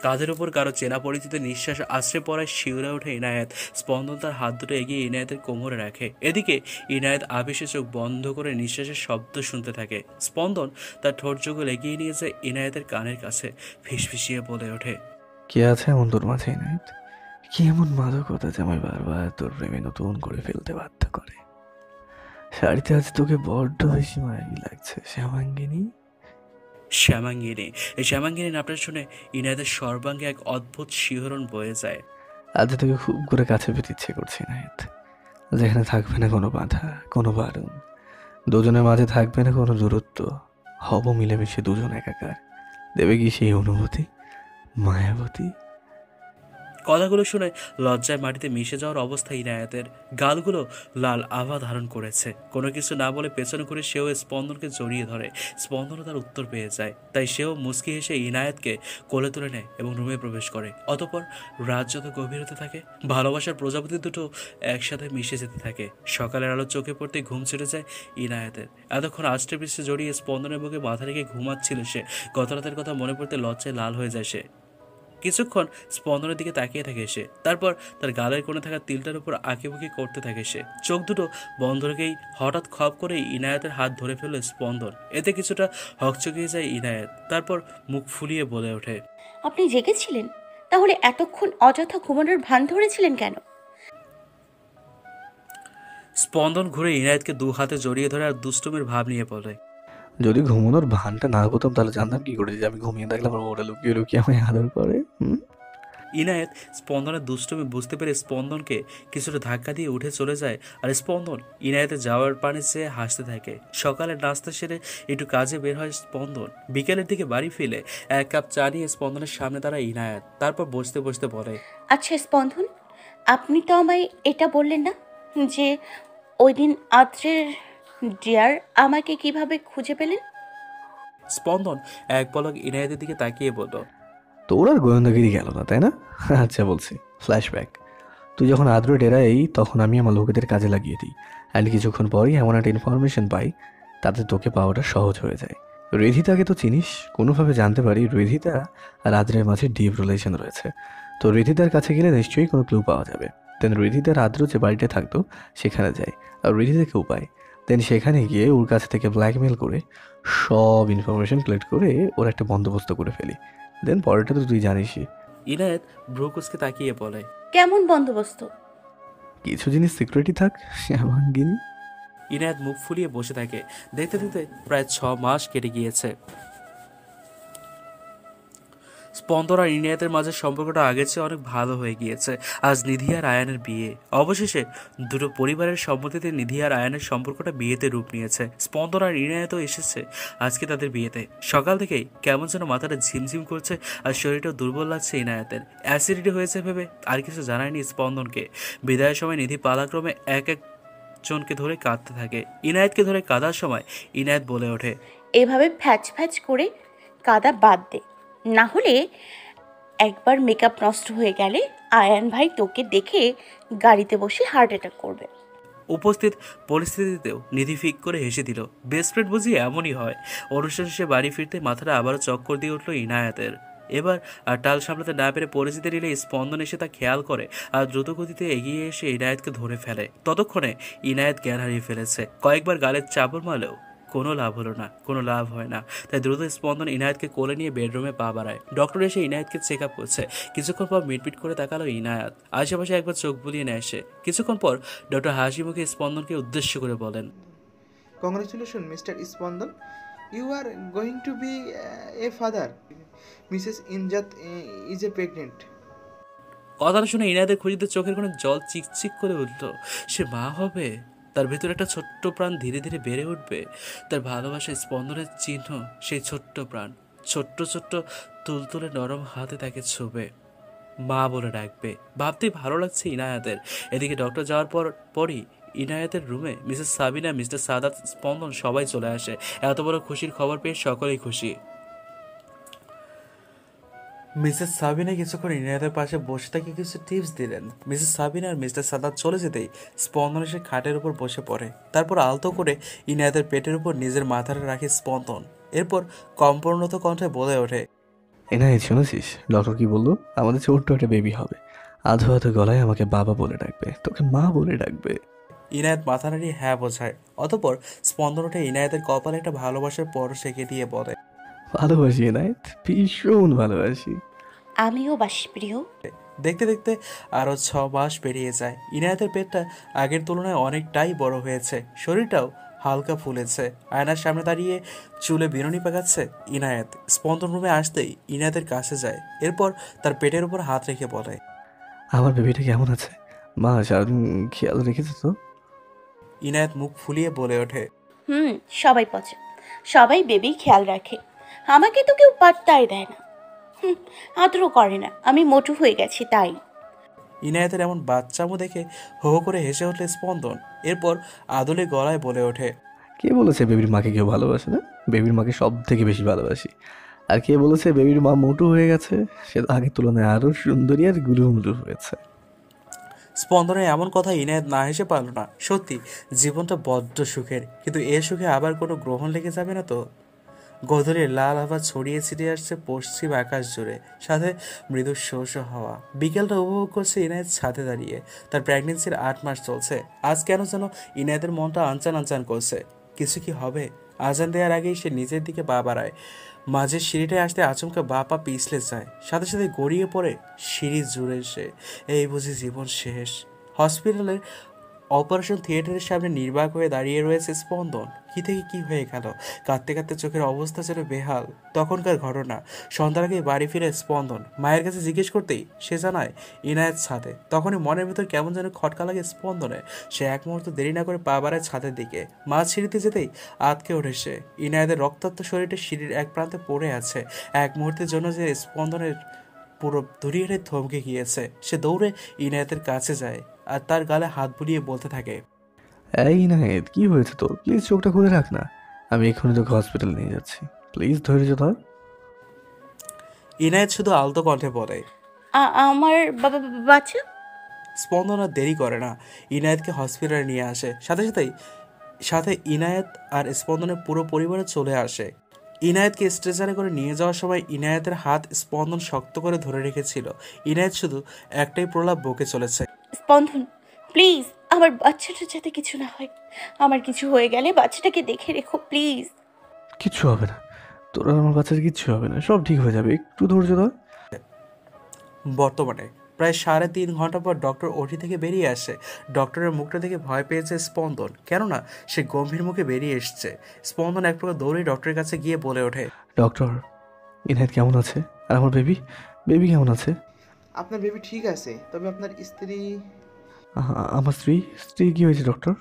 কাঁধের উপর কারো চেনা পরিচিত নিঃশ্বাস আশ্রে পড়ায় শিউরে ওঠে ইনায়েত। স্পন্দন তার হাত দুটো এগিয়ে ইনায়েতের কোমরে রাখে। এদিকে ইনায়েত আবেশে চোখ বন্ধ করে নিঃশ্বাসের শব্দ শুনতে থাকে। স্পন্দন তার ঠোঁট যুগল এগিয়ে নিয়ে যায় ইনায়েতের কানের কাছে, ফিসফিসিয়ে বলে ওঠে,
কে আছে এমন তোর মাঝে ইনায়েত? কি এমন মাদকতা যে আমায় বারবার তোর প্রেমে নতুন করে ফেলতে বাধ্য করে? শাড়িতে আজ তোকে বড্ড বেশি মায়াবী লাগছে শ্যামাঙ্গিনী।
শ্যামাঙ্গিনী। এই শ্যামাঙ্গিনী নামটা শুনে ইনায়েতের সর্বাঙ্গে এক অদ্ভুত শিহরণ বয়ে যায়।
আজ তোকে খুব করে কাছে পেতে ইচ্ছে করছে ইনায়েত, যেখানে থাকবে না কোনো বাধা, কোনো বারণ, দুজনের মাঝে থাকবে না কোনো দূরত্ব, হব মিলেমিশে দুজন একাকার। দেবে কি সেই অনুভূতি, মায়াবতী?
কথাগুলো শুনে লজ্জায় মাটিতে মিশে যাওয়ার অবস্থা ইনায়েতের। গালগুলো লাল আভা ধারণ করেছে। কোনো কিছু না বলে পেছনে করে সেও স্পন্দনকে জড়িয়ে ধরে। স্পন্দনও তার উত্তর পেয়ে যায়, তাই সেও মুচকি হেসে ইনায়েতকে কোলে তুলে নেয় এবং রুমে প্রবেশ করে। অতঃপর রাত যত গভীর হতে থাকে, ভালোবাসার প্রজাপতি দুটো একসাথে মিশে যেতে থাকে। সকালের আলো চোখে পড়তে ঘুম ছেড়ে যায় ইনায়েতের। এতক্ষণ আষ্টে পৃষ্ঠে জড়িয়ে স্পন্দনের বুকে মাথা রেখে ঘুমাচ্ছিল সে। গত রাতের কথা মনে পড়তে লজ্জায় লাল হয়ে যায় সে। কিছুক্ষণ স্পন্দনের দিকে তাকিয়ে থাকে সে, তারপর তার গালের কোণে থাকা তিলটার উপর আঁকিবুকি করতে থাকে সে। চোখ দুটো বন্ধ রেখেই হঠাৎ খপ করে ইনায়েতের হাত ধরে ফেলল স্পন্দন। এতে কিছুটা হকচকিয়ে যায় ইনায়েত। তারপর মুখ ফুলিয়ে বলে ওঠে,
আপনি জেগেছিলেন? তাহলে এতক্ষণ অযথা ঘুমানোর ভান ধরেছিলেন কেন?
স্পন্দন ঘুরে ইনায়েতকে দু হাতে জড়িয়ে ধরে আর দুষ্টুমির ভাব নিয়ে বলে,
যদি ঘুমানোর ভানটা না করতাম তাহলে জানতাম কি করে যে আমি ঘুমিয়ে থাকলে আমার ওটা লুকিয়ে লুকিয়ে আমায় আদর করে।
ইনায়েত স্পন্দনের দুষ্টুমি বুঝতে পেরে স্পন্দনকে কিছুটা ধাক্কা দিয়ে উঠে চলে যায়। আর স্পন্দন ইনায়েতের যাওয়ার পানে চেয়ে হাসতে থাকে। সকালে নাস্তা সেরে একটু কাজে বের হয় স্পন্দন। বিকেলের দিকে বাড়ি ফিরে এক কাপ চা নিয়ে স্পন্দনের সামনে দাঁড়ায় ইনায়েত। তারপর বসতে বসতে বলে,
আচ্ছা স্পন্দন, আপনি তো আমায় এটা বললেন না যে ওই দিন আদ্রের ডিয়ার আমাকে কিভাবে খুঁজে পেলেন?
স্পন্দন এক পলক ইনায়েতের দিকে তাকিয়ে বলল,
তোর আর গোয়েন্দাগিরি গেল না তাই না? আচ্ছা বলছি, ফ্ল্যাশব্যাক। তুই যখন আদ্র ডেরাই তখন আমি আমার লোকেদের কাজে লাগিয়ে দিই, অ্যান্ড কিছুক্ষণ পরই এমন একটা ইনফরমেশন পাই তাতে তোকে পাওয়াটা সহজ হয়ে যায়। রিধিতাকে তো চিনিস, কোনোভাবে জানতে পারি রিধিতা আর আদ্রের মাঝে ডিপ রিলেশন রয়েছে। তো রিধিতার কাছে গেলে নিশ্চয়ই কোনো ক্লু পাওয়া যাবে। দেন রিধিতার আদ্র যে বাড়িতে থাকতো সেখানে যাই, আর রিধিতাকেও পাই। দেন সেখানে গিয়ে ওর কাছ থেকে ব্ল্যাকমেল করে সব ইনফরমেশন কালেক্ট করে ওর একটা বন্দোবস্ত করে ফেলি। দেন পরেরটা তো তুই জানিসই।
ইনায়েত ব্রুকুসকে তাকিয়ে বলে,
কেমন বন্দোবস্ত?
কিছু জিনিস সিক্রেটই থাক শ্যামাঙ্গিনী।
ইনায়েত মুখ ফুলিয়ে বসে থাকে। দেখতে দেখতে প্রায় 6 মাস কেটে গিয়েছে। স্পন্দন আর ইনায়েতের মাঝে সম্পর্কটা আগের চেয়ে অনেক ভালো হয়ে গিয়েছে। আজ নিধি আর আয়ানের বিয়ে। অবশেষে দুটো পরিবারের সম্মতিতে নিধি আর আয়ানের সম্পর্কটা বিয়েতে রূপ নিয়েছে। স্পন্দন আর ইনায়েতও এসেছে আজকে তাদের বিয়েতে। সকাল থেকেই কেমন যেন মাথাটা ঝিমঝিম করছে আর শরীরটাও দুর্বল লাগছে ইনায়েতের। অ্যাসিডিটি হয়েছে ভেবে আর কিছু জানায়নি স্পন্দনকে। বিদায়ের সময় নিধি পালাক্রমে এক জনকে ধরে কাঁদতে থাকে। ইনায়েতকে ধরে কাঁদার সময় ইনায়েত বলে ওঠে,
এভাবে ফ্যাচ ফ্যাচ করে কাদা বাদ দে, না হলে একবার মেকআপ নষ্ট হয়ে গেলে আয়ান ভাই তোকে দেখে গাড়িতে বসে হার্ট অ্যাটাক করবে।
উপস্থিত পরিস্থিতিতেও নিধি ফিক করে হেসে দিল। বেস্ট ফ্রেন্ড বুঝি এমনই হয়। অনুষ্ঠান শেষে বাড়ি ফিরতে মাথাটা আবারও চক্কর দিয়ে উঠল ইনায়েতের। এবার আর টাল সামলাতে না পেরে পরিচিতি নিলে স্পন্দন এসে তা খেয়াল করে আর দ্রুত গতিতে এগিয়ে এসে ইনায়েতকে ধরে ফেলে। ততক্ষণে ইনায়েত জ্ঞান হারিয়ে ফেলেছে। কয়েকবার গালের চাপড় মারলেও কোনো লাভ হলো না, কোনো লাভ হয় না। তাই দ্রুত স্পন্দন ইনায়েতকে কোলে নিয়ে বেডরুমে পা বাড়ায়। ডক্টর এসে ইনায়েতকে চেক আপ করছে। কিছুক্ষণ পর মিটমিট করে তাকালো ইনায়েত। আশেপাশে একবার চোখ বুলিয়ে নেয় সে। কিছুক্ষণ পর ডক্টর হাসি মুখে স্পন্দনকে উদ্দেশ্য করে বলেন,
congratulation mister Spandan, you are going to be a father. Mrs Injat is a pregnant.
কথাটা শুনে ইনায়েতের খুঁজিতে চোখের কোণে জল চিকচিক করে উঠল। সে মা হবে। তার ভেতরে একটা ছোট্ট প্রাণ ধীরে ধীরে বেড়ে উঠবে। তার ভালোবাসায় স্পন্দনের চিহ্ন সেই ছোট্ট প্রাণ। ছোট্ট ছোট্ট তুলতুলে নরম হাতে তাকে ছোবে, মা বলে ডাকবে। ভাবতেই ভালো লাগছে ইনায়েতের। এদিকে ডক্টর যাওয়ার পরই ইনায়েতের রুমে মিসেস সাবিনা, মিস্টার সাদাত, স্পন্দন সবাই চলে আসে। এত বড় খুশির খবর পেয়ে সকলেই খুশি। মিসেস সাবিনা কিছুক্ষণ ইনায়েতের পাশে বসে থেকে কিছু টিপস দিলেন। মিসেস সাবিনা আর মিস্টার সাদাত চলে যেতেই স্পন্দন এসে খাটের উপর বসে পড়ে। তারপর আলতো করে ইনায়েতের পেটের উপর নিজের মাথাটা রাখে স্পন্দন। এরপর কম্পনত কণ্ঠে বলে ওঠে,
এনায়েত শুনেছিস ডক্টর কি বললো? আমাদের ছোট্ট একটা বেবি হবে, আধো আধো গলায় আমাকে বাবা বলে ডাকবে, তোকে মা বলে ডাকবে।
ইনায়েত মাথা নাড়িয়ে হ্যাঁ বোঝায়। অতঃপর স্পন্দন উঠে ইনায়েতের কপালে একটা ভালোবাসার পরশ এঁকে দিয়ে বলে,
ভালোবাসি এনায়েত, ভীষণ ভালোবাসি।
আমিও বাসি প্রিয়।
দেখতে দেখতে আরও 6 মাস পেরিয়ে যায়। ইনায়েতের পেটটা আগের তুলনায় অনেকটাই বড় হয়েছে, শরীরটাও হালকা ফুলেছে। আয়নার সামনে দাঁড়িয়ে চুলে বিনুনি পাকাচ্ছে ইনায়েত। স্পন্দন রুমে আসতেই ইনায়েতের কাছে যায়, এরপর তার পেটের উপর হাত রেখে বলে,
আমার বেবিটা কেমন আছে? মা সারাদিন খেয়াল রেখেছে তো?
ইনায়েত মুখ ফুলিয়ে বলে ওঠে,
সবাই পচে, সবাই বেবি খেয়াল রাখে, আমাকে তো কেউ পাত্তাই দেয় না, আদরও করে না, আমি মোটু হয়ে গেছি তাই।
ইনায়েতের এমন বাচ্চামো দেখে হো হো করে হেসে ওঠে স্পন্দন। এরপর আদলে গলায় বলে ওঠে,
কে বলেছে বেবির মাকে কেউ ভালোবাসে না? বেবির মাকে সব থেকে বেশি ভালোবাসি। আর কে বলেছে বেবির মা মোটু হয়ে গেছে? সে তো আগের তুলনায় আরো সুন্দরী আর গুলুমুলু হয়েছে।
স্পন্দনের এমন কথা ইনায়েত না হেসে পারল না। সত্যি জীবনটা বড্ড সুখের, কিন্তু এ সুখে আবার কোনো গ্রহণ লেগে যাবে না তো? গধূলির লাল আভা ছড়িয়ে ছিটিয়ে আসছে পশ্চিম আকাশ জুড়ে, সাথে মৃদু শো শো হাওয়া। বিকেলটা উপভোগ করছে ইনায়েত ছাদে দাঁড়িয়ে। তার প্রেগনেন্সির 8 মাস চলছে। আজ কেন যেন ইনায়েতের মনটা আনচান আনচান করছে। কিছু কি হবে? আজান দেওয়ার আগেই সে নিচের দিকে পা বাড়ায়। মাঝের সিঁড়িটায় আসতে আচমকা বা পা পিছলে যায়, সাথে সাথে গড়িয়ে পড়ে সিঁড়ি জুড়ে সে। এই বুঝি জীবন শেষ। হসপিটালের অপারেশন থিয়েটারের সামনে নির্বাক হয়ে দাঁড়িয়ে রয়েছে স্পন্দন। কি থেকে কি হয়ে গেল? কাঁদতে কাঁদতে চোখের অবস্থা ছিল বেহাল। তখনকার ঘটনা। সন্ধ্যার আগে বাড়ি ফিরে স্পন্দন মায়ের কাছে জিজ্ঞেস করতেই সে জানায় ইনায়েত ছাদে। তখনই মনের ভেতর কেমন যেন খটকা লাগে স্পন্দনে। সে এক মুহূর্ত দেরি না করে পা বাড়ায় ছাদের দিকে। মা সিঁড়িতে যেতেই আতকে ওঠে সে। ইনায়েতের রক্তাক্ত শরীরটা সিঁড়ির এক প্রান্তে পড়ে আছে। এক মুহূর্তের জন্য যে স্পন্দনের পুরো দুনিয়াটাই থমকে গিয়েছে। সে দৌড়ে ইনায়েতের কাছে যায় আর তার গালে হাত বুলিয়ে বলতে থাকে,
এই নাহিদ, কি হয়েছে তোর? প্লিজ চোখটা খুলে রাখ না, আমি এক্ষুনি তোকে হসপিটাল নিয়ে যাচ্ছি। প্লিজ ধৈর্য ধর।
ইনায়েত শুধু আলতো কণ্ঠে বলে,
আমার বাচ্চা।
স্পন্দন আর দেরি করে না, ইনায়েতকে হসপিটালে নিয়ে আসে। সাথে ইনায়েত আর স্পন্দনের পুরো পরিবারে চলে আসে। ইনায়েতকে স্ট্রেচারে করে নিয়ে যাওয়ার সময় ইনায়েতের হাত স্পন্দন শক্ত করে ধরে রেখেছিল। ইনায়েত শুধু একটাই প্রলাপ বকে চলেছে,
স্পন্দন প্লিজ, আমার বাচ্চাটার যাতে কিছু না হয়, আমার কিছু হয়ে গেলে বাচ্চাটাকে দেখে রেখো প্লিজ।
কিচ্ছু হবে না তোর, আর আমার বাচ্চার কিচ্ছু হবে না, সব ঠিক হয়ে যাবে, একটু ধৈর্য ধর।
বর্তমানে প্রায় 3.5 ঘন্টা পর ডক্টর ওটি থেকে বেরিয়ে আসে। ডক্টরের মুখটা দেখে ভয় পেয়েছে স্পন্দন, কেননা সে গম্ভীর মুখে বেরিয়ে এসছে। স্পন্দন এক প্রকার দৌড়ে ডক্টরের কাছে গিয়ে বলে ওঠে,
ডক্টর, ইনায়েত কেমন আছে? আর আমার বেবি বেবি কেমন আছে?
আপনার বেবি ঠিক আছে, তবে আপনার স্ত্রী...
আমার স্ত্রী স্ত্রী কি হয়েছে ডক্টর?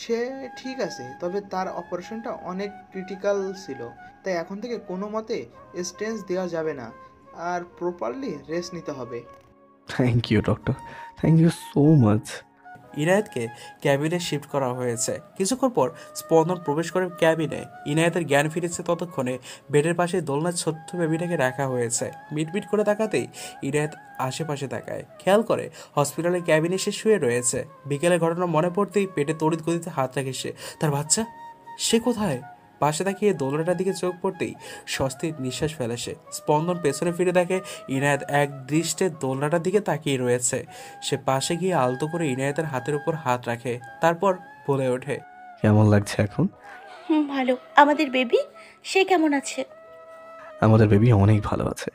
সে ঠিক আছে, তবে তার অপারেশনটা অনেক ক্রিটিক্যাল ছিল, তাই এখন থেকে কোনো মতে স্টেন্স দেওয়া যাবে না, আর প্রপারলি রেস্ট নিতে হবে।
Thank you doctor, thank you so much.
ইনায়েতকে ক্যাবিনে শিফট করা হয়েছে। কিছুক্ষণ পর স্পন্দন প্রবেশ করে ক্যাবিনে। ইনায়েতের জ্ঞান ফিরেছে ততক্ষণে। বেডের পাশে দোলনার ছোট্ট বেবিটাকে রাখা হয়েছে। মিটমিট করে তাকাতেই ইনায়েত আশেপাশে তাকায়, খেয়াল করে হসপিটালের ক্যাবিনে সে শুয়ে রয়েছে। বিকেলের ঘটনা মনে পড়তেই পেটে তড়িৎ গতিতে হাত রাখে সে। তার বাচ্চা, সে কোথায়? পাশে তাকিয়ে দোলনাটার দিকে চোখ পড়তেই স্বস্তির নিঃশ্বাস ফেলে সে। স্পন্দন পেছনে ফিরে দেখে ইনায়েত এক দৃষ্টে দোলনাটার দিকে তাকিয়ে রয়েছে। সে পাশে গিয়ে আলতো করে ইনায়েতের হাতের উপর হাত রাখে, তারপর বলে ওঠে,
কেমন লাগছে এখন?
ভালো। আমাদের বেবি, সে কেমন আছে?
আমাদের বেবি অনেক ভালো আছে।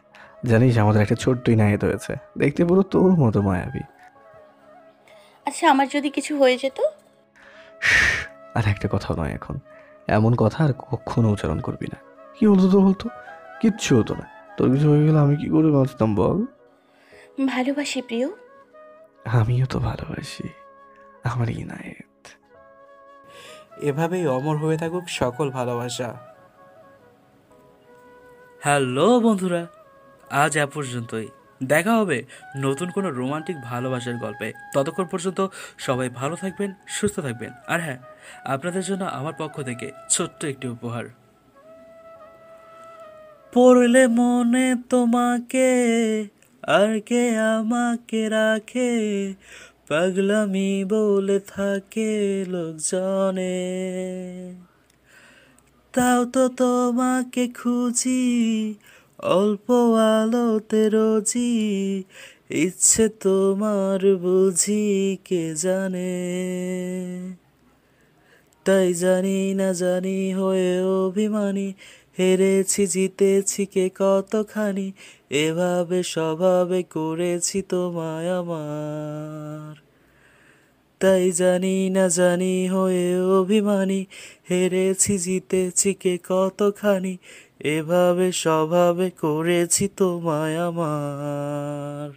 জানিস আমাদের একটা ছোট্ট ইনায়েত হয়েছে, দেখতে পুরো তোর মতো মায়াবী।
আচ্ছা, আমার যদি কিছু হয়ে যেত?
আর একটা কথা নয়, এখন এমন কথা আর কখনো উচ্চারণ করবি না। কি বলতো তো বলতো? কিচ্ছু হতো না। তোর কিছু হয়ে গেলে আমি কি করে বাঁচতাম বল?
ভালোবাসি প্রিয়।
আমিও তো ভালোবাসি আমার ইনায়েত।
এভাবেই অমর হয়ে থাকুক সকল ভালোবাসা। হ্যালো বন্ধুরা, আজ এ পর্যন্তই। দেখা হবে নতুন কোনো রোমান্টিক ভালোবাসার গল্পে। ততক্ষণ পর্যন্ত সবাই ভালো থাকবেন, সুস্থ থাকবেন। আর হ্যাঁ, আপনাদের জন্য আমার পক্ষ থেকে ছোট্ট একটি উপহার। পড়লে মনে তোমাকে, আর কে আমাকে রাখে, পাগলামি বলে থাকে লোকজনে, তাও তো তোমাকে খুঁজি অল্প আলোতে রোজি ইচ্ছে তোমার বুঝি কে জানে, তাই জানি না জানি হয়ে অভিমানী, হেরেছি জিতেছি কে কতখানি, এভাবে স্বভাবে করেছি তোমায় আমার। তাই জানি না জানি হয়ে অভিমানী, হেরেছি জিতেছি কে কতখানি, এভাবে স্বভাবে করেছি তোমায় আমার।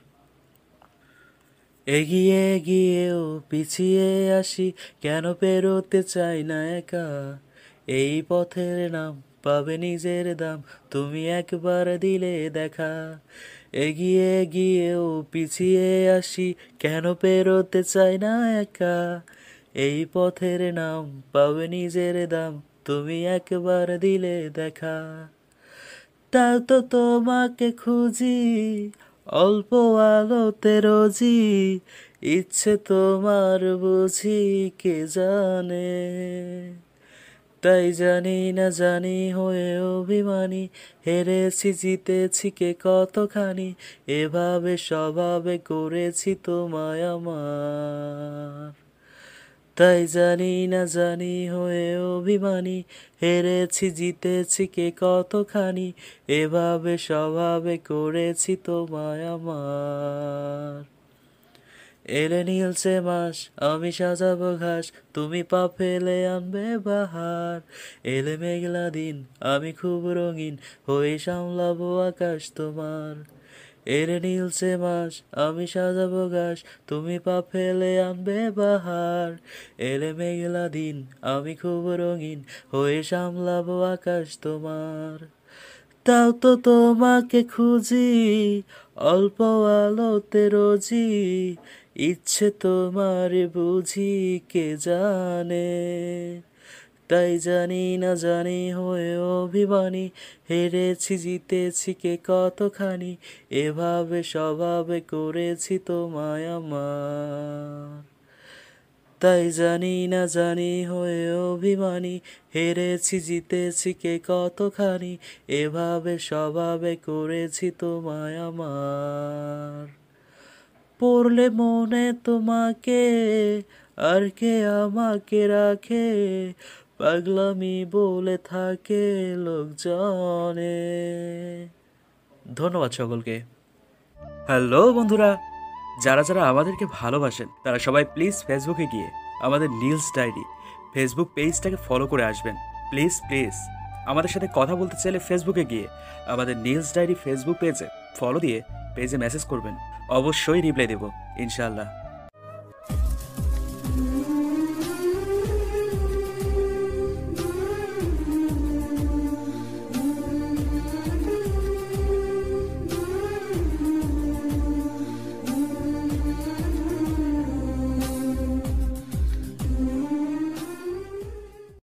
এগিয়ে গিয়েও পিছিয়ে আসি, কেন পেরোতে চাই না একা, এই পথের নাম পাবে নিজের দাম, তুমি একবার দিলে দেখা। এগিয়ে গিয়েও পিছিয়ে আসি, কেন পেরোতে চাই না একা, এই পথের নাম পাবে নিজের দাম, তুমি একবার দিলে দেখা। তাও তো তোমাকে খুঁজি অল্প আলোতে রোজি, ইচ্ছে তোমার বুঝি কে জানে, তাই জানি না জানি হয়ে অভিমানী, হেরেছি জিতেছি কে কতখানি, এভাবে স্বভাবে করেছি তোমায় আমার। তাই জানি না জানি হয়ে অভিমানী, হেরেছি জিতেছি কে কতখানি, এভাবে স্বভাবে করেছি তোমায় আমার। এলে নীলছে মাস আমি সাজাবো ঘাস, তুমি পা ফেলে আনবে বাহার। এলে মেঘলা দিন আমি খুব রঙিন হয়ে সামলাবো আকাশ তোমার। এলে নীলছে মাস আমি সাজাবো ঘাস, তুমি পা ফেলে আনবে বাহার। এলে মেঘলা দিন আমি খুব রঙিন হয়ে সামলাবো আকাশ তোমার। তাও তো তোমাকে খুঁজি অল্প আলোতে রোজি, ইচ্ছে তোমার বুঝি কে জানে, তাই জানি না জানি হয়ে অভিমানী, হেরেছি জিতেছি কে কতখানি, এভাবে স্বভাবে করেছি তোমায় আমার। তাই জানি না জানি হয়ে অভিমানী, হেরেছি জিতেছি কে কতখানি, এভাবে স্বভাবে করেছি তোমায় আমার। পড়লে মনে তোমাকে আর কে আমাকে রাখে, পাগলামি বলে থাকে লোকজনে। ধন্যবাদ সকলকে। হ্যালো বন্ধুরা, যারা যারা আমাদেরকে ভালোবাসেন তারা সবাই প্লিজ ফেসবুকে গিয়ে আমাদের নীলস ডায়েরি ফেসবুক পেজটাকে ফলো করে আসবেন। প্লিজ প্লিজ আমাদের সাথে কথা বলতে চাইলে ফেসবুকে গিয়ে আমাদের নীলস ডায়েরি ফেসবুক পেজে ফলো দিয়ে পেজে মেসেজ করবেন, অবশ্যই রিপ্লাই দেব ইনশাআল্লাহ।